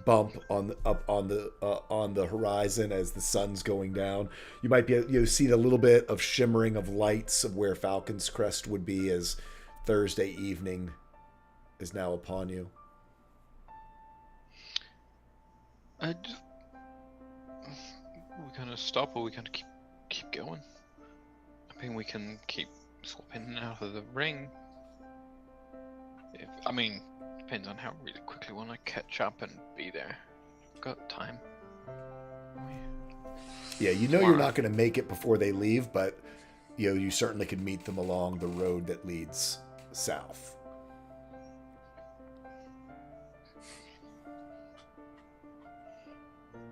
bump up on the horizon as the sun's going down. You might be see the little bit of shimmering of lights of where Falcon's Crest would be as Thursday evening is now upon you. We gonna stop or we gonna keep going? I mean, we can keep swapping in and out of the ring. Depends on how really quickly we want to catch up and be there. Got time. Yeah, you're not going to make it before they leave, but you certainly could meet them along the road that leads south.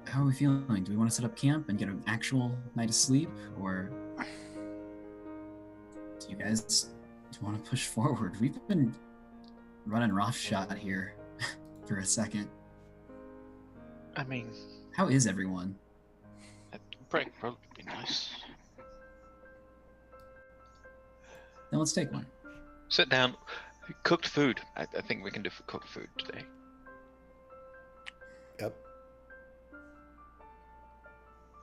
How are we feeling? Do we want to set up camp and get an actual night of sleep, or do you guys want to push forward? We've been running roughshod here for a second. I mean, how is everyone? break would probably be nice. Then let's take one. Sit down. Cooked food. I think we can do cooked food today. Yep.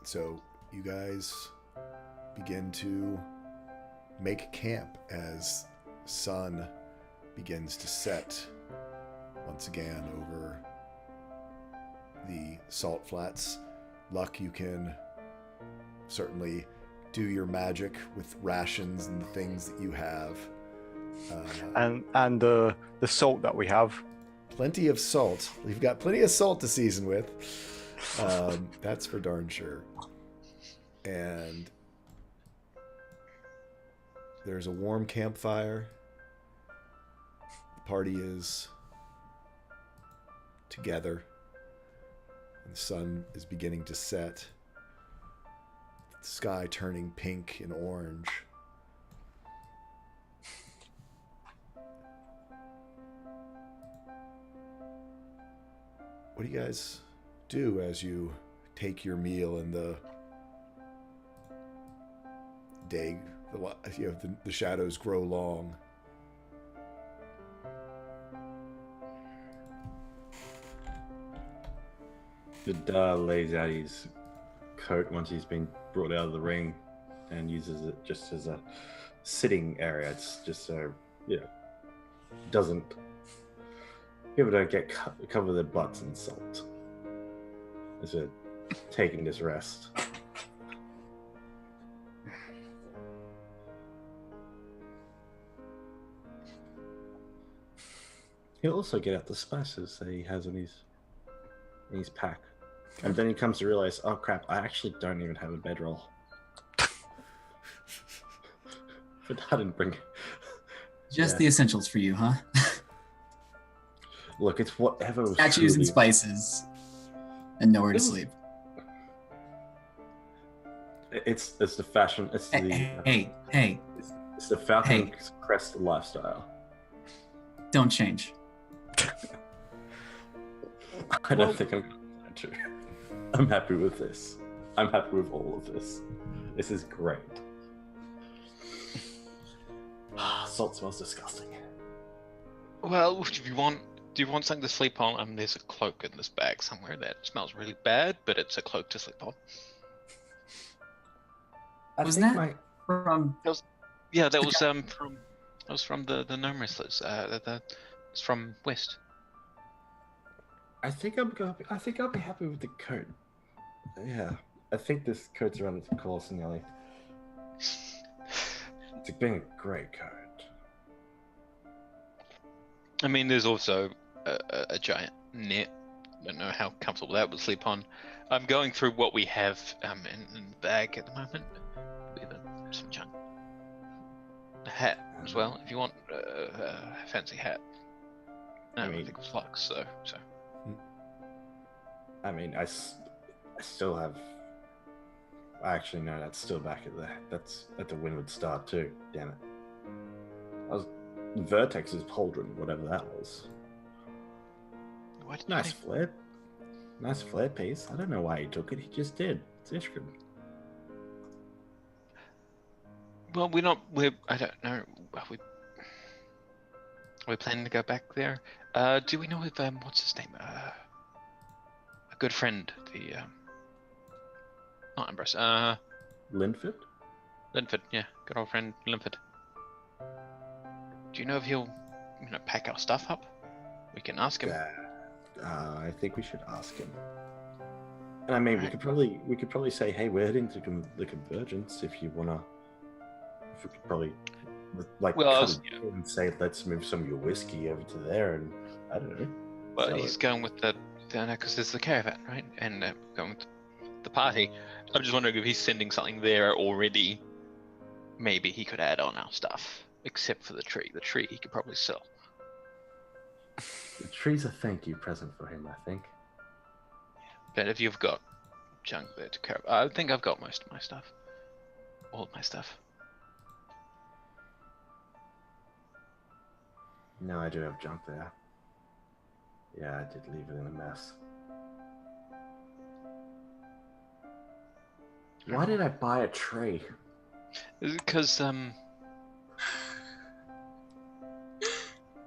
So you guys begin to make camp as sun begins to set once again over the salt flats. Luck, you can certainly do your magic with rations and the things that you have. And the salt that we have. Plenty of salt. We've got plenty of salt to season with. That's for darn sure. And there's a warm campfire. The party is together. And the sun is beginning to set. The sky turning pink and orange. What do you guys do as you take your meal and the day, the shadows grow long? Vidar lays out his coat once he's been brought out of the ring and uses it just as a sitting area. It's just so, doesn't, people don't get cover their butts in salt. As they're taking this rest. He'll also get out the spices that he has in his pack. And then he comes to realize, oh crap, I actually don't even have a bedroll. But I didn't bring Just the essentials for you, huh? Look, it's whatever was Statues and truly- spices. And nowhere to sleep. It's the fashion. It's the Hey. It's the Falcon Crest lifestyle. Don't change. I don't think I'm going to. I'm happy with this. I'm happy with all of this. This is great. Salt smells disgusting. Well, do you want something to sleep on? There's a cloak in this bag somewhere that smells really bad, but it's a cloak to sleep on. Wasn't that from? Yeah, that was from the gnome wrestlers. It's from West. I think I'll be happy with the coat. Yeah, I think this coat's around its course, Nelly. It's been a great coat. I mean, there's also a giant net. I don't know how comfortable that would sleep on. I'm going through what we have in the bag at the moment. We have some junk. A hat as well, if you want a fancy hat. I think it was Lux, so. I mean, I still have. Actually, no, that's still back that's at the Windward Star too. Damn it. Vertex's pauldron, whatever that was. Nice flare piece. I don't know why he took it. He just did. It's Ishkan. Well, I don't know. We're planning to go back there. Do we know if what's his name? A good friend, not Ambrose. Linford? Linford, yeah, good old friend Linford. Do you know if he'll, pack our stuff up? We can ask him. I think we should ask him. And I mean, we could probably say, hey, we're heading to the Convergence. If you wanna, if we could probably and say, let's move some of your whiskey over to there, and I don't know. But he's going with the because there's the caravan, right? And going with the party. I'm just wondering if he's sending something there already. Maybe he could add on our stuff, except for the tree. The tree he could probably sell. The tree's a thank you present for him, I think. But if you've got junk there to carry, I think I've got most of my stuff. All of my stuff. No, I do have junk there. Yeah, I did leave it in a mess. Why did I buy a tree? Because you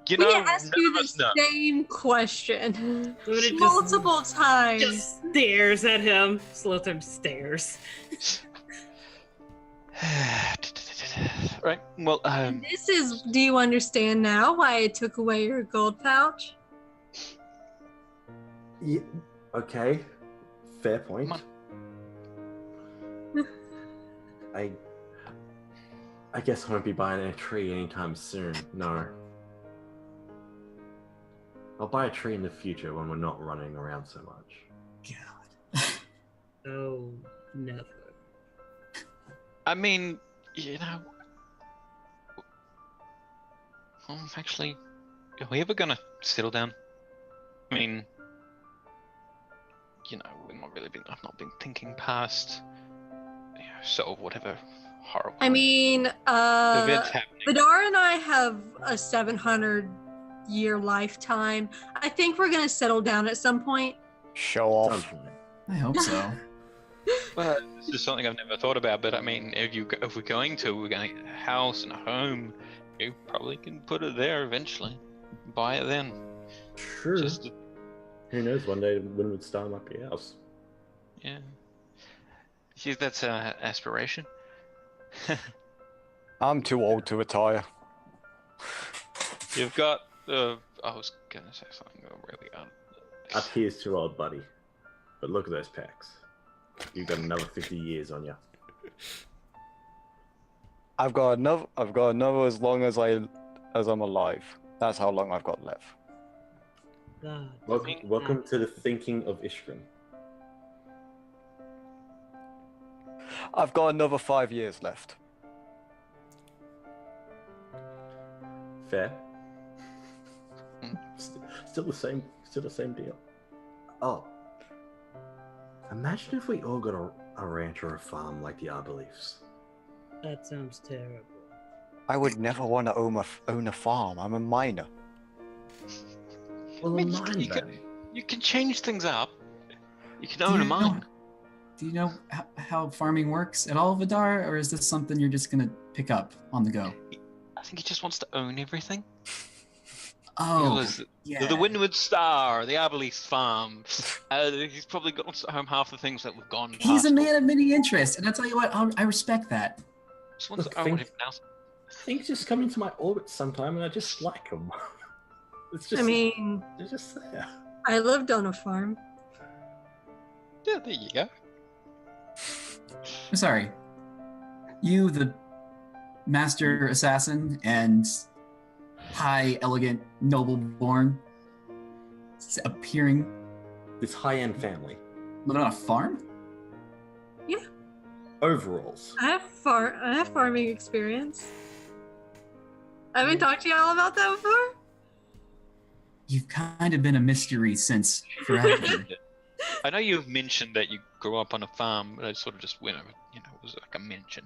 We know, asked none you of the us know. same question But it multiple times. just stares at him. Slotherm stares. Right. Well, And this is, do you understand now why I took away your gold pouch? Yeah, okay, fair point. Come I guess I won't be buying a tree anytime soon. No. I'll buy a tree in the future when we're not running around so much. Oh, never. I mean, you know. Actually, are we ever gonna settle down? I mean, you know, I've not been thinking past, sort of whatever horrible I mean, events happening. Vidar and I have a 700-year lifetime. I think we're gonna settle down at some point. Show off. Sometime. I hope so. But this is something I've never thought about. But I mean, if we're going to get a house and a home, you probably can put it there eventually. Buy it then. Sure. Just Who knows? One day Winwood Star might be ours. yeah. See, that's aspiration. I'm too old to retire. You've got. I was gonna say something really Up here's too old, buddy. But look at those pecs. You've got another 50 years on you. I've got another as long as I'm alive. That's how long I've got left. God. Welcome to the thinking of Ishgrim. I've got another 5 years left. Fair. Still the same deal. Oh. Imagine if we all got a ranch or a farm like the Arbaleafs. That sounds terrible. I would never want to own a farm. I'm a miner. Well, I mean, mine then. you can change things up. You can own a mine. Do you know how farming works at all, Vidar, or is this something you're just gonna pick up on the go? I think he just wants to own everything. Oh, Because yeah. the Windward Star, the Arbaleaf Farm. He's probably got home half the things that we've gone past. He's a man of many interests, and I'll tell you what, I respect that. Just wants Look, to own think- everything else. Things just come into my orbit sometime, and I just like them. It's just, I mean, they're just there. I lived on a farm. Yeah, there you go. I'm sorry. You, the master assassin and high, elegant, noble-born, appearing, This high-end family. living on a farm? Overalls. I have farming experience. I haven't talked to y'all about that before. You've kind of been a mystery since forever. I know you've mentioned that you grew up on a farm, but I sort of just went over, it was like a mention.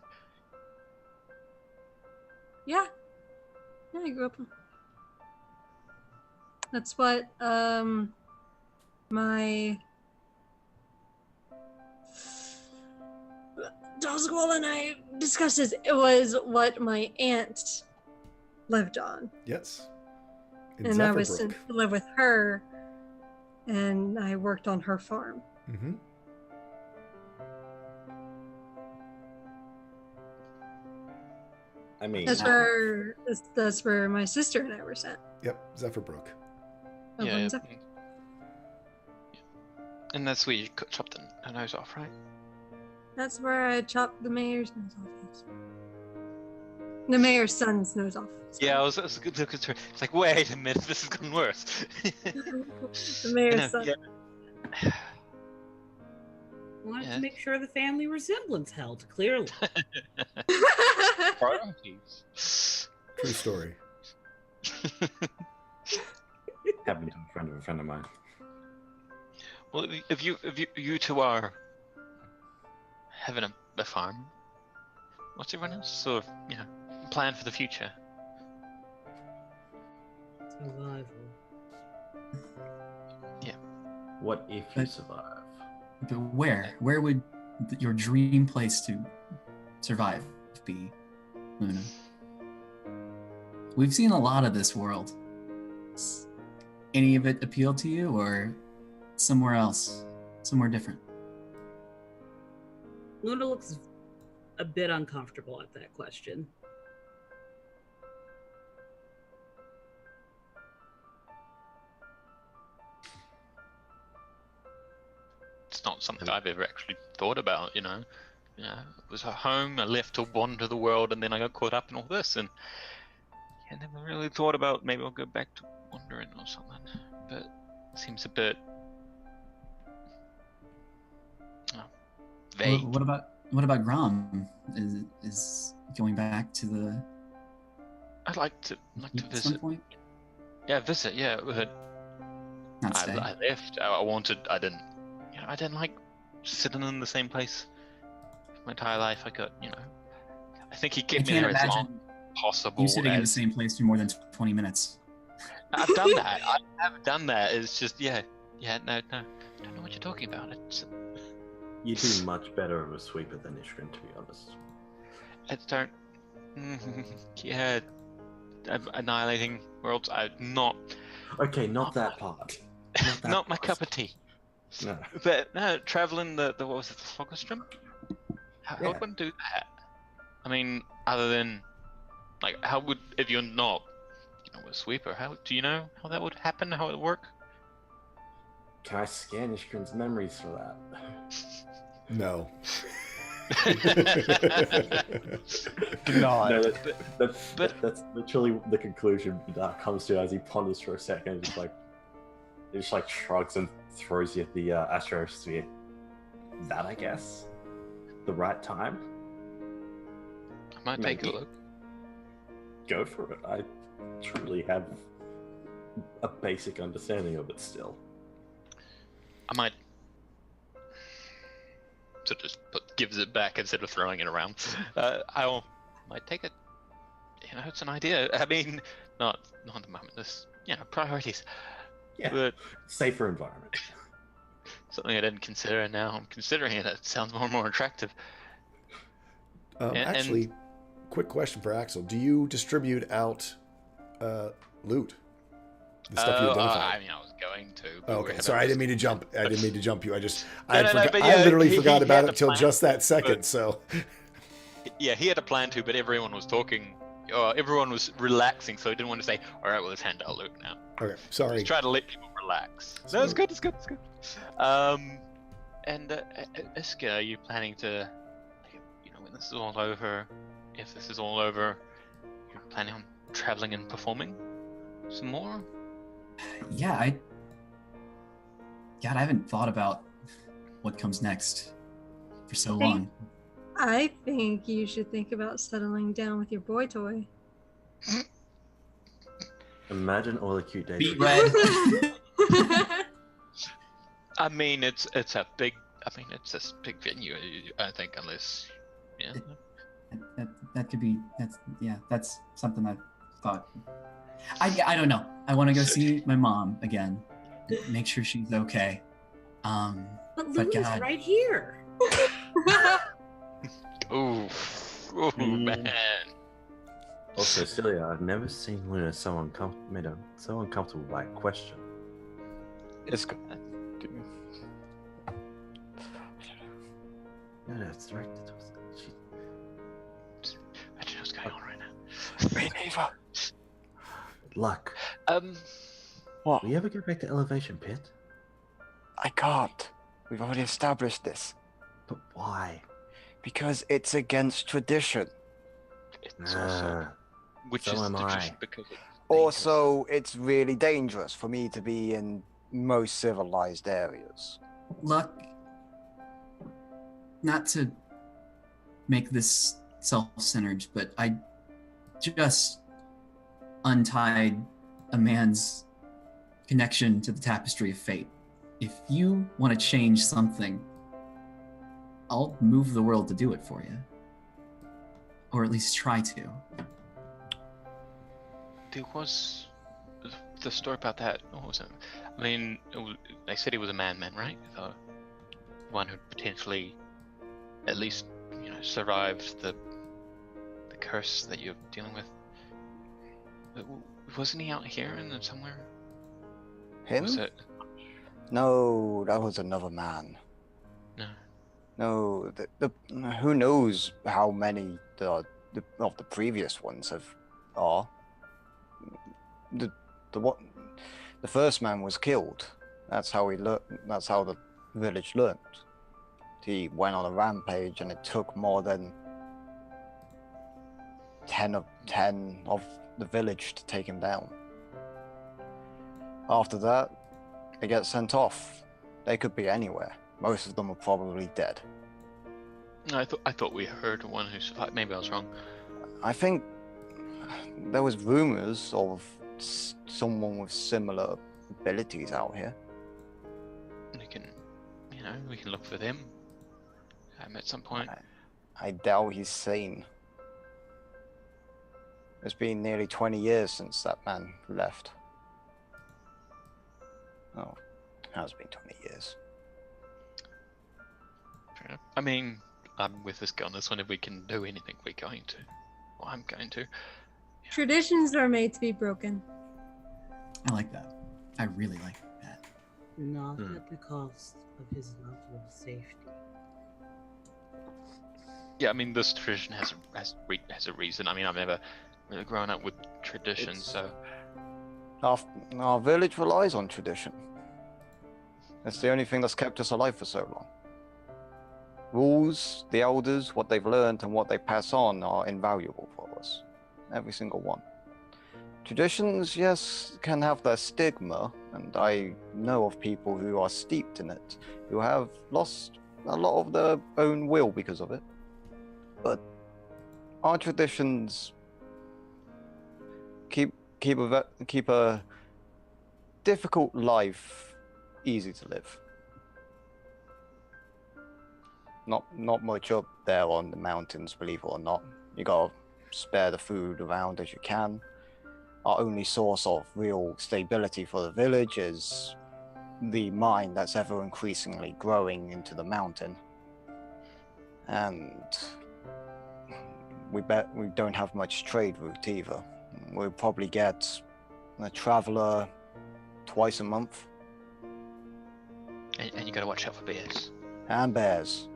Yeah. Yeah, I grew up. That's what my Doswell and I discussed. It was what my aunt lived on, Yes. In and I was sent Zephyrbrook. to live with her, and I worked on her farm. Mm-hmm. I mean, That's where my sister and I were sent. Yep, Zephyrbrook. Over in Zephyr. Yeah. And that's where you chopped her nose off, right? That's where I chopped the mayor's nose off. Yes. The mayor's son's nose off. Yeah, I was a good look at her. It's like, wait a minute, this has gotten worse. The mayor's No, son. yeah. Wanted Yeah. to make sure the family resemblance held, clearly. Priorities. True story. happened to a friend of mine. Well, if you two are having a farm, what's everyone else sort of plan for the future? Survival. What if you survive? But where? Where would your dream place to survive be, Luna? We've seen a lot of this world. Any of it appeal to you, or somewhere else, somewhere different? Luna looks a bit uncomfortable at that question. It's not something I've ever actually thought about, you know. It was a home, I left to wander the world, and then I got caught up in all this, and I never really thought about maybe I'll go back to wandering or something. But it seems a bit vague. What about Grom? Is going back to the? I'd like to at visit. some point? Yeah, visit. Yeah, but Not stay. I left. I didn't. You know, I didn't like sitting in the same place my entire life. I got, you know. I think he I kept me can't there as long imagine as possible. you sitting in the as- same place for more than 20 minutes. I've done that. I have done that. It's just no. I don't know what you're talking about. It's You do much better of a sweeper than Ishrin, to be honest. it's don't. Yeah, annihilating worlds. I'm not. Okay, not that part. Not my cup of tea. No. But no, traveling the what was it, the Foggerstrom? How Yeah. would one do that? I mean, other than like, how would, if you're not, you know, a sweeper? How do you know how that would happen? How it would work? Can I scan Ishrin's memories for that? No. Denied. No, but- that's literally the conclusion that comes to as he ponders for a second, and just like shrugs and throws you the astrosphere. That, I guess, the right time. I might take a Maybe. look. Go for it. I truly have a basic understanding of it still. I might. So just gives it back instead of throwing it around. Might take it. You know, it's an idea. I mean, not at the moment. This, you know, priorities. Yeah. But Safer environment. something I didn't consider, and now I'm considering it. It sounds more and more attractive. And- Actually, quick question for Axel. Do you distribute out loot? The stuff you identified? I mean, I was going to. but Oh, we okay, had sorry, I a- didn't mean to jump. I didn't mean to jump you. I but yeah, literally he forgot about had it a until plan, just that second. but- So, Yeah, he had a plan to, but everyone was talking. Everyone was relaxing, so he didn't want to say, "All right, well, let's hand out loot now." okay, sorry. Just try to let people relax. No, So- it's good. It's good. It's good. And Iska, are you planning to, you know, when this is all over, if this is all over, you're planning on traveling and performing some more? Yeah, I haven't thought about what comes next for so Hey. long. I think you should think about settling down with your boy toy. Imagine all the cute days. Beat red. I mean, it's a big. I mean, it's a big venue. I think, unless, yeah. that could be. That's something I thought. I don't know. I want to go see my mom again. Make sure she's okay. But But Luna's God. right here. Ooh, man. Also, Celia, I've never seen Luna so uncomfortable by a question. It's good. No, it's directed to us. I don't know what's going on right now. Me neither. Luck. What? Will you ever go back to Elevation Pit? I can't. We've already established this. But why? Because it's against tradition. It's also, which so is am tradition I. because of Also, it's really dangerous for me to be in most civilized areas. Luck, not to make this self-centered, but I just untied a man's connection to the tapestry of fate. If you want to change something, I'll move the world to do it for you. Or at least try to. There was the story about that. What was it? I mean, they said he was a madman, right? The one who potentially at least, survived the curse that you're dealing with. Wasn't he out here and somewhere? Him? Was it? No, that was another man. No. No, who knows how many of the previous ones are. The first man was killed. That's how That's how the village learned. He went on a rampage, and it took more than 10 of the village to take him down. After that, they get sent off. They could be anywhere. Most of them are probably dead. I thought we heard one who survived. Maybe I was wrong. I think there was rumors of someone with similar abilities out here. We can look for them at some point. I doubt he's sane. It's been nearly 20 years since that man left. Oh, it has been 20 years. Fair enough. I mean, I'm with this guy on this one. If we can do anything, we're going to. Well, I'm going to. Traditions are made to be broken. I like that. I really like that. Not at the cost of his level of safety. Yeah, I mean, this tradition has a reason. I mean, I've never really grown up with traditions, so. Our village relies on tradition. It's the only thing that's kept us alive for so long. Rules, the elders, what they've learned and what they pass on are invaluable for us. Every single one. Traditions, yes, can have their stigma, and I know of people who are steeped in it, who have lost a lot of their own will because of it. But our traditions keep a difficult life easy to live. Not much up there on the mountains, believe it or not. You gotta spare the food around as you can. Our only source of real stability for the village is the mine that's ever increasingly growing into the mountain. And we don't have much trade route either. We'll probably get a traveler twice a month. And you gotta watch out for bears. And bears.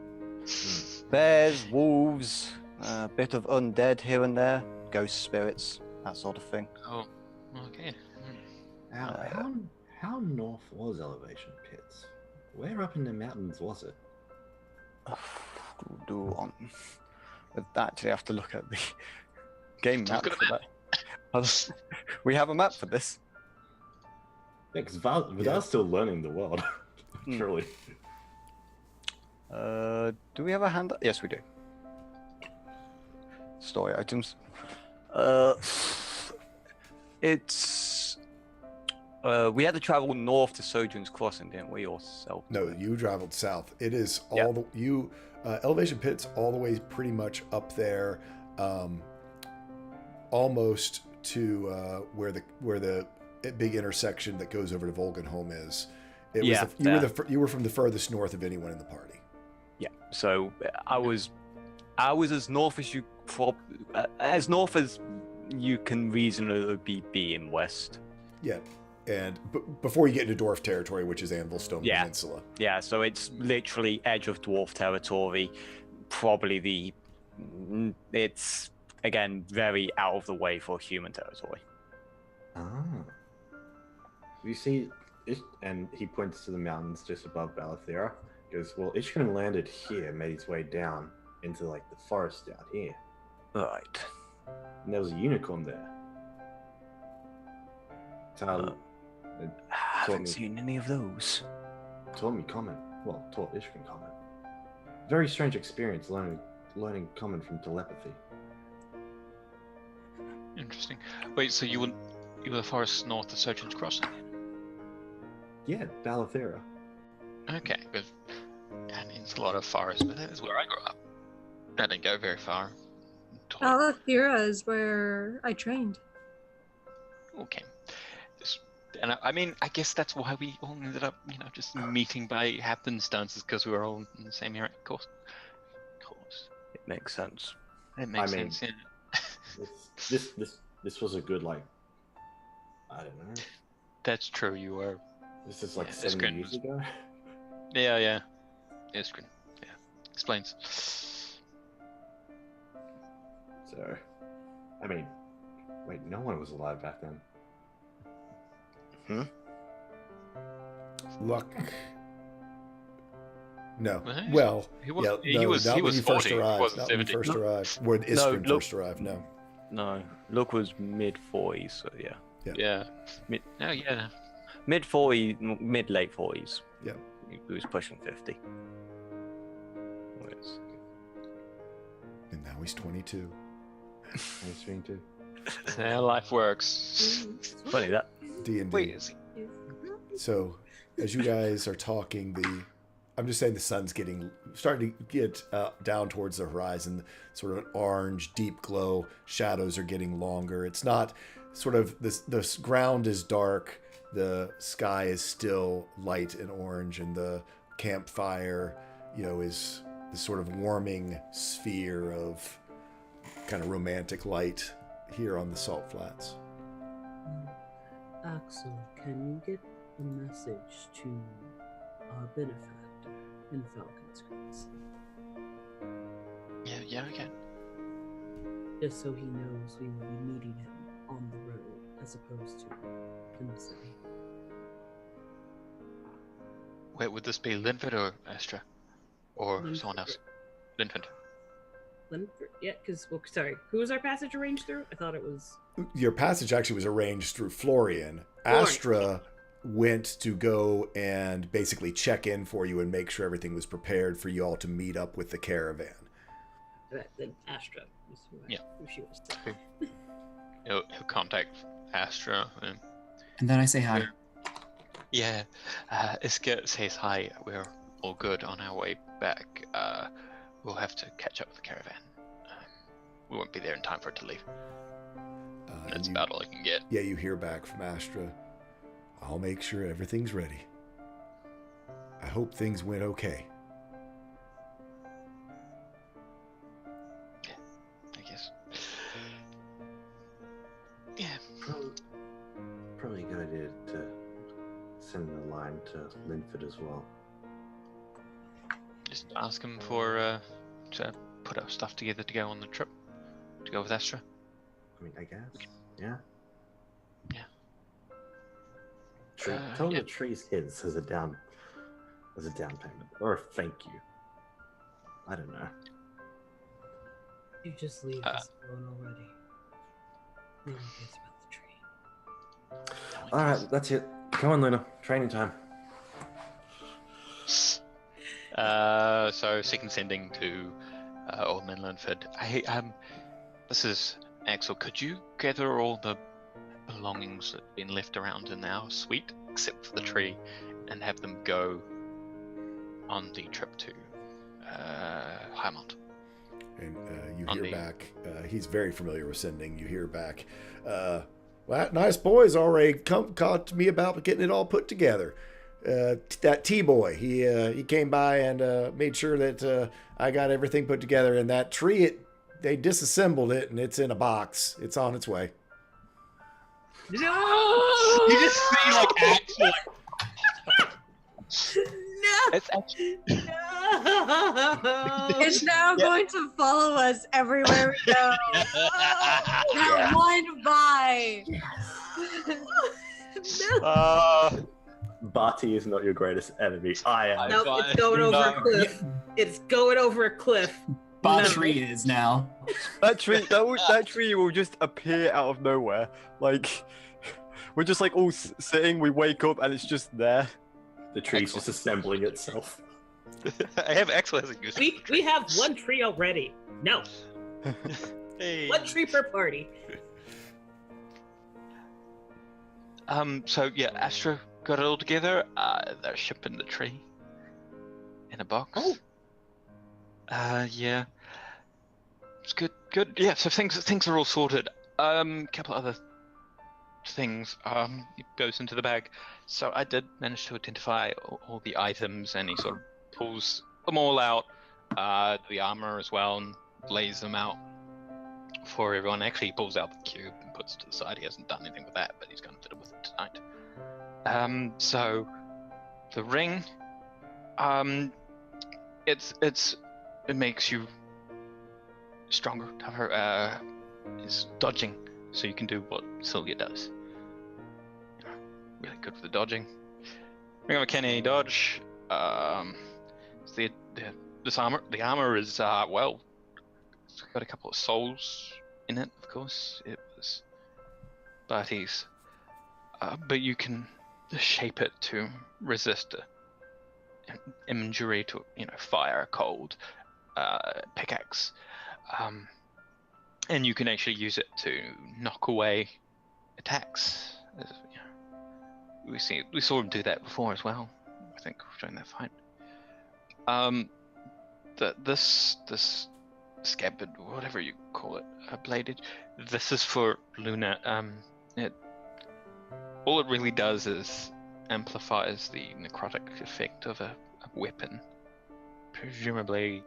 Bears, wolves, a bit of undead here and there, ghost spirits, that sort of thing. Oh, okay. How north was Elevation Pits? Where up in the mountains was it? With that, actually have to look at the game map Look at for that. We have a map for this. Yeah, because Vidal's still learning the world. Hmm. Surely. Do we have a hand? Yes, we do. Story items. It's. We had to travel north to Sojourn's Crossing, didn't we, or south? No, you traveled south. It is all Yeah. Elevation Pit's all the way pretty much up there, almost to where the big intersection that goes over to Volgenholm is. It Yeah, was you were from the furthest north of anyone in the party. Yeah. So I was as north as you as north as you can reasonably be in west. Yeah, and before you get into dwarf territory, which is Anvilstone Peninsula. Yeah, so it's literally edge of dwarf territory. Probably it's again very out of the way for human territory. Ah. You see, and he points to the mountains just above Balathera. He goes, well, Ishkan landed here, made its way down into like the forest out here. Right. And there was a unicorn there. So I haven't seen any of those. taught me common. Well, taught Ishkan common. Very strange experience learning common from telepathy. Interesting. Wait, so you were the forest north of Sojourn's Crossing? Yeah, Balathera. Okay, good. I mean, it's a lot of forest, but that is where I grew up. I didn't go very far. Balathera is where I trained. Okay. And I mean, I guess that's why we all ended up, just meeting by happenstances, because we were all in the same area, of course. makes sense. It makes I mean- sense. Yeah. This was a good, like, I don't know. That's true. You were. This is like Yeah, 7 Iskren years was- ago. Yeah. Iskren. Yeah. Explains. So, I mean, wait, no one was alive back then. Luck. No. Well, Well, He was. yeah, he no, was. not He when was you first 40. He arrived. wasn't Not when you 70. first arrived. When No, Iskren look- first arrived, no. No, Luke was mid 40s, so yeah. Yeah. Mid- Oh yeah. Mid 40s, mid late 40s. Yeah. He was pushing 50. Yes. And now he's 22. Nice meeting too. Yeah, life works. Funny that. D&D. Wait, is he? So, as you guys are talking, I'm just saying the sun's starting to get down towards the horizon. Sort of an orange, deep glow. Shadows are getting longer. It's not sort of the ground is dark. The sky is still light and orange, and the campfire, is this sort of warming sphere of kind of romantic light here on the Salt Flats. Axel, can you get a message to our benefactor in Falcon's Crest? Yeah, we can. Just so he knows we will be meeting him on the road as opposed to in the city. Wait, would this be Linford or Astra? Or Linford. someone else? Linford. Linford? Yeah, because, sorry, who was our passage arranged through? I thought it was... Your passage actually was arranged through Florian. Florian. Astra went to go and basically check in for you and make sure everything was prepared for you all to meet up with the caravan. Then Astra was who she was. He'll contact Astra. And then I say hi. Yeah, Iska says hi. We're all good on our way back. We'll have to catch up with the caravan. We won't be there in time for it to leave. And That's you- about all I can get. Yeah, you hear back from Astra. I'll make sure everything's ready. I hope things went okay. I guess. Yeah. Probably a good idea to send a line to Linford as well. Just ask him for to put our stuff together to go on the trip. To go with Astra. I mean, I guess. Yeah. Yeah. Tell him yeah. the tree's his as a down payment or a thank you. I don't know. You just leave us alone already. No one cares about the tree. All right, that's it. Come on, Luna. Training time. So second sending to Old Man Linford. This is Axel. Could you gather all the belongings that have been left around in our suite, except for the tree, and have them go on the trip to Highmont? And you On hear the- back. He's very familiar with sending. You hear back. Well, nice boys already caught to me about getting it all put together. That T-boy, he came by and made sure that I got everything put together. And that tree, they disassembled it, and it's in a box. It's on its way. No! You just see like Axel. No! It's actually No! It's now going to follow us everywhere we go. That one by. Bati is not your greatest enemy. I am. Nope, it's going over a cliff. It's going over a cliff. Botry is now. That tree will just appear out of nowhere. Like, we're just like all sitting, we wake up and it's just there. The tree's just assembling itself. I have Axel as a use. We have one tree already. No, Hey. one tree per party. So yeah, Astra got it all together. They're shipping the tree in a box. Oh. Yeah. It's good. Yeah. So things are all sorted. Couple other things. It goes into the bag. So I did manage to identify all the items, and he sort of pulls them all out. The armor as well, and lays them out for everyone. Actually, he pulls out the cube and puts it to the side. He hasn't done anything with that, but he's going to fiddle with it tonight. So the ring, it makes you stronger, tougher. It's dodging, so you can do what Sylvia does. You know, really good for the dodging. Ring of Uncanny Dodge. This armor. The armor is well. It's got a couple of souls in it, of course. It was Barty's, but you can shape it to resist injury to fire, cold, pickaxe, and you can actually use it to knock away attacks. We saw him do that before as well. I think during that fight. This scabbard, whatever you call it, bladed. This is for Luna. All it really does is amplifies the necrotic effect of a weapon. Presumably,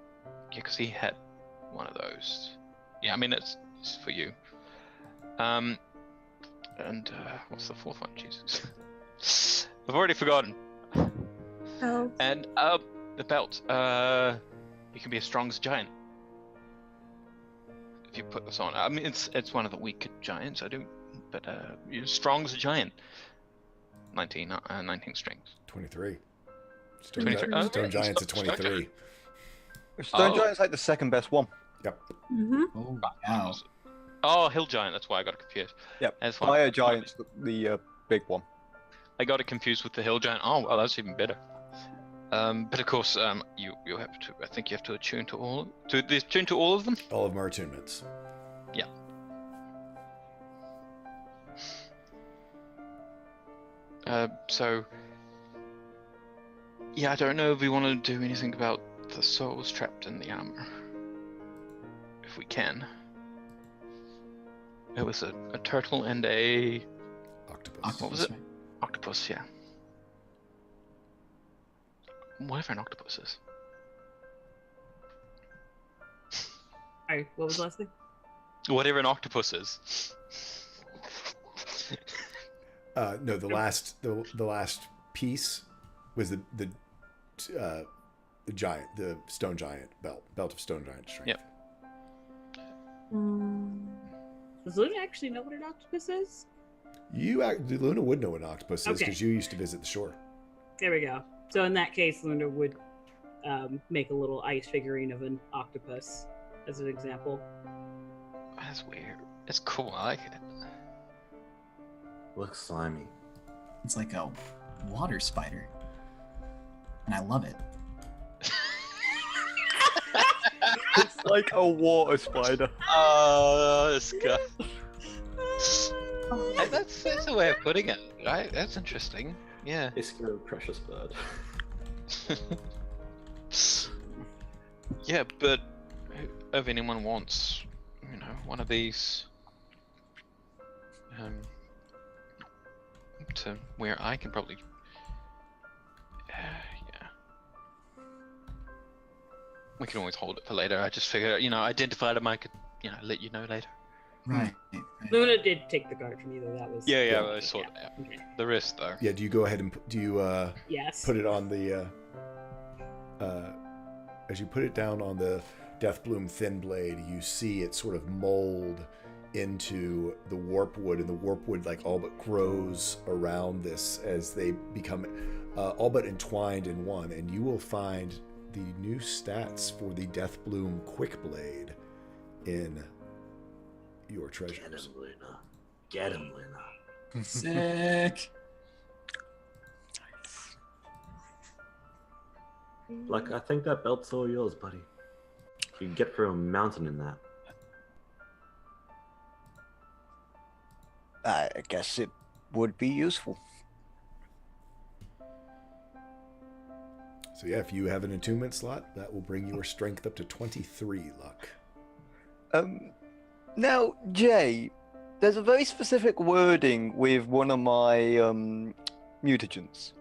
because he had one of those. Yeah, I mean it's for you. And what's the fourth one? Jesus, I've already forgotten. Oh. And the belt. You can be as strong as a giant if you put this on. I mean, it's one of the weaker giants. But you're strong as a giant. 19 strength. 23. 23. Stone Giant's a 23. Stone Giant's like the second best one. Yep. Mm-hmm. Oh, wow. Oh, Hill Giant. That's why I got confused. Yep. That's fine. Fire Giant's the big one. I got it confused with the Hill Giant. Oh, well, that's even better. But of course, you have to. I think you have to attune to all. Attune to all of them. All of them are attunements. Yeah. So. Yeah, I don't know if we want to do anything about the souls trapped in the armor. If we can. It was a turtle and a Octopus. What was it? Octopus, yeah. Whatever an octopus is. Alright, what was the last thing? Whatever an octopus is. No, the last piece was the giant, the stone giant belt of stone giant strength. Yep. Does Luna actually know what an octopus is? Luna would know what an octopus is Okay. because you used to visit the shore. There we go. So in that case, Luna would make a little ice figurine of an octopus as an example. That's weird. It's cool. I like it. Looks slimy. It's like a water spider. And I love it. It's like a water spider. Oh, this guy. That's a way of putting it, right? That's interesting. Yeah. Basically a precious bird. Yeah, but if anyone wants, one of these, to where I can probably, yeah. We can always hold it for later. I just figured, identified him. I could, let you know later. Right. Luna did take the guard from you, though. That was Yeah, I saw that. Okay. The rest, though. Yeah, do you go ahead and Yes. put it on the as you put it down on the Deathbloom thin blade, you see it sort of mold into the warp wood, and the warp wood all but grows around this as they become all but entwined in one, and you will find the new stats for the Deathbloom quick blade in your treasures. Get him, Luna. Get him, Luna. Sick. Like, I think that belt's all yours, buddy. You can get through a mountain in that. I guess it would be useful. So yeah, if you have an attunement slot, that will bring your strength up to 23 luck. Now, Jay, there's a very specific wording with one of my mutagens.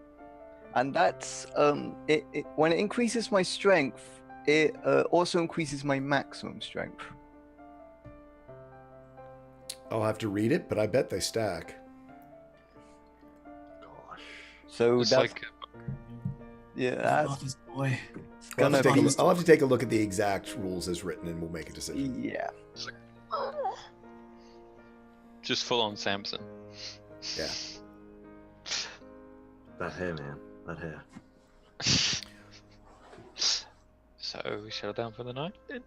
And that's when it increases my strength, It also increases my maximum strength. I'll have to read it, but I bet they stack. Gosh. So It's that's like yeah, Office boy. it's I'll gonna have, to take a be look, I'll have to take a look at the exact rules as written, and we'll make a decision. yeah. just full on Samson. Yeah. That hair, man. That hair. So we settle down for the night then.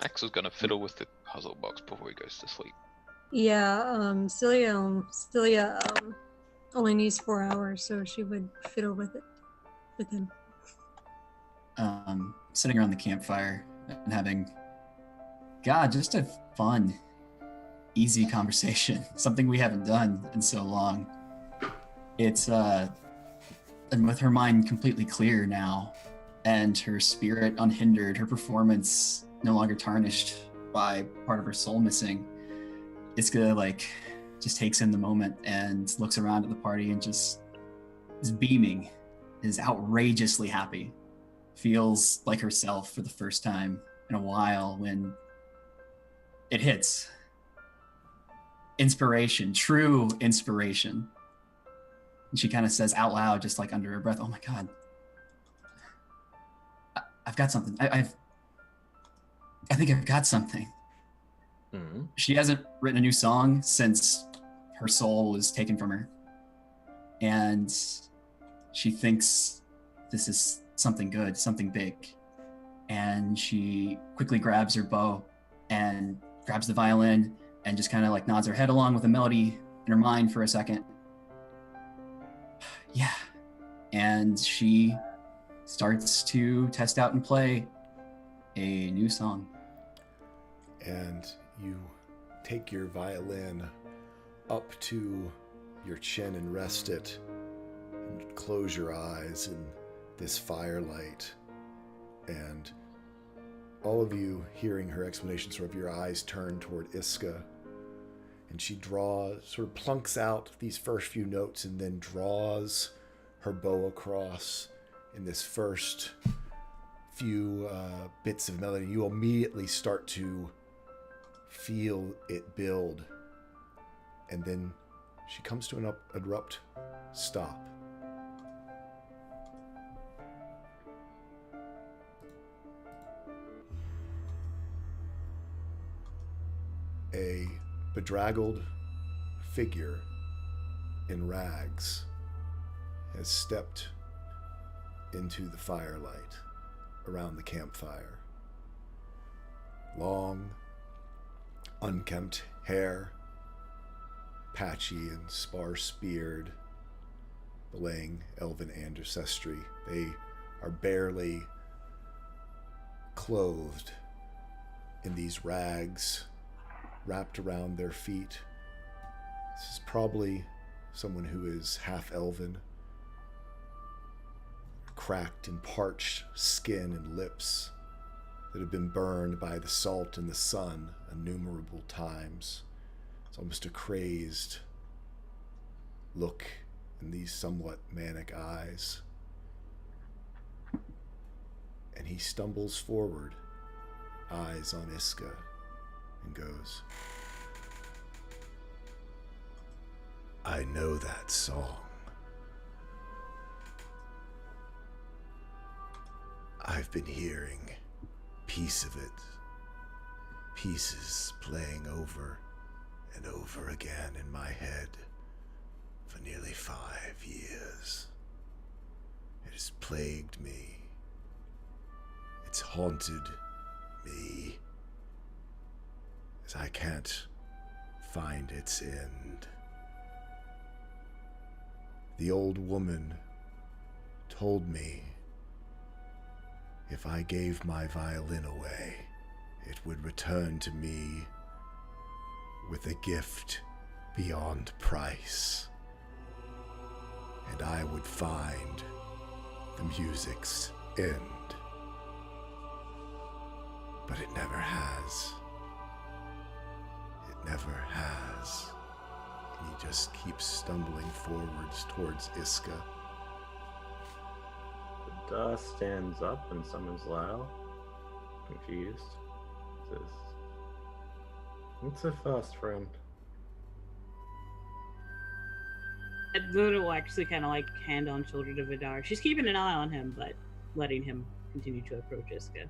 Axel's gonna fiddle with the puzzle box before he goes to sleep. Yeah, Celia only needs 4 hours, so she would fiddle with it with him. Sitting around the campfire and having, God, just a fun, easy conversation. Something we haven't done in so long. It's and with her mind completely clear now, and her spirit unhindered, her performance no longer tarnished by part of her soul missing. It's gonna just takes in the moment and looks around at the party and just is beaming, is outrageously happy. Feels like herself for the first time in a while when it hits. Inspiration, true inspiration. And she kind of says out loud, just like under her breath, "Oh my God, I've got something. I think I've got something." Mm-hmm. She hasn't written a new song since her soul was taken from her. And she thinks this is something good, something big. And she quickly grabs her bow and grabs the violin and just kind of nods her head along with the melody in her mind for a second. Yeah. And she starts to test out and play a new song. And you take your violin up to your chin and rest it, and close your eyes in this firelight. And all of you hearing her explanation, sort of your eyes turn toward Iska, and she sort of plunks out these first few notes and then draws her bow across in this first few bits of melody. You immediately start to feel it build, and then she comes to an abrupt stop. A bedraggled figure in rags has stepped into the firelight around the campfire. Long, unkempt hair, patchy and sparse beard, belaying elven ancestry. They are barely clothed in these rags wrapped around their feet. This is probably someone who is half elven, cracked and parched skin and lips that have been burned by the salt and the sun innumerable times. It's almost a crazed look in these somewhat manic eyes. And he stumbles forward, eyes on Iska, and goes, "I know that song. I've been hearing piece of it, pieces playing over and over again in my head for nearly 5 years. It has plagued me. It's haunted me, as I can't find its end. The old woman told me if I gave my violin away, it would return to me with a gift beyond price, and I would find the music's end. But it never has. It never has." And he just keeps stumbling forwards towards Iska. The dust stands up and summons Lyle. confused. Says, "What's so fast, friend?" Luna will actually kind of like hand on shoulder to Vidar. She's keeping an eye on him, but letting him continue to approach Iska.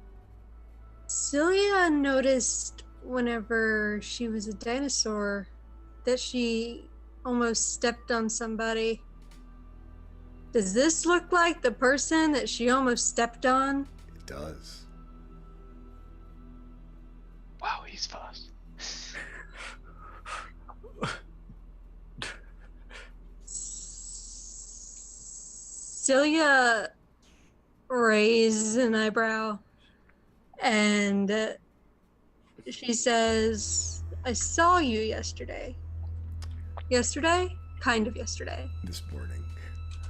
Celia noticed whenever she was a dinosaur that she almost stepped on somebody. Does this look like the person that she almost stepped on? It does. Wow, he's fast. Celia raises an eyebrow and she says, I saw you yesterday. Yesterday? Kind of yesterday. This morning.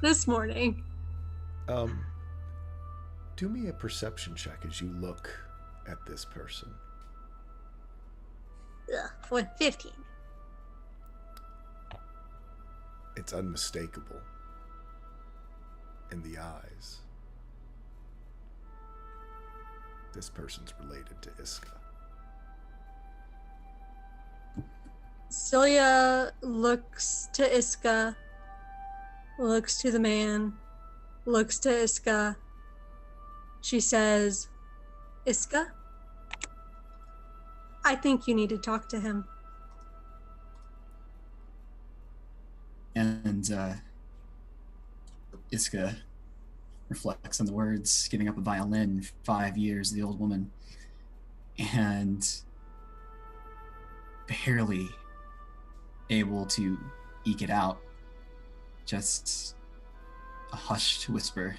This morning. Do me a perception check as you look at this person. Ugh, what, 15? It's unmistakable in the eyes. This person's related to Iska. Celia looks to Iska, looks to the man, looks to Iska. She says, Iska, I think you need to talk to him. And Iska reflects on the words, giving up a violin, 5 years, the old woman, and barely able to eke it out. Just a hushed whisper.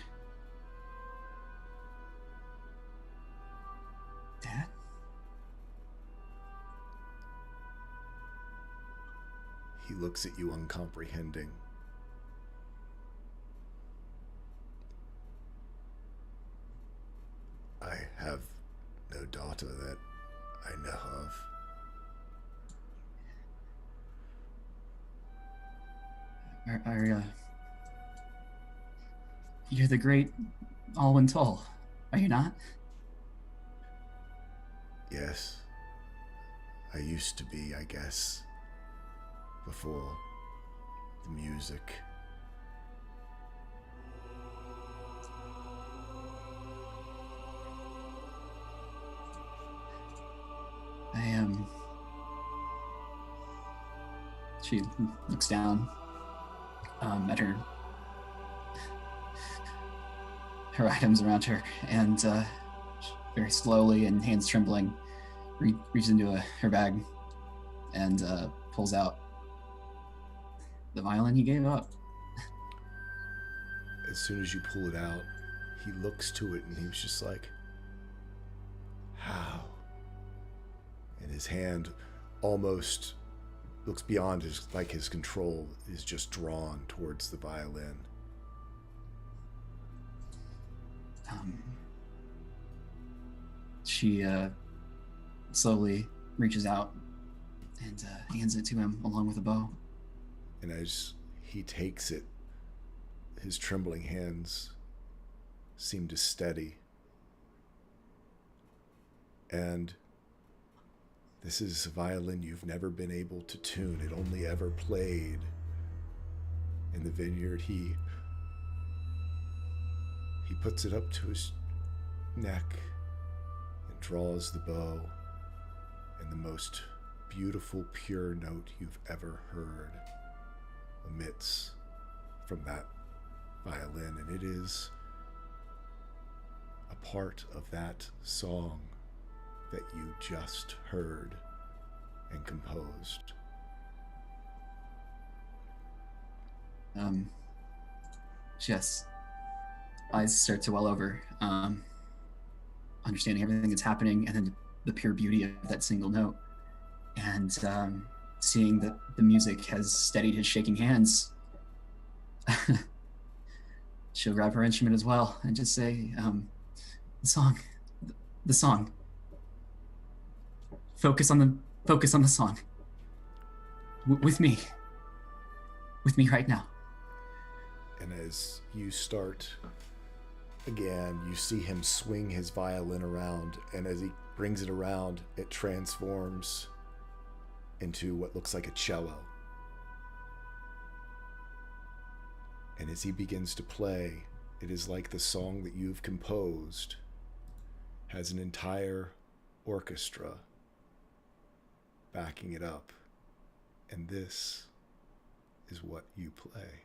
Dad? He looks at you uncomprehending. I have no daughter that I know of. You're the great Alwyn Tull, are you not? Yes. I used to be, I guess. Before the music. She looks down at her items around her, and very slowly and hands trembling, reaches into her bag and pulls out the violin he gave up. As soon as you pull it out, he looks to it and he was just like, how? And his hand almost looks beyond his control, is just drawn towards the violin. She slowly reaches out and hands it to him along with a bow. And as he takes it, his trembling hands seem to steady. And this is a violin you've never been able to tune. It only ever played in the vineyard. He puts it up to his neck and draws the bow, and the most beautiful, pure note you've ever heard emits from that violin, and it is a part of that song that you just heard and composed. Yes, eyes start to well over, understanding everything that's happening, and then the pure beauty of that single note, and seeing that the music has steadied his shaking hands. She'll grab her instrument as well and just say, the song. Focus on the song. With me right now. And as you start again, you see him swing his violin around, and as he brings it around, it transforms into what looks like a cello. And as he begins to play, it is like the song that you've composed has an entire orchestra backing it up. And this is what you play.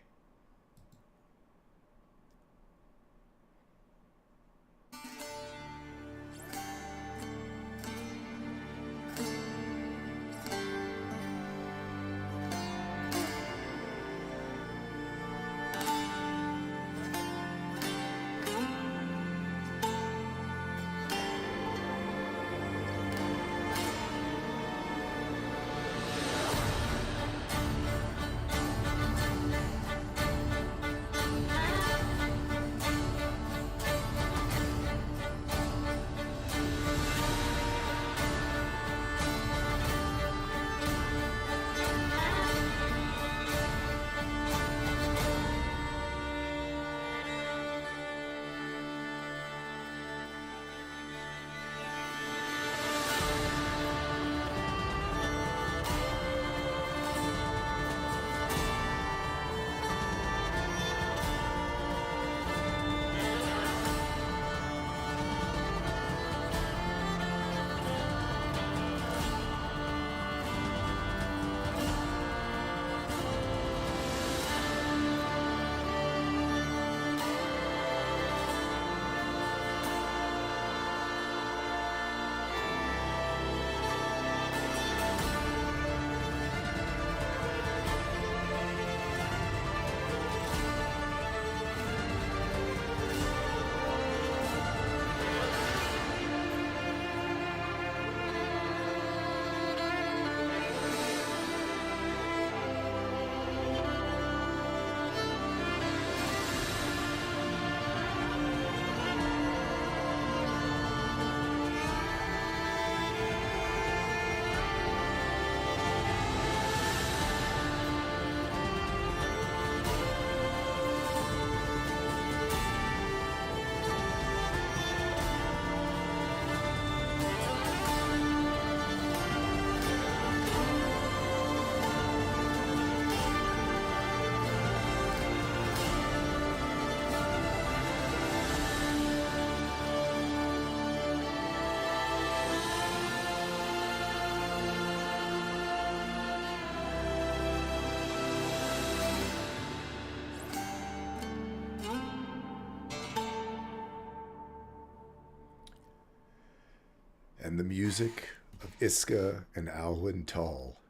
And the music of Iska and Alwyn Tall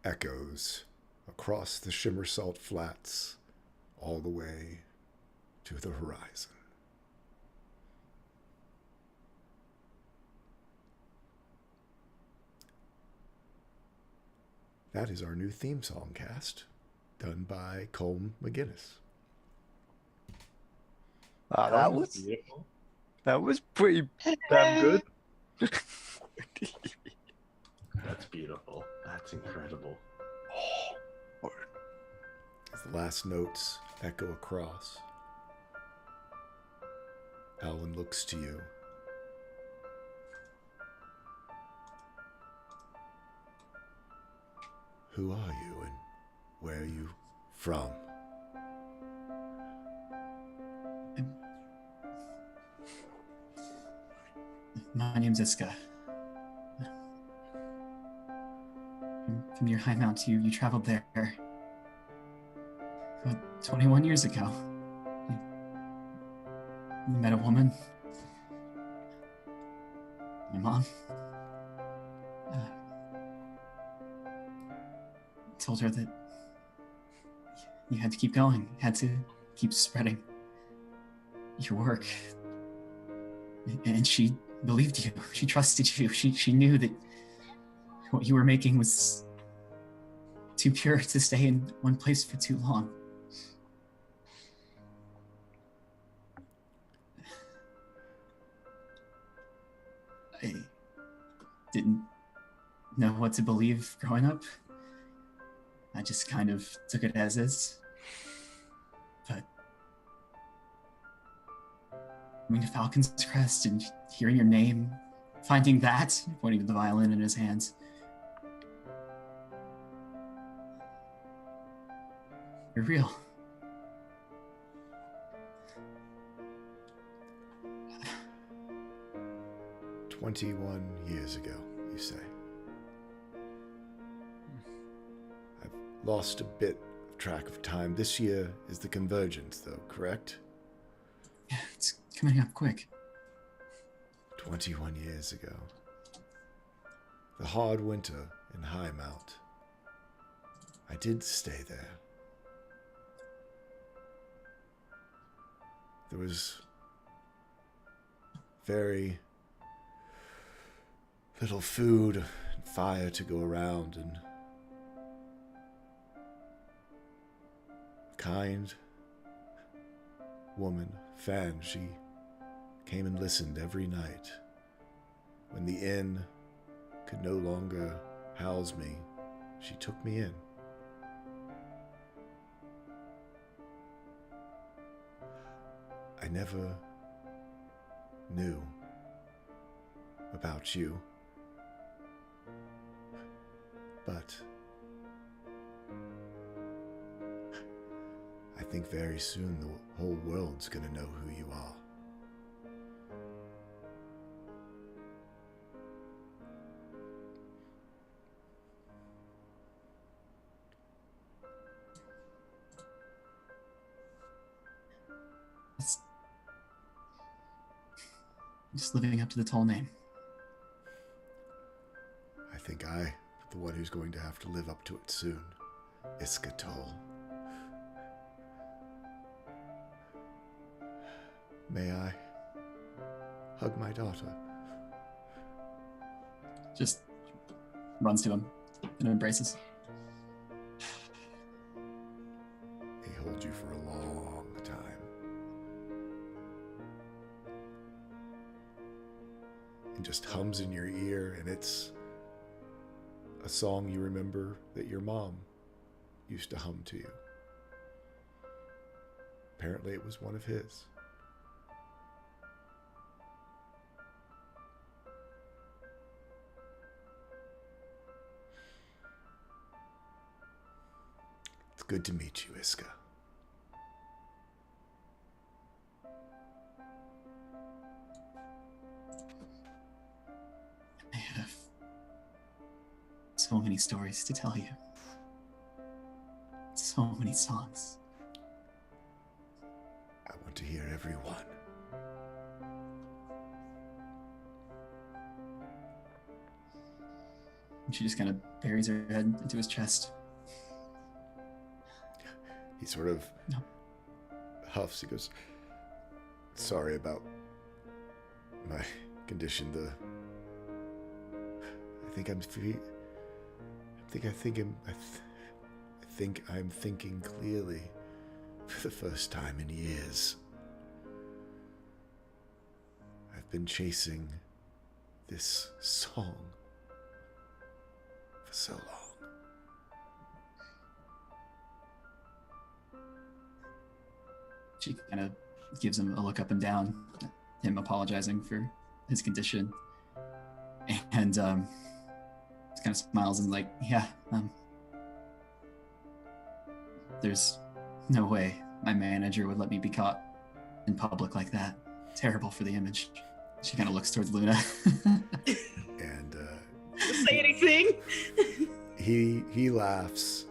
echoes across the Shimmersalt Flats all the way to the horizon. That is our new theme song cast, done by Colm McGinnis. That was beautiful. That was pretty damn good. That's beautiful. That's incredible. As the last notes echo across, Alwyn looks to you. Who are you and where are you from? My name's Iska. From your High Mount, you traveled there about 21 years ago. You met a woman, my mom. Told her that you had to keep going, had to keep spreading your work. And she believed you. She trusted you. She knew that what you were making was too pure to stay in one place for too long. I didn't know what to believe growing up. I just kind of took it as is. But coming to Falcon's Crest and hearing your name, finding that, pointing to the violin in his hands. You're real. 21 years ago, you say. I've lost a bit of track of time. This year is the convergence, though, correct? Yeah, it's coming up quick. 21 years ago. The hard winter in Highmount. I did stay there. There was very little food and fire to go around, and a kind woman, Fan, she came and listened every night. When the inn could no longer house me, she took me in. I never knew about you, but I think very soon the whole world's gonna know who you are. Just living up to the tall name. I think I'm the one who's going to have to live up to it soon. Iska Toll. May I hug my daughter? Just runs to him and embraces. He holds you for a long time. And just hums in your ear, and it's a song you remember that your mom used to hum to you. Apparently it was one of his. It's good to meet you, Iska. I have so many stories to tell you. So many songs. I want to hear every one. And she just kind of buries her head into his chest. He sort of huffs. He goes, "Sorry about my condition. I think I'm thinking clearly for the first time in years. I've been chasing this song for so long." She kind of gives him a look up and down, him apologizing for his condition, and just kind of smiles and like, yeah, there's no way my manager would let me be caught in public like that. Terrible for the image. She kind of looks towards Luna. And say anything. he laughs.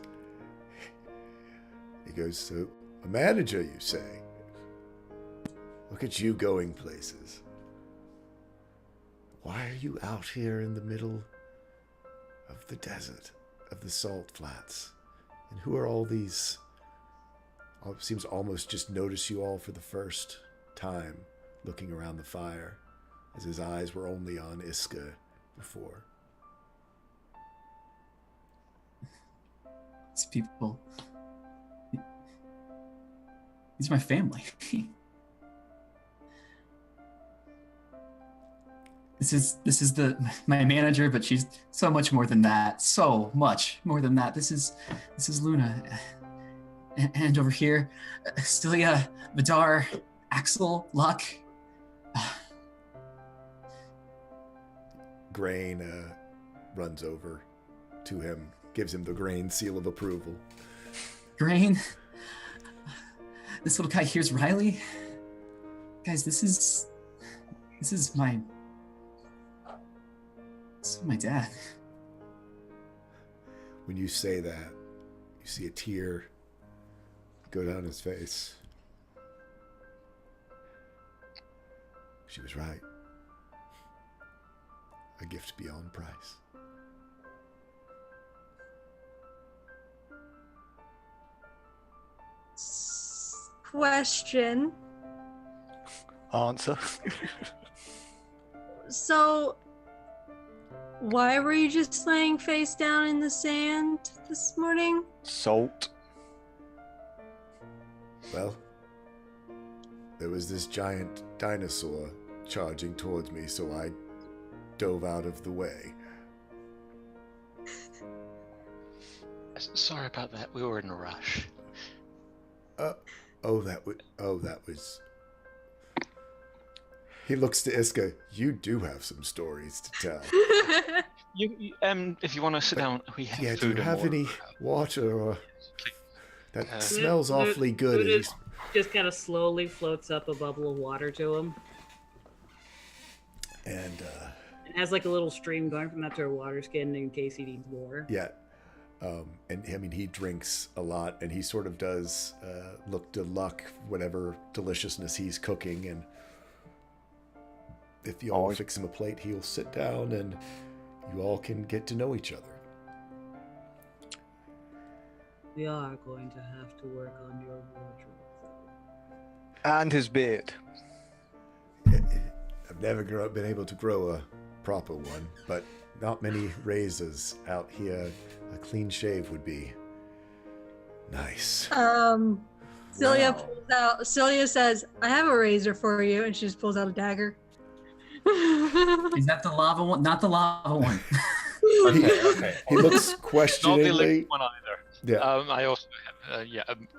He goes, "So, a manager, you say? Look at you going places. Why are you out here in the middle of the desert, of the salt flats? And who are all these?" Seems almost just notice you all for the first time, looking around the fire, as his eyes were only on Iska before. These people, these are my family. This is my manager, but she's so much more than that. So much more than that. This is Luna. And over here, Celia, Vidar, Axel, Luck, Grain runs over to him, gives him the Grain seal of approval. Grain, this little guy here's Riley. Guys, this is my dad. When you say that, you see a tear go down his face. She was right. A gift beyond price. Question. Answer. So, why were you just laying face down in the sand this morning? Salt. Well, there was this giant dinosaur charging towards me, so I dove out of the way. Sorry about that. We were in a rush. That was. He looks to Iska. You do have some stories to tell. If you want to sit down, we have food. Do you have and any water or that smells awfully good? Luda just kind of slowly floats up a bubble of water to him. And it has like a little stream going from that to a water skin in case he needs more. yeah. And I mean, he drinks a lot, and he sort of does look to luck whatever deliciousness he's cooking. And if you all fix him a plate, he'll sit down, and you all can get to know each other. We are going to have to work on your wardrobe. And his beard. I've never been able to grow a proper one, but not many razors out here. A clean shave would be nice. Celia Wow. pulls out. Celia says, "I have a razor for you," and she just pulls out a dagger. Is that the lava one? Not the lava one. Okay. He looks Not the questioningly. electric one either. Yeah. I also have,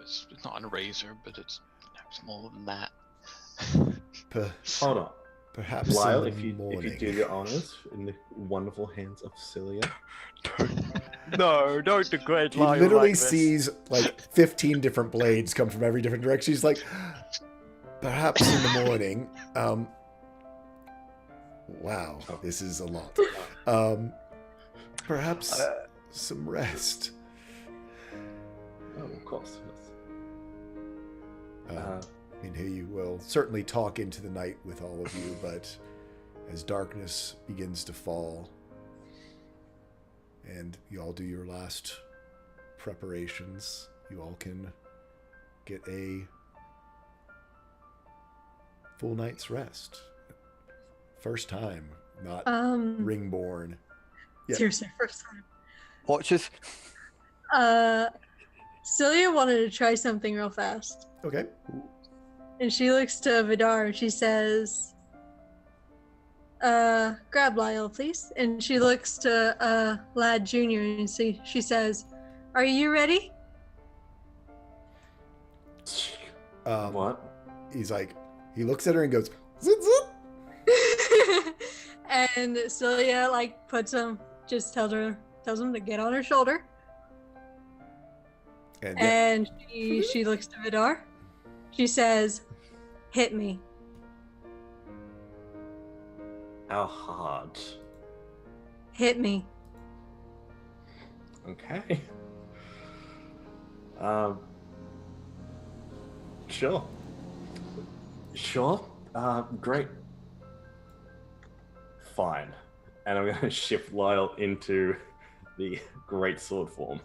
it's not a razor, but it's smaller than that. Hold on. Perhaps Lyle, in if the you morning. do the honors in the wonderful hands of Celia. No, don't degrade He Lyle literally like this. sees like 15 different blades come from every different direction. He's like, perhaps in the morning. Wow, this is a lot. Perhaps some rest. Oh, of course. Yes. I mean, here you will certainly talk into the night with all of you, but as darkness begins to fall and you all do your last preparations, you all can get a full night's rest. First time, not ringborn. Yeah. Seriously, first time. Watches. Celia wanted to try something real fast. Okay. And she looks to Vidar and she says, grab Lyle, please. And she looks to Lad Jr. and she says, are you ready? What? He's like, he looks at her and goes, zit, zit. And Celia puts him, just tells him to get on her shoulder. And she looks to Vidar. She says, hit me. How hard? Hit me. Okay. Sure. Sure. Great. Fine. And I'm going to shift Lyle into the great sword form.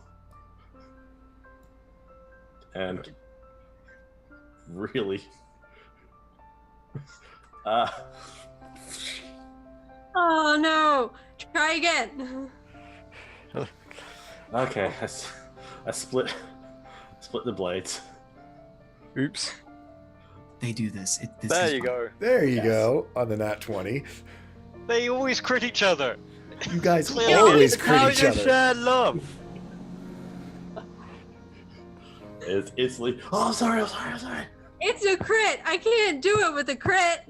And really... Oh no! Try again. Okay, I split the blades. Oops. They do this. This There is you fun. go. There you go, on the nat 20. They always crit each other. You guys Clearly. always How crit each you other. share love. It's like, oh, I'm sorry. It's a crit. I can't do it with a crit.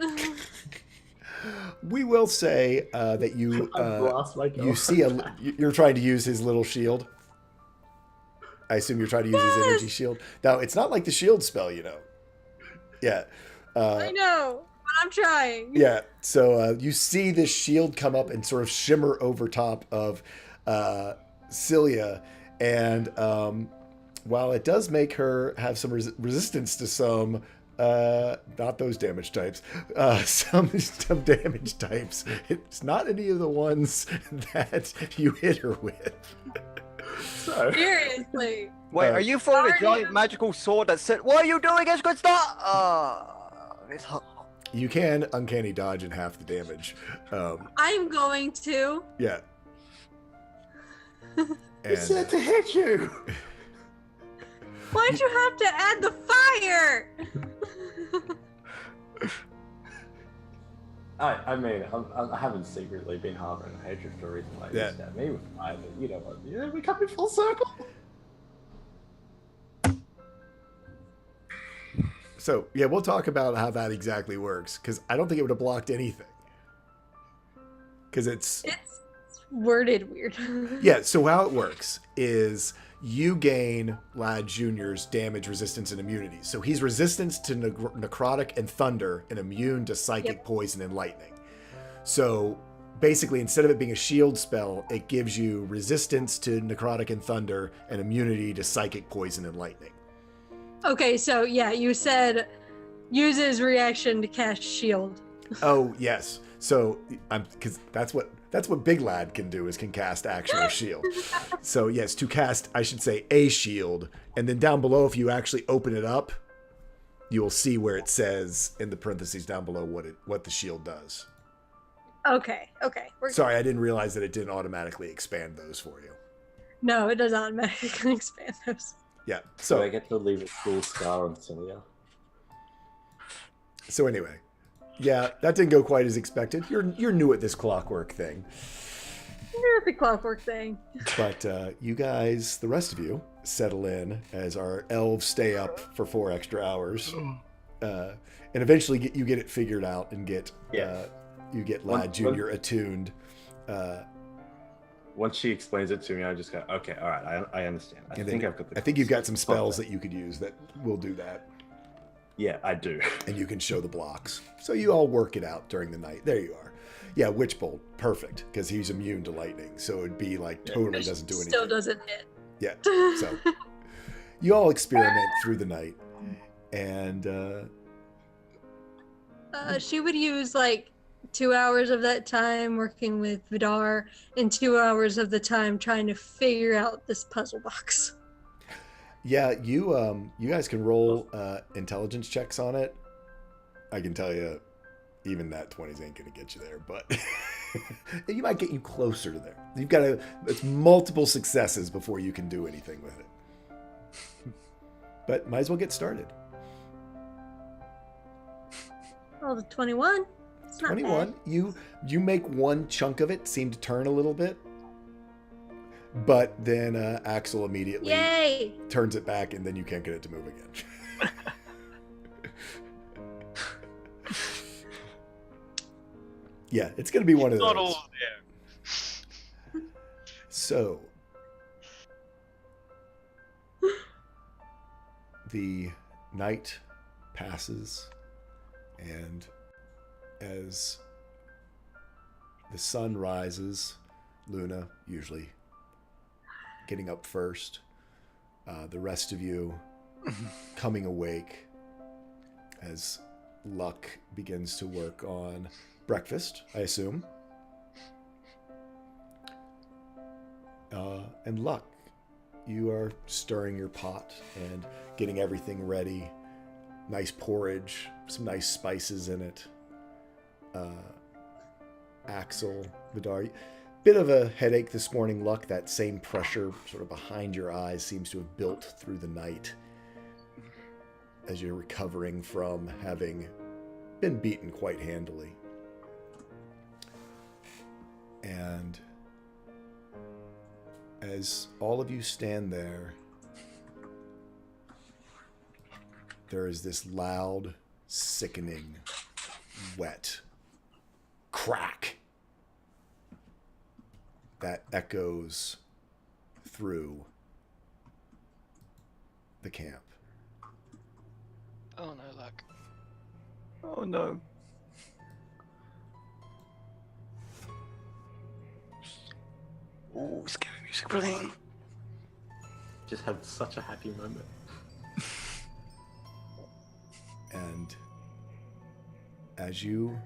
We will say that you I've lost my you see you're trying to use his little shield. I assume you're trying to use his energy shield. Now, it's not like the shield spell, you know. Yeah. I know, but I'm trying. Yeah. So you see this shield come up and sort of shimmer over top of Celia, and while it does make her have some resistance to some, not those damage types, some damage types, it's not any of the ones that you hit her with. So. Seriously. Wait, are you throwing a giant magical sword that said, "What are you doing, it's good stuff"? It's hot. You can uncanny dodge in half the damage. I'm going to. Yeah. He said to hit you. Why'd you have to add the fire? I mean, I haven't secretly been harboring a hatred for a reason like this. Yeah, me with fire, but you know what? Yeah, we come in full circle. So, yeah, we'll talk about how that exactly works, because I don't think it would have blocked anything. Because it's worded weird. Yeah, so how it works is you gain Lad Jr.'s damage, resistance, and immunity. So he's resistant to necrotic and thunder and immune to psychic, poison, and lightning. So basically, instead of it being a shield spell, it gives you resistance to necrotic and thunder and immunity to psychic, poison, and lightning. Okay, so yeah, you said uses reaction to cast shield. Oh, yes. So because that's what Big Lad can do, is can cast actual shield. So yes, to cast, I should say, a shield, and then down below, if you actually open it up, you'll see where it says in the parentheses down below what the shield does. Okay. Sorry, I didn't realize that it didn't automatically expand those for you. No, it does automatically expand those. Yeah. So I get to leave a cool scar on Celia. So anyway, yeah, that didn't go quite as expected. You're new at this clockwork thing. New at the clockwork thing. But you guys, the rest of you, settle in as our elves stay up for 4 extra hours, and eventually you get it figured out and get you get Lad Jr. attuned. Once she explains it to me, I just go, okay, all right, I understand. I think you've got some spells that you could use that will do that. Yeah, I do. And you can show the blocks. So you all work it out during the night. There you are. Yeah, Witch Bolt. Perfect. Because he's immune to lightning. So it'd be like totally doesn't do anything. Still doesn't hit. Yeah. So you all experiment through the night. And she would use like 2 hours of that time working with Vidar and 2 hours of the time trying to figure out this puzzle box. Yeah, you guys can roll intelligence checks on it. I can tell you, even that 20s ain't gonna get you there, but you might get you closer to there. You've got to, it's multiple successes before you can do anything with it. But might as well get started. Oh, the 21. It's not 21. bad. You make one chunk of it seem to turn a little bit. But then Axel immediately turns it back, and then you can't get it to move again. Yeah, it's going to be one of those. Not all there. So, the night passes, and as the sun rises, Luna usually getting up first, the rest of you coming awake as Luck begins to work on breakfast, I assume. And Luck, you are stirring your pot and getting everything ready. Nice porridge, some nice spices in it. Axel, Vidar, bit of a headache this morning, Luck. That same pressure sort of behind your eyes seems to have built through the night as you're recovering from having been beaten quite handily. And as all of you stand there, there is this loud, sickening, wet crack that echoes through the camp. Oh no, luck. Oh no. Oh, scary music playing. Just had such a happy moment. And as you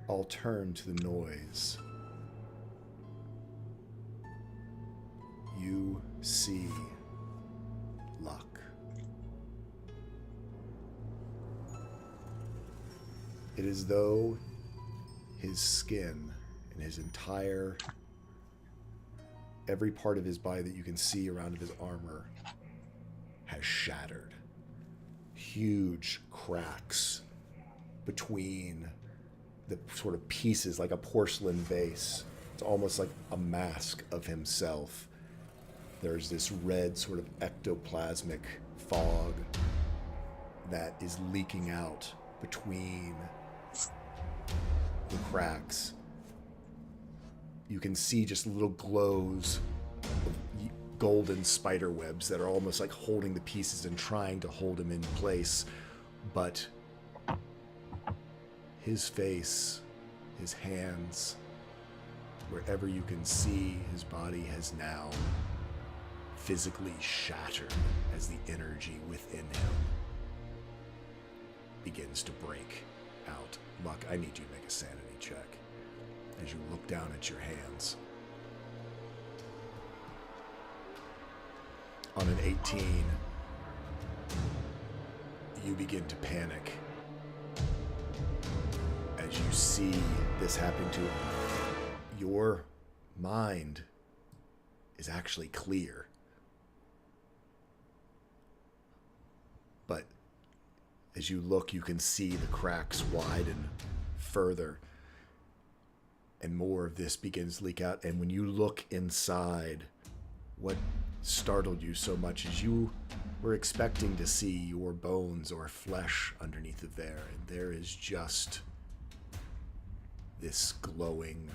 all turn to the noise, you see Luck. It is though his skin and his entire, every part of his body that you can see around his armor has shattered. Huge cracks between the sort of pieces, like a porcelain vase. It's almost like a mask of himself. There's this red sort of ectoplasmic fog that is leaking out between the cracks. You can see just little glows of golden spider webs that are almost like holding the pieces and trying to hold him in place. But his face, his hands, wherever you can see, his body has now physically shattered as the energy within him begins to break out. Luck, I need you to make a sanity check as you look down at your hands. On an 18, you begin to panic as you see this happen to him. Your mind is actually clear. But as you look, you can see the cracks widen further, and more of this begins to leak out. And when you look inside, what startled you so much is you were expecting to see your bones or flesh underneath of there, and there is just this glowing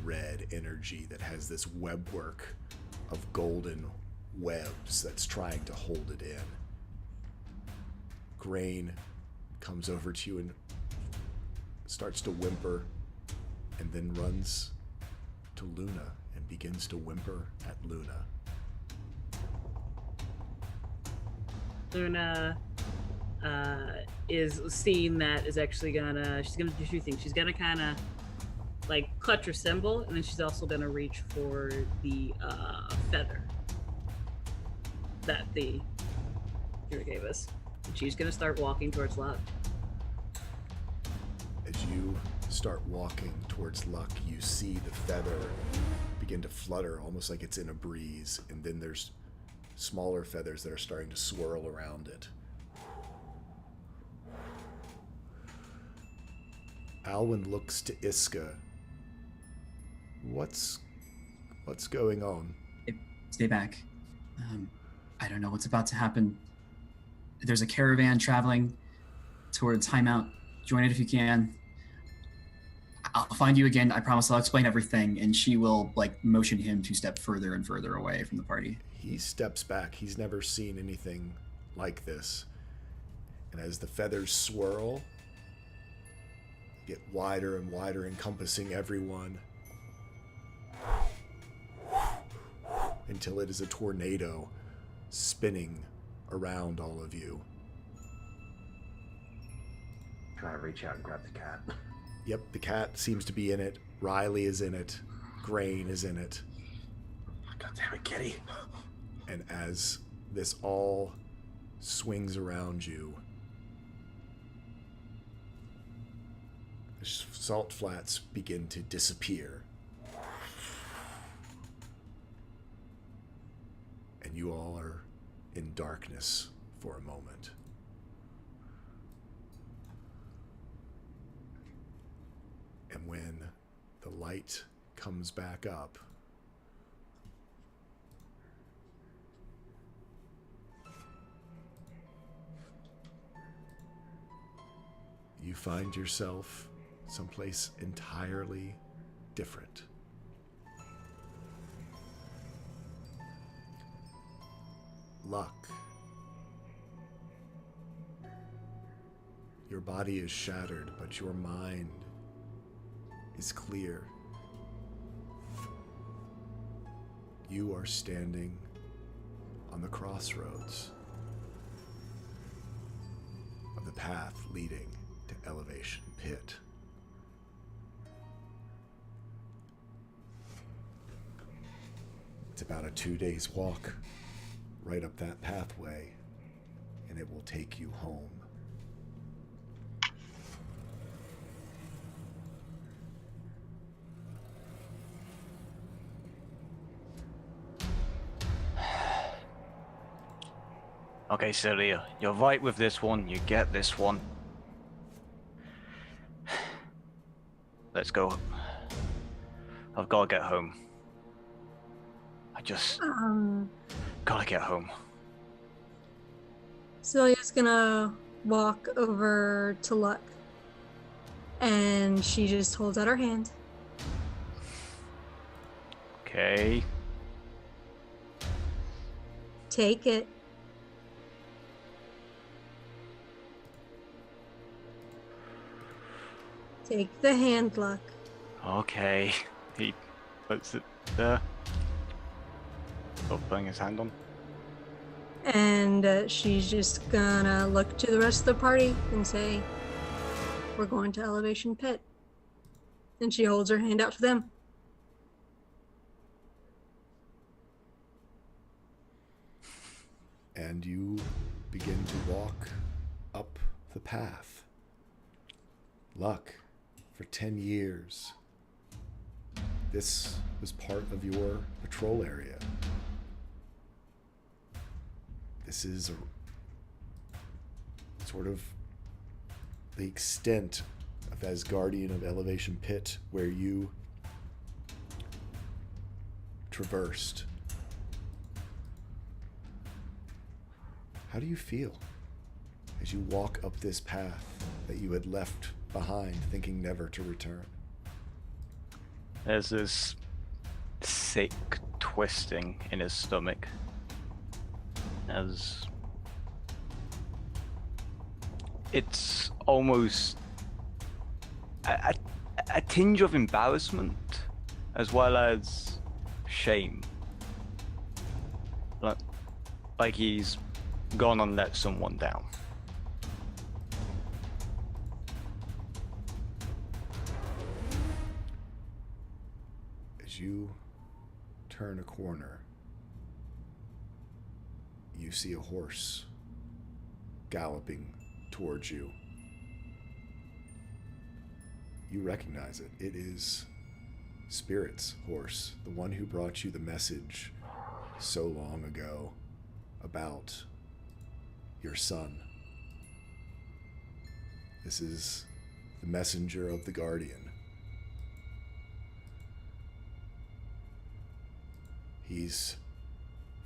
red energy that has this webwork of golden webs that's trying to hold it in. Grain comes over to you and starts to whimper, and then runs to Luna and begins to whimper at Luna. Luna is seeing that is actually she's gonna do two things. She's gonna kind of like clutch her symbol, and then she's also gonna reach for the feather that the hero gave us. And she's gonna start walking towards Luck. As you start walking towards Luck, you see the feather begin to flutter, almost like it's in a breeze, and then there's smaller feathers that are starting to swirl around it. Alwyn looks to Iska. What's going on? Stay back. I don't know what's about to happen. There's a caravan traveling towards Highmount. Join it if you can. I'll find you again. I promise I'll explain everything. And she will motion him to step further and further away from the party. He steps back. He's never seen anything like this. And as the feathers swirl, get wider and wider, encompassing everyone, until it is a tornado spinning around all of you. Try to reach out and grab the cat. Yep, the cat seems to be in it. Riley is in it. Grain is in it. God damn it, kitty. And as this all swings around you, the salt flats begin to disappear. And you all are in darkness for a moment. And when the light comes back up, you find yourself someplace entirely different. Luck. Your body is shattered, but your mind is clear. You are standing on the crossroads of the path leading to Elevation Pit. It's about a 2 days walk right up that pathway, and it will take you home. Okay, Celia, you're right with this one. You get this one. Let's go. I've got to get home. I just gotta get home. Celia's gonna walk over to Luck, and she just holds out her hand. Okay. Take it. Take the hand, Luck. Okay. He puts it there. Stop putting his hand on. And she's just gonna look to the rest of the party and say, "We're going to Elevation Pit." And she holds her hand out to them. And you begin to walk up the path. Luck, for 10 years, this was part of your patrol area. This is sort of the extent of Asgardian of Elevation Pit where you traversed. How do you feel as you walk up this path that you had left behind, thinking never to return? There's this sick twisting in his stomach as it's almost a tinge of embarrassment as well as shame. Like he's gone and let someone down. As you turn a corner, you see a horse galloping towards you. You recognize it. It is Spirit's horse, the one who brought you the message so long ago about your son. This is the messenger of the Guardian. He's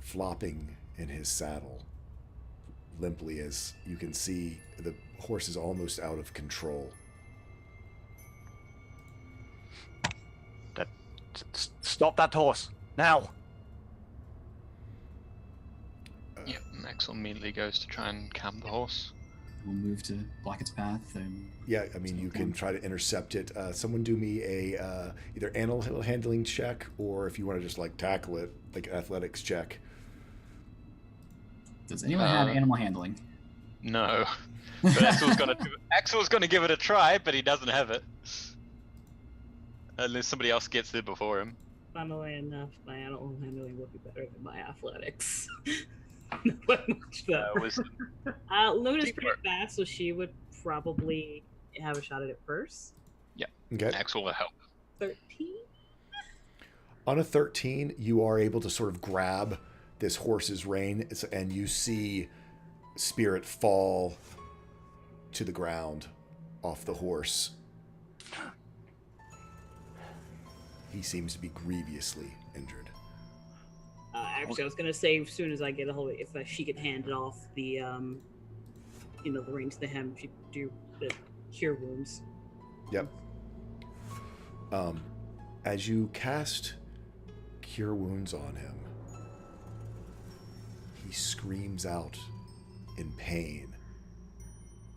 flopping in his saddle, limply, as you can see the horse is almost out of control. Stop that horse, now! Yep, Axel immediately goes to try and calm the horse. We'll move to block its path. And Yeah, I mean, you can try to intercept it. Someone do me a either animal handling check, or if you want to just like tackle it, like an athletics check. Does anyone have animal handling? No. But Axel's gonna give it a try, but he doesn't have it. Unless somebody else gets there before him. Funnily enough, my animal handling would be better than my athletics. Not much though. Luna's pretty fast, so she would probably have a shot at it first. Yeah. Okay. Axel will help. 13? On a 13, you are able to sort of grab this horse's rein, and you see Spirit fall to the ground off the horse. He seems to be grievously injured. Actually, I was gonna say as soon as I get a hold of it, if she could hand it off the, the reins to him, she could do the cure wounds. Yep. As you cast Cure Wounds on him, he screams out in pain,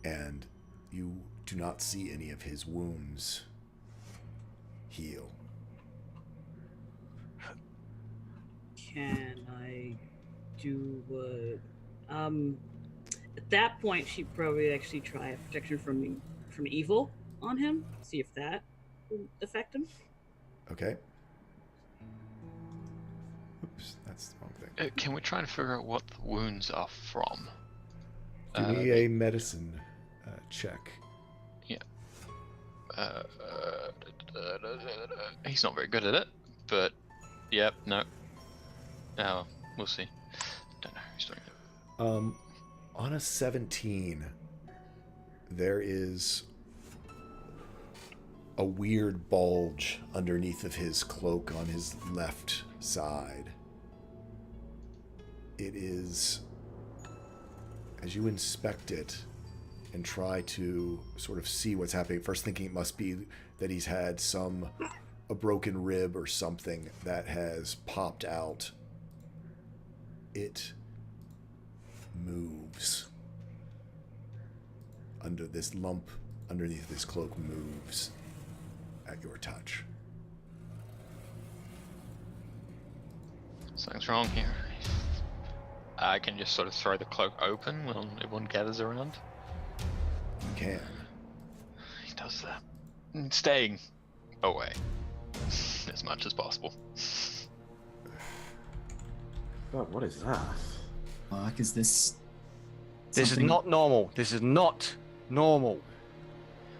and you do not see any of his wounds heal. Can I do what? At that point, she'd probably actually try a protection from evil on him. See if that will affect him. Okay. Oops, that's the wrong thing. Can we try and figure out what the wounds are from? Give me a medicine check. Yeah. He's not very good at it, but yep, no. No, we'll see. Don't know who's doing it. On a 17, there is a weird bulge underneath of his cloak on his left side. It is, as you inspect it and try to sort of see what's happening, first thinking it must be that he's had a broken rib or something that has popped out. It moves. Under this lump underneath this cloak moves at your touch. Something's wrong here. I can just sort of throw the cloak open when everyone gathers around. You can. He does that. Staying away as much as possible. God, what is that? Fuck, is this? This is something- not normal. This is not normal.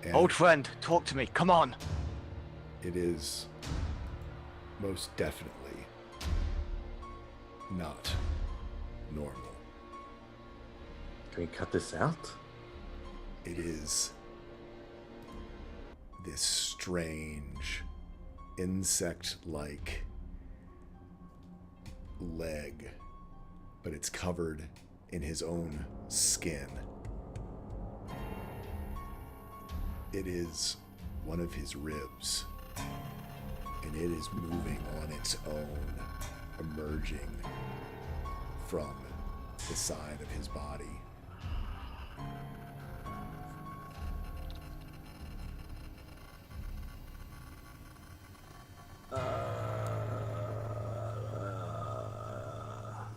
And Old friend, talk to me. Come on. it is most definitely not normal. Can we cut this out? It is this strange insect-like leg, but it's covered in his own skin. It is one of his ribs, and it is moving on its own, emerging from the side of his body.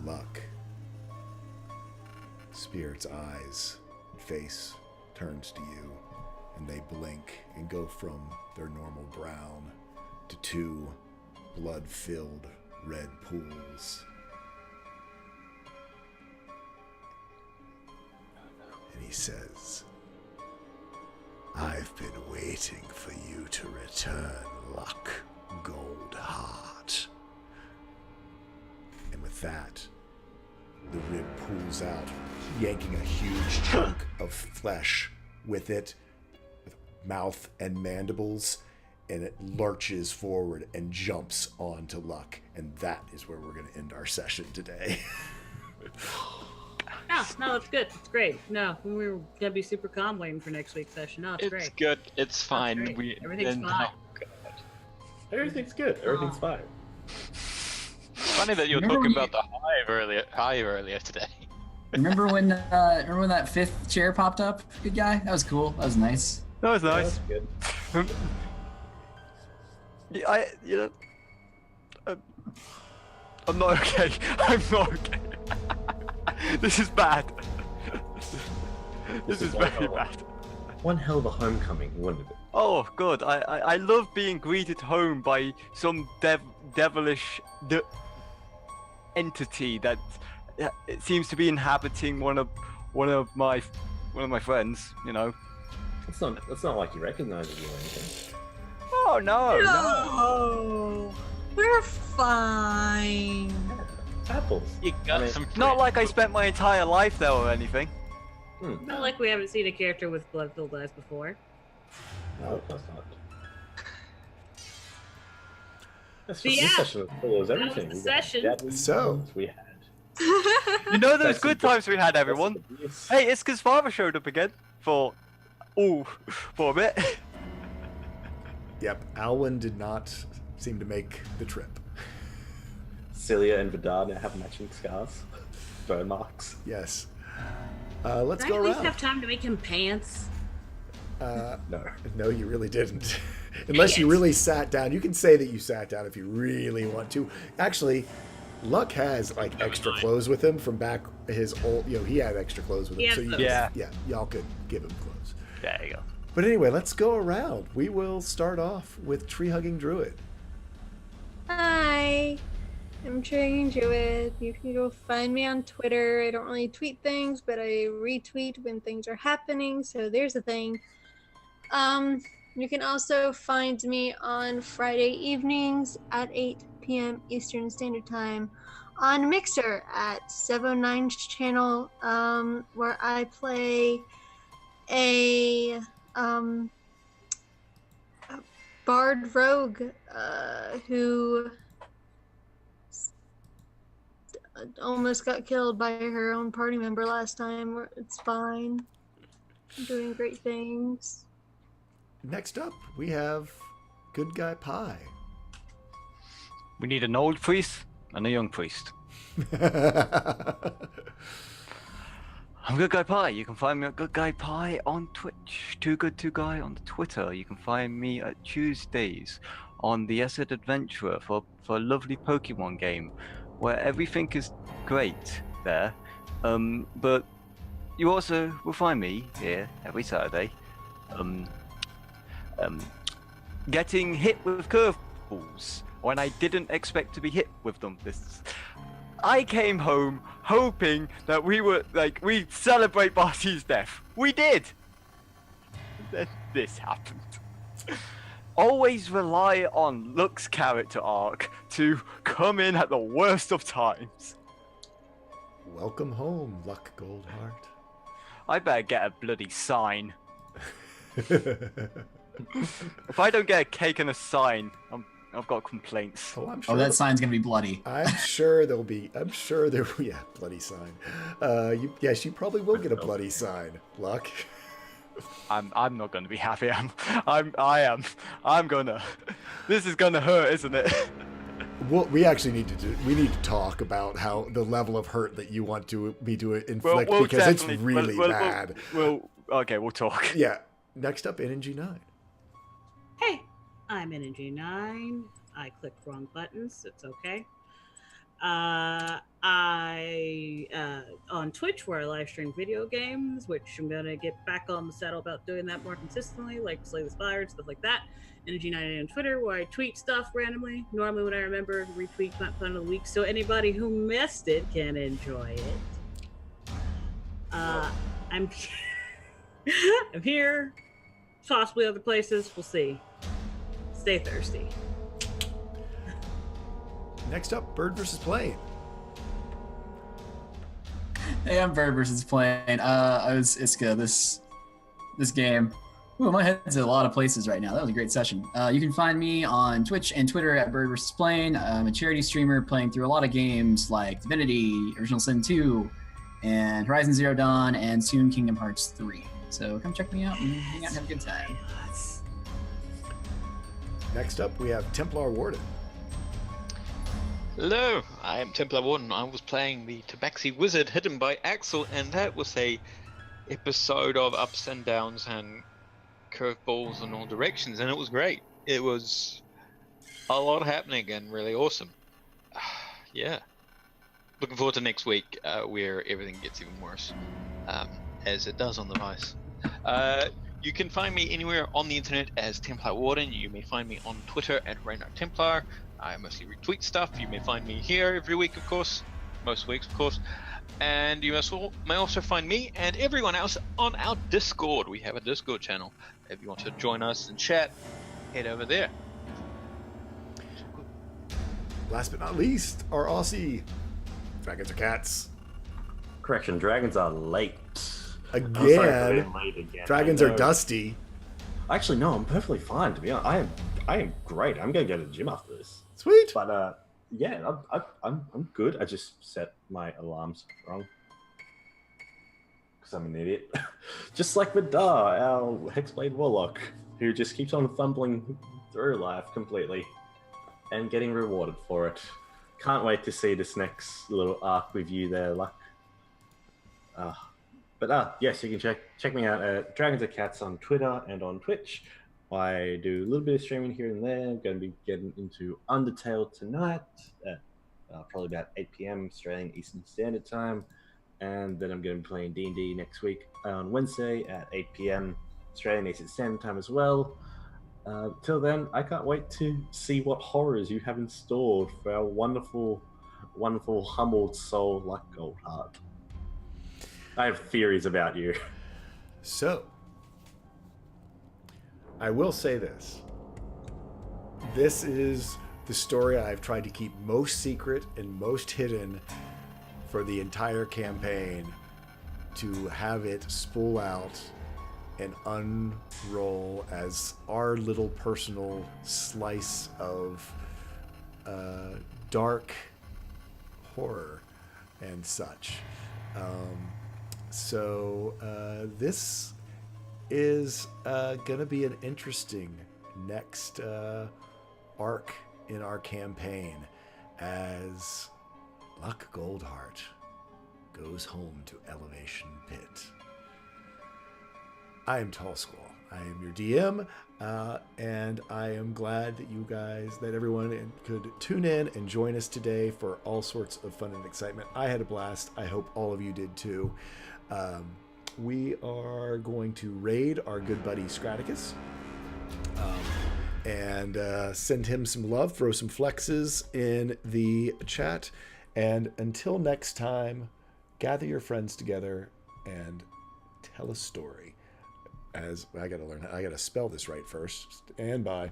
Luck. Spirit's eyes and face turns to you, and they blink and go from their normal brown to two blood-filled red pools. And he says, "I've been waiting for you to return, Luck, Goldheart." And with that, the rib pulls out, yanking a huge chunk of flesh with it, with mouth and mandibles, and it lurches forward and jumps onto Luck. And that is where we're going to end our session today. No, it's good. It's great. No, we were gonna be super calm waiting for next week's session. No, it's great. Good. It's fine. great. Everything's fine. Everything's good. Everything's fine. Funny that you were Remember talking we- about the hive earlier today. Remember when that fifth chair popped up? Good guy. That was cool. That was nice. That was Yeah, nice. that's good. I'm not okay. I'm not okay. This is bad. This is very bad. One hell of a homecoming, wasn't it? Oh, good. I love being greeted home by some devilish entity that it seems to be inhabiting one of my friends. You know. It's not like he recognizes you or anything. Oh no. No, we're fine. Apples. You got I mean, some. Not like I spent my entire life there or anything. Not like we haven't seen a character with blood-filled eyes before. No, of course not. That's But just yeah, this session was full of that was everything. the We got session. deadly So- wounds we had. You know those good times we had, everyone. Abuse. Hey, Iska's father showed up again for a bit. Yep, Alwyn did not seem to make the trip. Celia and Vidar now have matching scars. Burn marks. Yes. Let's Did go I at least around. have time to make him pants? No, you really didn't. Unless you really sat down. You can say that you sat down if you really want to. Actually, Luck has like extra clothes with him from back his old. He had extra clothes with him. He So has you, those. yeah, y'all could give him clothes. There you go. But anyway, let's go around. We will start off with Tree Hugging Druid. Hi, I'm Tree Druid. You can go find me on Twitter. I don't really tweet things, but I retweet when things are happening. So there's a thing. You can also find me on Friday evenings at 8 p.m. Eastern Standard Time on Mixer at 709's channel, where I play a bard rogue who almost got killed by her own party member last time. It's fine. I'm doing great things. Next up, we have Good Guy Pie. We need an old priest and a young priest. I'm Good Guy Pie. You can find me at Good Guy Pie on Twitch. Too Good To Guy on Twitter. You can find me at Tuesdays on the Acid Adventurer for a lovely Pokemon game where everything is great there. But you also will find me here every Saturday getting hit with curveballs when I didn't expect to be hit with them. I came home hoping that we'd celebrate Barty's death. We did! Then this happened. Always rely on Luck's character arc to come in at the worst of times. Welcome home, Luck Goldheart. I better get a bloody sign. If I don't get a cake and a sign, I've got complaints. Oh, I'm sure. Oh, that sign's gonna be bloody. I'm sure there will be. Yeah, bloody sign. Yes, you probably will get a bloody sign, Luck. I'm not gonna be happy. I am. I'm gonna. This is gonna hurt, isn't it? Well, we actually need to talk about how the level of hurt that you want me to inflict because it's really bad. Okay, we'll talk. Yeah. Next up, NNG9. Hey, I'm NNG9. I clicked wrong buttons. It's okay. I on Twitch where I live stream video games, which I'm gonna get back on the saddle about doing that more consistently, like Slay the Spire, stuff like that. NNG9 on Twitter where I tweet stuff randomly. Normally when I remember, retweet Fun of the Week, so anybody who missed it can enjoy it. I'm I'm here. Possibly other places. We'll see. Stay thirsty. Next up, Bird vs. Plane. Hey, I'm Bird vs. Plane. It's good. This game. Ooh, my head's in a lot of places right now. That was a great session. You can find me on Twitch and Twitter at Bird vs. Plane. I'm a charity streamer playing through a lot of games like Divinity, Original Sin 2, and Horizon Zero Dawn, and soon Kingdom Hearts 3. So come check me out and hang out and have a good time. Next up, we have Templar Warden. Hello, I am Templar Warden. I was playing the Tabaxi Wizard hidden by Axel, and that was a episode of ups and downs and curveballs in all directions, and it was great. It was a lot happening and really awesome. Yeah. Looking forward to next week, where everything gets even worse, as it does on the Vice. You can find me anywhere on the internet as Templar Warden. You may find me on Twitter at Reynard Templar. I mostly retweet stuff. You may find me here every week, of course. Most weeks, of course. And you may also find me and everyone else on our Discord. We have a Discord channel. If you want to join us and chat, head over there. Last but not least, our Aussie. Dragons are cats. Correction, dragons are late. Again. I'm sorry for being late again. Dragons are dusty. Actually, no, I'm perfectly fine, to be honest. I am great. I'm going to go to the gym after this. Sweet. But, yeah, I'm good. I just set my alarms wrong. Because I'm an idiot. Just like Vidar, our Hexblade Warlock, who just keeps on fumbling through life completely and getting rewarded for it. Can't wait to see this next little arc with you there, Luck. But yes, you can check me out at Dragons and Cats on Twitter and on Twitch. I do a little bit of streaming here and there. I'm going to be getting into Undertale tonight at probably about 8 p.m. Australian Eastern Standard Time. And then I'm going to be playing D&D next week on Wednesday at 8 p.m. Australian Eastern Standard Time as well. Till then, I can't wait to see what horrors you have installed for our wonderful, wonderful, humbled soul like Goldheart. I have theories about you. So, I will say this. This is the story I've tried to keep most secret and most hidden for the entire campaign, to have it spool out and unroll as our little personal slice of dark horror and such. So this is gonna be an interesting next arc in our campaign as Luck Goldheart goes home to Elevation Pit. I am Tall Squall. I am your DM, and I am glad that you guys, that everyone could tune in and join us today for all sorts of fun and excitement. I had a blast. I hope all of you did too. We are going to raid our good buddy Scraticus and send him some love, throw some flexes in the chat. And until next time, gather your friends together and tell a story. As I gotta spell this right first. And bye.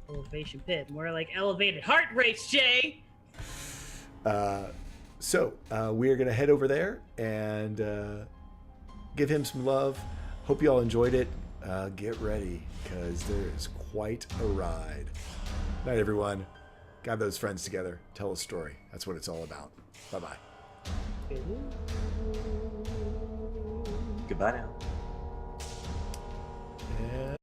Elevation Pit, more like elevated heart rates, Jay. So we're gonna head over there and give him some love. Hope you all enjoyed it. Get ready, because there is quite a ride. Night, everyone. Gather those friends together. Tell a story. That's what it's all about. Bye-bye. Goodbye now. And